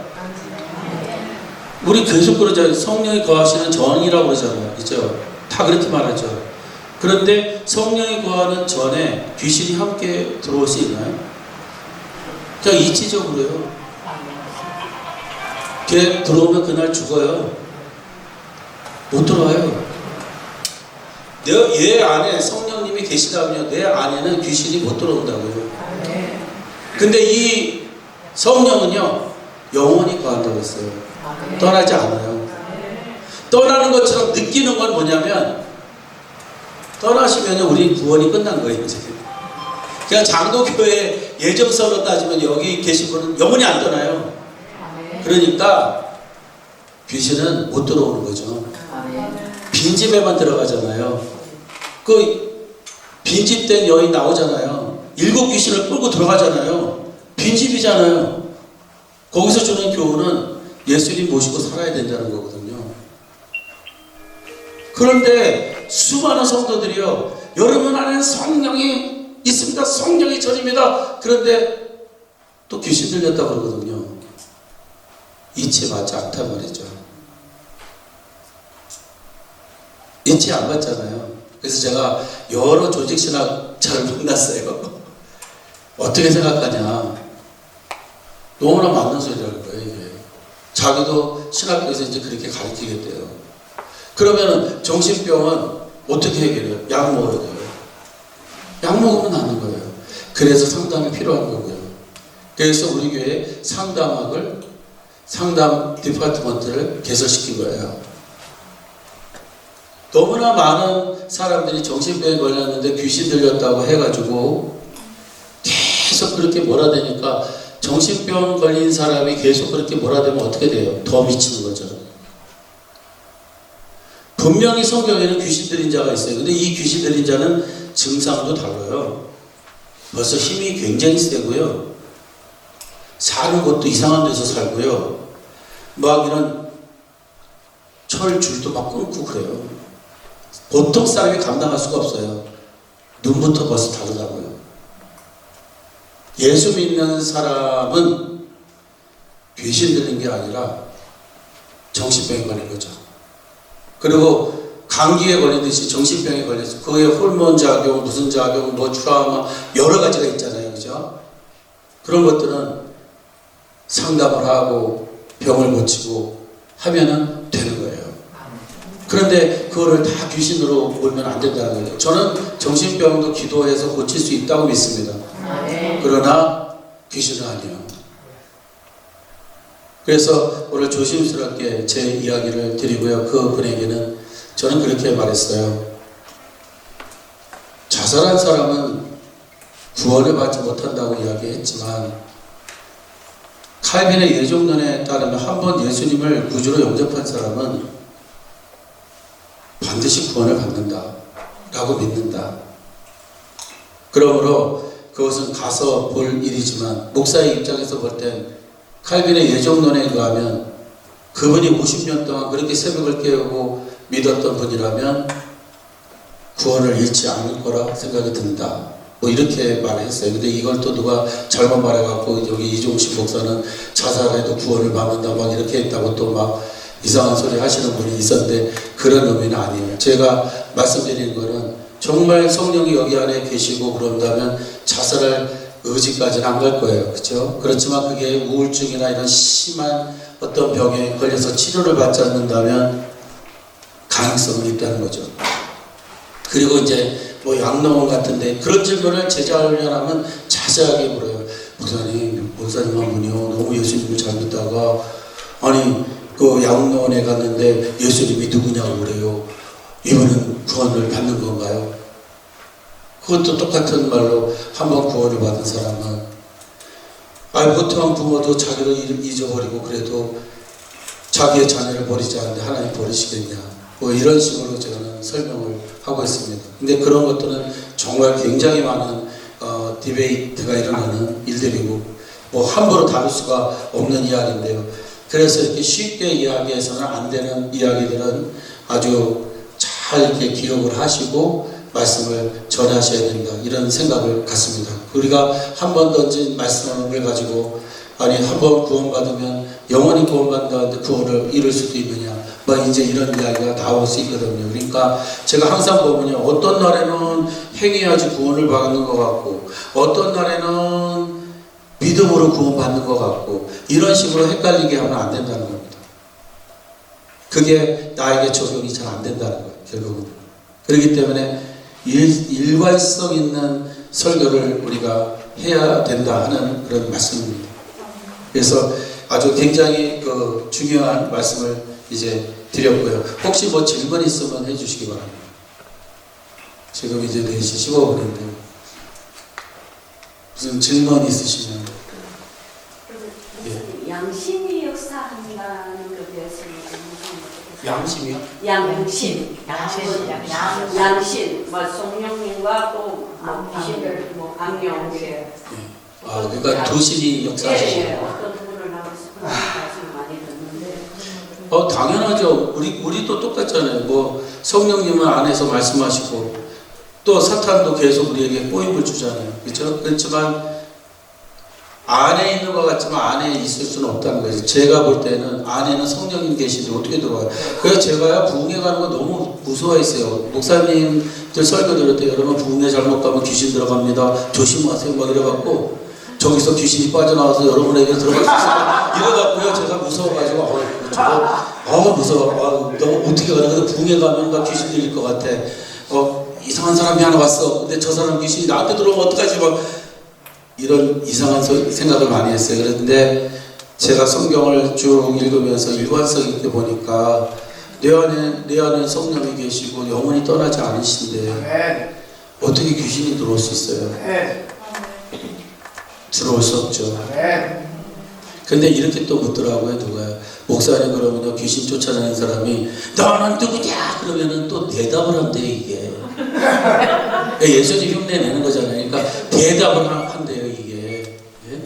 Speaker 1: 우리 계속 그러잖아요. 성령이 거하시는 전이라고 그러잖아요. 그죠? 다 그렇게 말하죠. 그런데 성령이 거하는 전에 귀신이 함께 들어올 수 있나요? 그냥 이치적으로요. 걔 들어오면 그날 죽어요. 못 들어와요. 얘 안에 성령님이 계시다면 내 안에는 귀신이 못 들어온다고요. 근데 이 성령은요, 영원히 거한다고 했어요. 떠나지 않아요. 떠나는 것처럼 느끼는 건 뭐냐면 떠나시면 우리 구원이 끝난 거예요. 이제. 그러니까 장로교회 예정서로 따지면 여기 계신 분은 영원히 안 떠나요. 그러니까 귀신은 못 들어오는 거죠. 빈집에만 들어가잖아요. 그 빈집된 여인 나오잖아요. 7 귀신을 끌고 들어가잖아요. 빈집이잖아요. 거기서 주는 교훈은 예수님 모시고 살아야 된다는 거거든요. 그런데 수많은 성도들이요, 여러분 안에 성령이 있습니다. 성령이 전입니다. 그런데 또 귀신 들렸다고 그러거든요. 이치 맞지 않단 말이죠. 이치 안 맞잖아요. 그래서 제가 여러 조직신학자를 만났어요. 어떻게 생각하냐. 너무나 맞는 소리라는 거예요, 이게. 자기도 신학교에서 이제 그렇게 가르치겠대요. 그러면 정신병은 어떻게 해결해요? 약 먹어야 돼요. 약 먹으면 낫는 거예요. 그래서 상담이 필요한 거고요. 그래서 우리 교회에 상담 디파트먼트를 개설시킨 거예요. 너무나 많은 사람들이 정신병에 걸렸는데 귀신 들렸다고 해가지고 계속 그렇게 몰아대니까 정신병 걸린 사람이 계속 그렇게 몰아대면 어떻게 돼요? 더 미치는 거죠. 분명히 성경에는 귀신 들린 자가 있어요. 근데 이 귀신 들린 자는 증상도 달라요. 벌써 힘이 굉장히 세고요. 사는 곳도 이상한 데서 살고요. 막 이런 철줄도 막 끊고 그래요. 보통 사람이 감당할 수가 없어요. 눈부터 벌써 다르다고요. 예수 믿는 사람은 귀신 들린 게 아니라 정신병에 걸린 거죠. 그리고 감기에 걸리듯이 정신병에 걸려서 그게 호르몬 작용, 무슨 작용, 뭐 트라우마 여러 가지가 있잖아요. 그죠? 그런 것들은 상담을 하고 병을 고치고 하면은 되는 거예요. 그런데 그거를 다 귀신으로 몰면 안 된다는 거예요. 저는 정신병도 기도해서 고칠 수 있다고 믿습니다. 그러나 귀신은 아니에요. 그래서 오늘 조심스럽게 제 이야기를 드리고요. 그 분에게는 저는 그렇게 말했어요. 자살한 사람은 구원을 받지 못한다고 이야기했지만 칼빈의 예정론에 따르면 한번 예수님을 구주로 영접한 사람은 반드시 구원을 받는다 라고 믿는다. 그러므로 그것은 가서 볼 일이지만 목사의 입장에서 볼 땐 칼빈의 예정론에 의하면 그분이 50년 동안 그렇게 새벽을 깨우고 믿었던 분이라면 구원을 잃지 않을 거라 생각이 든다. 뭐 이렇게 말했어요. 근데 이걸 또 누가 잘못 말해갖고 여기 이종식 목사는 자살해도 구원을 받는다 막 이렇게 했다고 또 막 이상한 소리 하시는 분이 있었는데 그런 의미는 아니에요. 제가 말씀드리는 거는 정말 성령이 여기 안에 계시고 그런다면 자살할 의지까지는 안 갈 거예요. 그렇죠? 그렇지만 그게 우울증이나 이런 심한 어떤 병에 걸려서 치료를 받지 않는다면 가능성은 있다는 거죠. 그리고 이제 뭐 양로원 같은데 그런 질문을 제자훈련하면 자세하게 물어요. 목사님 한 분이요 너무 예수님을 잘 믿다가 아니 그 양로원에 갔는데 예수님이 누구냐고 그래요. 이분은 구원을 받는 건가요? 그것도 똑같은 말로 한번 구원을 받은 사람은 보통 부모도 자기를 잊어버리고 그래도 자기의 자녀를 버리지 않는데 하나님 버리시겠냐 뭐 이런 식으로 저는 설명을 하고 있습니다. 근데 그런 것들은 정말 굉장히 많은 디베이트가 일어나는 일들이고 뭐 함부로 다룰 수가 없는 이야기인데요. 그래서 이렇게 쉽게 이야기해서는 안 되는 이야기들은 아주 잘 이렇게 기억을 하시고 말씀을 전하셔야 된다 이런 생각을 갖습니다. 우리가 한 번 던진 말씀을 가지고 아니 한 번 구원받으면 영원히 구원받는다는데 구원을 잃을 수도 있느냐 뭐 이제 이런 이야기가 나올 수 있거든요. 그러니까 제가 항상 보면요 어떤 날에는 행해야지 구원을 받는 것 같고 어떤 날에는 믿음으로 구원받는 것 같고 이런 식으로 헷갈리게 하면 안 된다는 겁니다. 그게 나에게 적용이 잘 안 된다는 거예요. 결국은. 그렇기 때문에 일관성 있는 설교를 우리가 해야 된다 하는 그런 말씀입니다. 그래서 아주 굉장히 중요한 말씀을 이제 드렸고요. 혹시 뭐 질문 있으면 해주시기 바랍니다. 지금 이제 4시 15분인데 무슨 질문 있으시면. 예.
Speaker 4: 양심이 역사한다는 그 배웠습니다.
Speaker 1: 양심이요?
Speaker 4: 양심. 양심. 뭐 성령님과 또 귀신을 뭐 악령 이래.
Speaker 1: 아, 그러니까 두 신이 역사하시죠.
Speaker 4: 예, 어떤 분을 나와서 그런 말씀 많이 듣는데.
Speaker 1: 당연하죠. 우리도 똑같잖아요. 뭐 성령님은 안에서 말씀하시고 또 사탄도 계속 우리에게 꼬임을 주잖아요. 그렇죠? 그렇지만 안에 있는 것 같지만 안에 있을 수는 없다는 거죠. 제가 볼 때는 안에는 성령님 계시는데 어떻게 들어와요? 그래서 제가 부흥회 가는 거 너무 무서워했어요. 목사님들 설교 들을 때 여러분 부흥회 잘못 가면 귀신 들어갑니다. 조심하세요. 막 이래갖고 저기서 귀신이 빠져나와서 여러분에게 들어갈 수 있어요. 이래갖고요. 제가 무서워가지고 무서워. 너무 어떻게 가나. 근데 부흥회 가면 나 귀신 들릴 것 같아. 이상한 사람이 하나 왔어. 근데 저 사람 귀신이 나한테 들어오면 어떡하지? 막 이런 이상한 생각을 많이 했어요. 그런데 제가 성경을 쭉 읽으면서 일관성 있게 보니까 내 안에 성령이 계시고 영원히 떠나지 않으신데 어떻게 귀신이 들어올 수 있어요? 들어올 수 없죠. 근데 이렇게 또 묻더라고요. 누가요? 목사님 그러면요 귀신 쫓아다니는 사람이 너는 누구냐? 그러면은 또 대답을 한대요. 이게 예수님 흉내 내는 거잖아요. 그러니까 대답을 한대요. 이게. 예?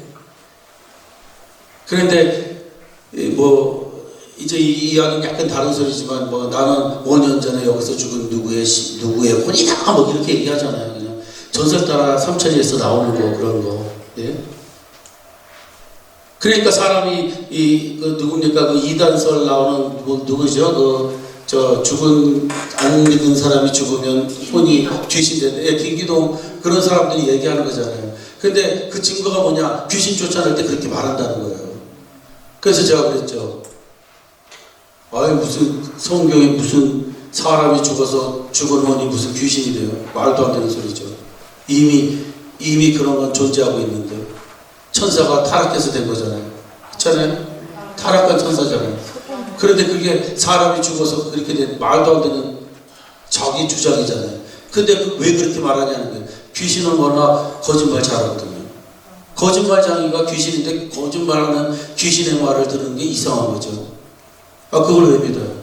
Speaker 1: 그런데 뭐 이제 이 이야기는 약간 다른 소리지만 뭐 나는 5년 전에 여기서 죽은 누구의 혼이다 뭐 이렇게 얘기하잖아요. 그냥 전설 따라 삼천리에서 나오는 거 그런 거. 예? 그러니까 사람이 그 누굽니까? 그 이단설 나오는 누구죠? 저 죽은 안 믿은 사람이 죽으면 혼이 귀신되는데 김기동 그런 사람들이 얘기하는 거잖아요. 근데 그 증거가 뭐냐? 귀신 쫓아낼 때 그렇게 말한다는 거예요. 그래서 제가 그랬죠. 아유 무슨 성경에 무슨 사람이 죽어서 죽은 혼이 무슨 귀신이 돼요? 말도 안 되는 소리죠. 이미 그런 건 존재하고 있는데 천사가 타락해서 된 거잖아요. 그렇잖아요? 타락한 천사잖아요. 그런데 그게 사람이 죽어서 그렇게 된 말도 안 되는 자기 주장이잖아요. 근데 왜 그렇게 말하냐는 거예요. 귀신은 워낙 거짓말 잘하거든요. 거짓말장이가 귀신인데 거짓말하는 귀신의 말을 듣는 게 이상한 거죠. 그걸 왜 믿어요?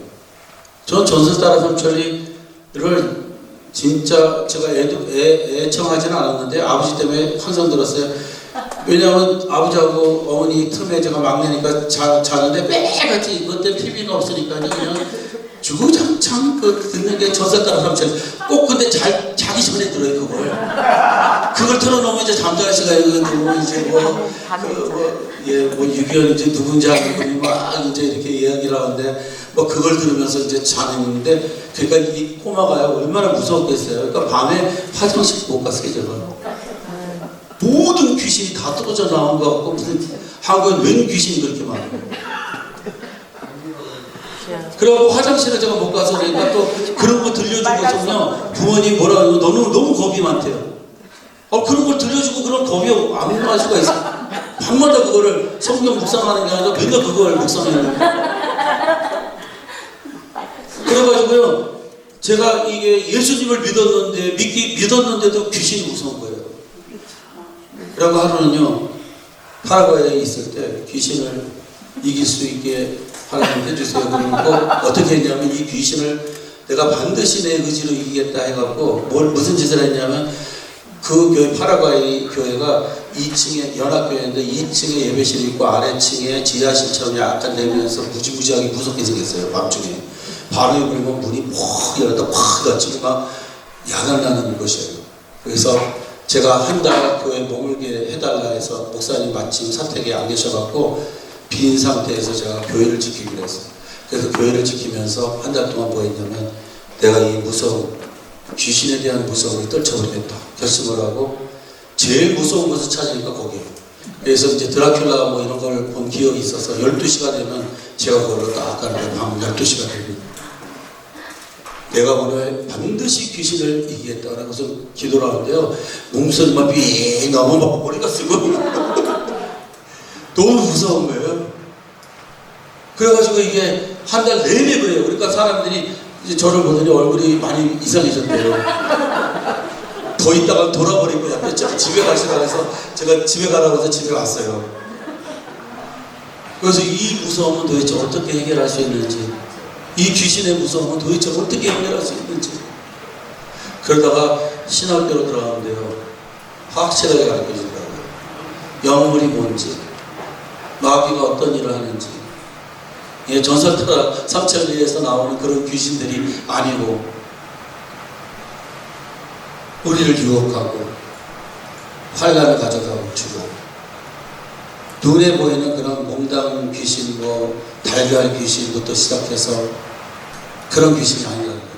Speaker 1: 전 전설 따라 삼천리를 진짜 제가 애청하지는 않았는데 아버지 때문에 환상 들었어요. 왜냐하면 아버지하고 어머니 틈에 제가 막내니까 자는데 매일같이 이것 때문에 TV가 없으니까 그냥 주구장창 듣는 게 전설 따라 삼천리. 꼭 근데 자기 전에 들어요 그걸 틀어놓으면 이제 잠잘 시간이 되고 이제 뭐 6.25 이제 누군지 아는 분이 막 이제 이렇게 이야기를 하는데 뭐 그걸 들으면서 이제 자는데 그러니까 이 꼬마가요 얼마나 무서웠겠어요. 그러니까 밤에 화장실 못 갔어요 제가. 모든 귀신이 다 떨어져 나온 것 같고 무슨 한국엔 웬 귀신이 그렇게 많아요. 그러고 화장실에 제가 못 가서 그러니까 또 그런 거 들려주고서는요 부모님 뭐라 그러고 너는 너무 겁이 많대요. 그런 걸 들려주고 그런 겁이 안 날 수가 있어. 밤마다 그거를 성경 묵상하는 게 아니라 맨날 그걸 묵상하는 거예요. 그래가지고요 제가 이게 예수님을 믿었는데도 귀신이 무서운 거예요. 그리고 하루는요 파라과이에 있을 때 귀신을 이길 수 있게 하나님 해주세요. 그리고 어떻게 했냐면 이 귀신을 내가 반드시 내 의지로 이기겠다 해갖고 무슨 짓을 했냐면 그 교회 파라과이 교회가 2층에 연합교회인데 2층에 예배실이 있고 아래층에 지하실처럼 약간 내면서 무지무지하게 무섭게 생겼어요. 밤중에 바람이 불면 문이 퍽 열었다 확 닫히고 막 야간 나는 것이에요. 그래서 제가 한 달 교회 머물게 해달라 해서 목사님 마침 사택에 안 계셔갖고 빈 상태에서 제가 교회를 지키기로 했어요. 그래서 교회를 지키면서 한 달 동안 뭐 했냐면 내가 이 무서운 귀신에 대한 무서움을 떨쳐버리겠다 결심을 하고 제일 무서운 것을 찾으니까 거기에요. 그래서 이제 드라큘라 뭐 이런 걸 본 기억이 있어서 12시가 되면 제가 그걸로 딱 가는 거예요. 밤 12시가 되면 내가 오늘 반드시 귀신을 이기겠다라고 해서 기도를 하는데요 몸소리만 삐 나오면 막 머리가 쓰고 너무 무서운 거예요. 그래가지고 이게 한 달 내내 그래요. 그러니까 사람들이 이제 저를 보더니 얼굴이 많이 이상해졌대요. 더 있다가 돌아버릴 것 같아요. 집에 가시라고 해서 제가 집에 가라고 해서 집에 왔어요. 그래서 이 무서움은 도대체 어떻게 해결할 수 있는지, 이 귀신의 무서움은 도대체 어떻게 해결할 수 있는지. 그러다가 신학교로 들어가는데요, 확실하게 가르쳐주더라고요. 영물이 뭔지, 마귀가 어떤 일을 하는지. 예, 전설타라 삼천리에서 나오는 그런 귀신들이 아니고 우리를 유혹하고 환란을 가져가고 주고, 눈에 보이는 그런 몽당 귀신, 뭐 달걀 귀신부터 시작해서 그런 귀신이 아니라는 거예요.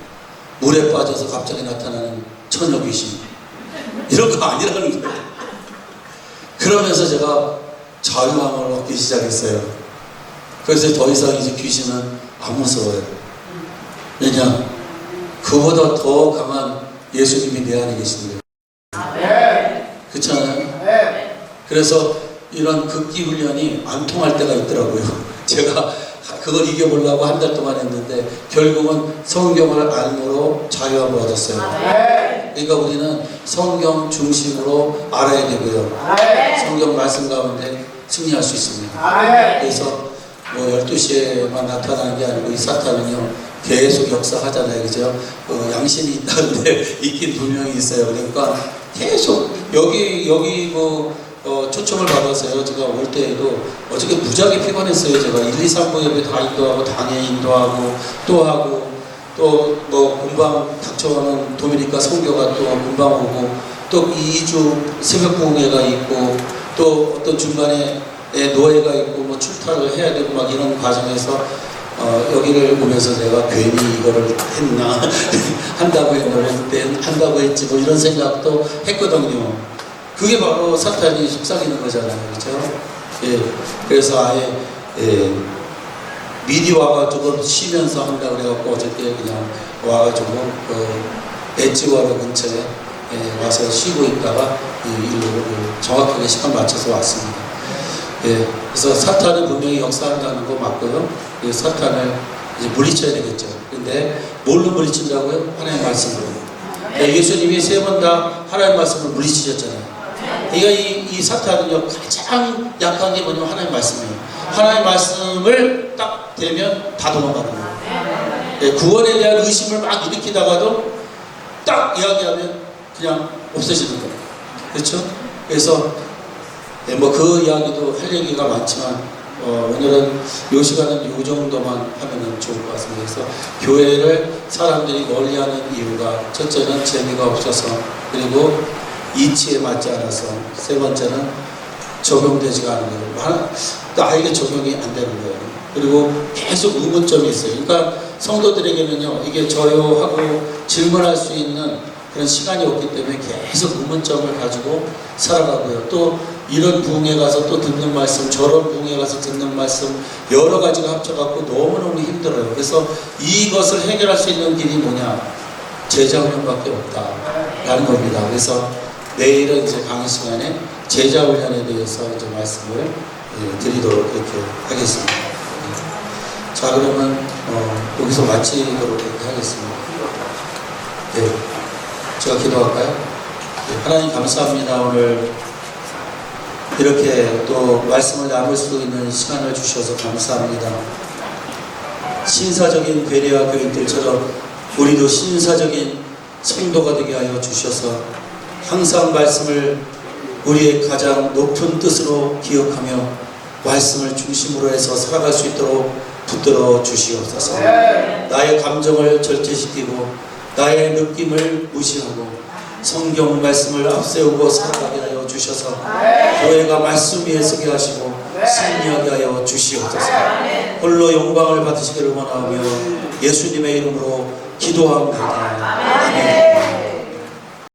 Speaker 1: 물에 빠져서 갑자기 나타나는 처녀 귀신, 이런 거 아니라는 거예요. 그러면서 제가 자유함을 얻기 시작했어요. 그래서 더 이상 이제 귀신은 안 무서워요. 왜냐? 그보다 더 강한 예수님이 내 안에 계신데요. 그렇잖아요? 그래서 이런 극기 훈련이 안 통할 때가 있더라고요. 제가 그걸 이겨보려고 한 달 동안 했는데 결국은 성경을 알므로 자유함을 얻었어요. 그러니까 우리는 성경 중심으로 알아야 되고요. 성경 말씀 가운데 승리할 수 있습니다. 그래서 뭐 12시에만 나타나는 게 아니고 이 사탄은요 계속 역사하잖아요. 그죠? 양신이 있다는데 있긴 분명히 있어요. 그러니까 계속 여기 뭐 초청을 받아서요. 제가 올 때에도 어저께 무지하게 피곤했어요. 제가 1, 2, 3부 예배 다 인도하고 당회 인도하고 또 하고 또 뭐 금방 닥쳐오는 도미니카 선교가 또 금방 오고 또 2주 새벽 부흥회가 있고 또 어떤 중간에 노예가 있고 뭐 출타를 해야 되고 막 이런 과정에서 여기를 보면서 내가 괜히 이거를 했나 한다고 했는데 그때 한다고 했지 뭐 이런 생각도 했거든요. 그게 바로 사탄이 속삭이는 거잖아요. 그렇죠? 예. 그래서 아예 미리 와가지고 쉬면서 한다고 그래갖고 어저께 그냥 와가지고 엣지와로 근처에 와서 쉬고 있다가 일로 정확하게 시간 맞춰서 왔습니다. 예. 그래서 사탄은 분명히 역사한다는 거 맞고요. 사탄을 이제 물리쳐야 되겠죠. 근데 뭘로 물리친다고요? 하나님의 말씀으로. 예수님이 3번 다 하나님의 말씀을 물리치셨잖아요. 그러니까 이 사탄은요 가장 약한 게 뭐냐면 하나님의 말씀이에요. 하나님의 말씀을 딱 대면 다 도망가는 거예요. 예, 구원에 대한 의심을 막 일으키다가도 딱 이야기하면 그냥 없어지는 거예요. 그렇죠? 그래서 뭐 그 이야기도 할 얘기가 많지만 오늘은 이 시간은 이 정도만 하면 좋을 것 같습니다. 그래서 교회를 사람들이 멀리하는 이유가 첫째는 재미가 없어서, 그리고 이치에 맞지 않아서, 세 번째는 적용되지가 않은 거예요. 나에게 적용이 안 되는 거예요. 그리고 계속 의문점이 있어요. 그러니까 성도들에게는요 이게 저요 하고 질문할 수 있는 그런 시간이 없기 때문에 계속 의문점을 가지고 살아가고요. 또 이런 부흥에 가서 또 듣는 말씀, 저런 부흥에 가서 듣는 말씀, 여러 가지가 합쳐갖고 너무너무 힘들어요. 그래서 이것을 해결할 수 있는 길이 뭐냐? 제자훈련밖에 없다라는 겁니다. 그래서 내일은 이제 강의 시간에 제자훈련에 대해서 이제 말씀을 드리도록 이렇게 하겠습니다. 자, 그러면 여기서 마치도록 이렇게 하겠습니다. 네, 제가 기도할까요? 네, 하나님 감사합니다. 오늘 이렇게 또 말씀을 나눌 수 있는 시간을 주셔서 감사합니다. 신사적인 베레아 교인들처럼 우리도 신사적인 성도가 되게 하여 주셔서 항상 말씀을 우리의 가장 높은 뜻으로 기억하며 말씀을 중심으로 해서 살아갈 수 있도록 붙들어 주시옵소서. 나의 감정을 절제시키고 나의 느낌을 무시하고 성경 말씀을 앞세우고 살아가게 하여 주셔서 교회가 말씀 위에 서게 하시고 승리하게 하여 주시옵소서. 홀로 영광을 받으시기를 원하며 예수님의 이름으로 기도합니다. 아멘.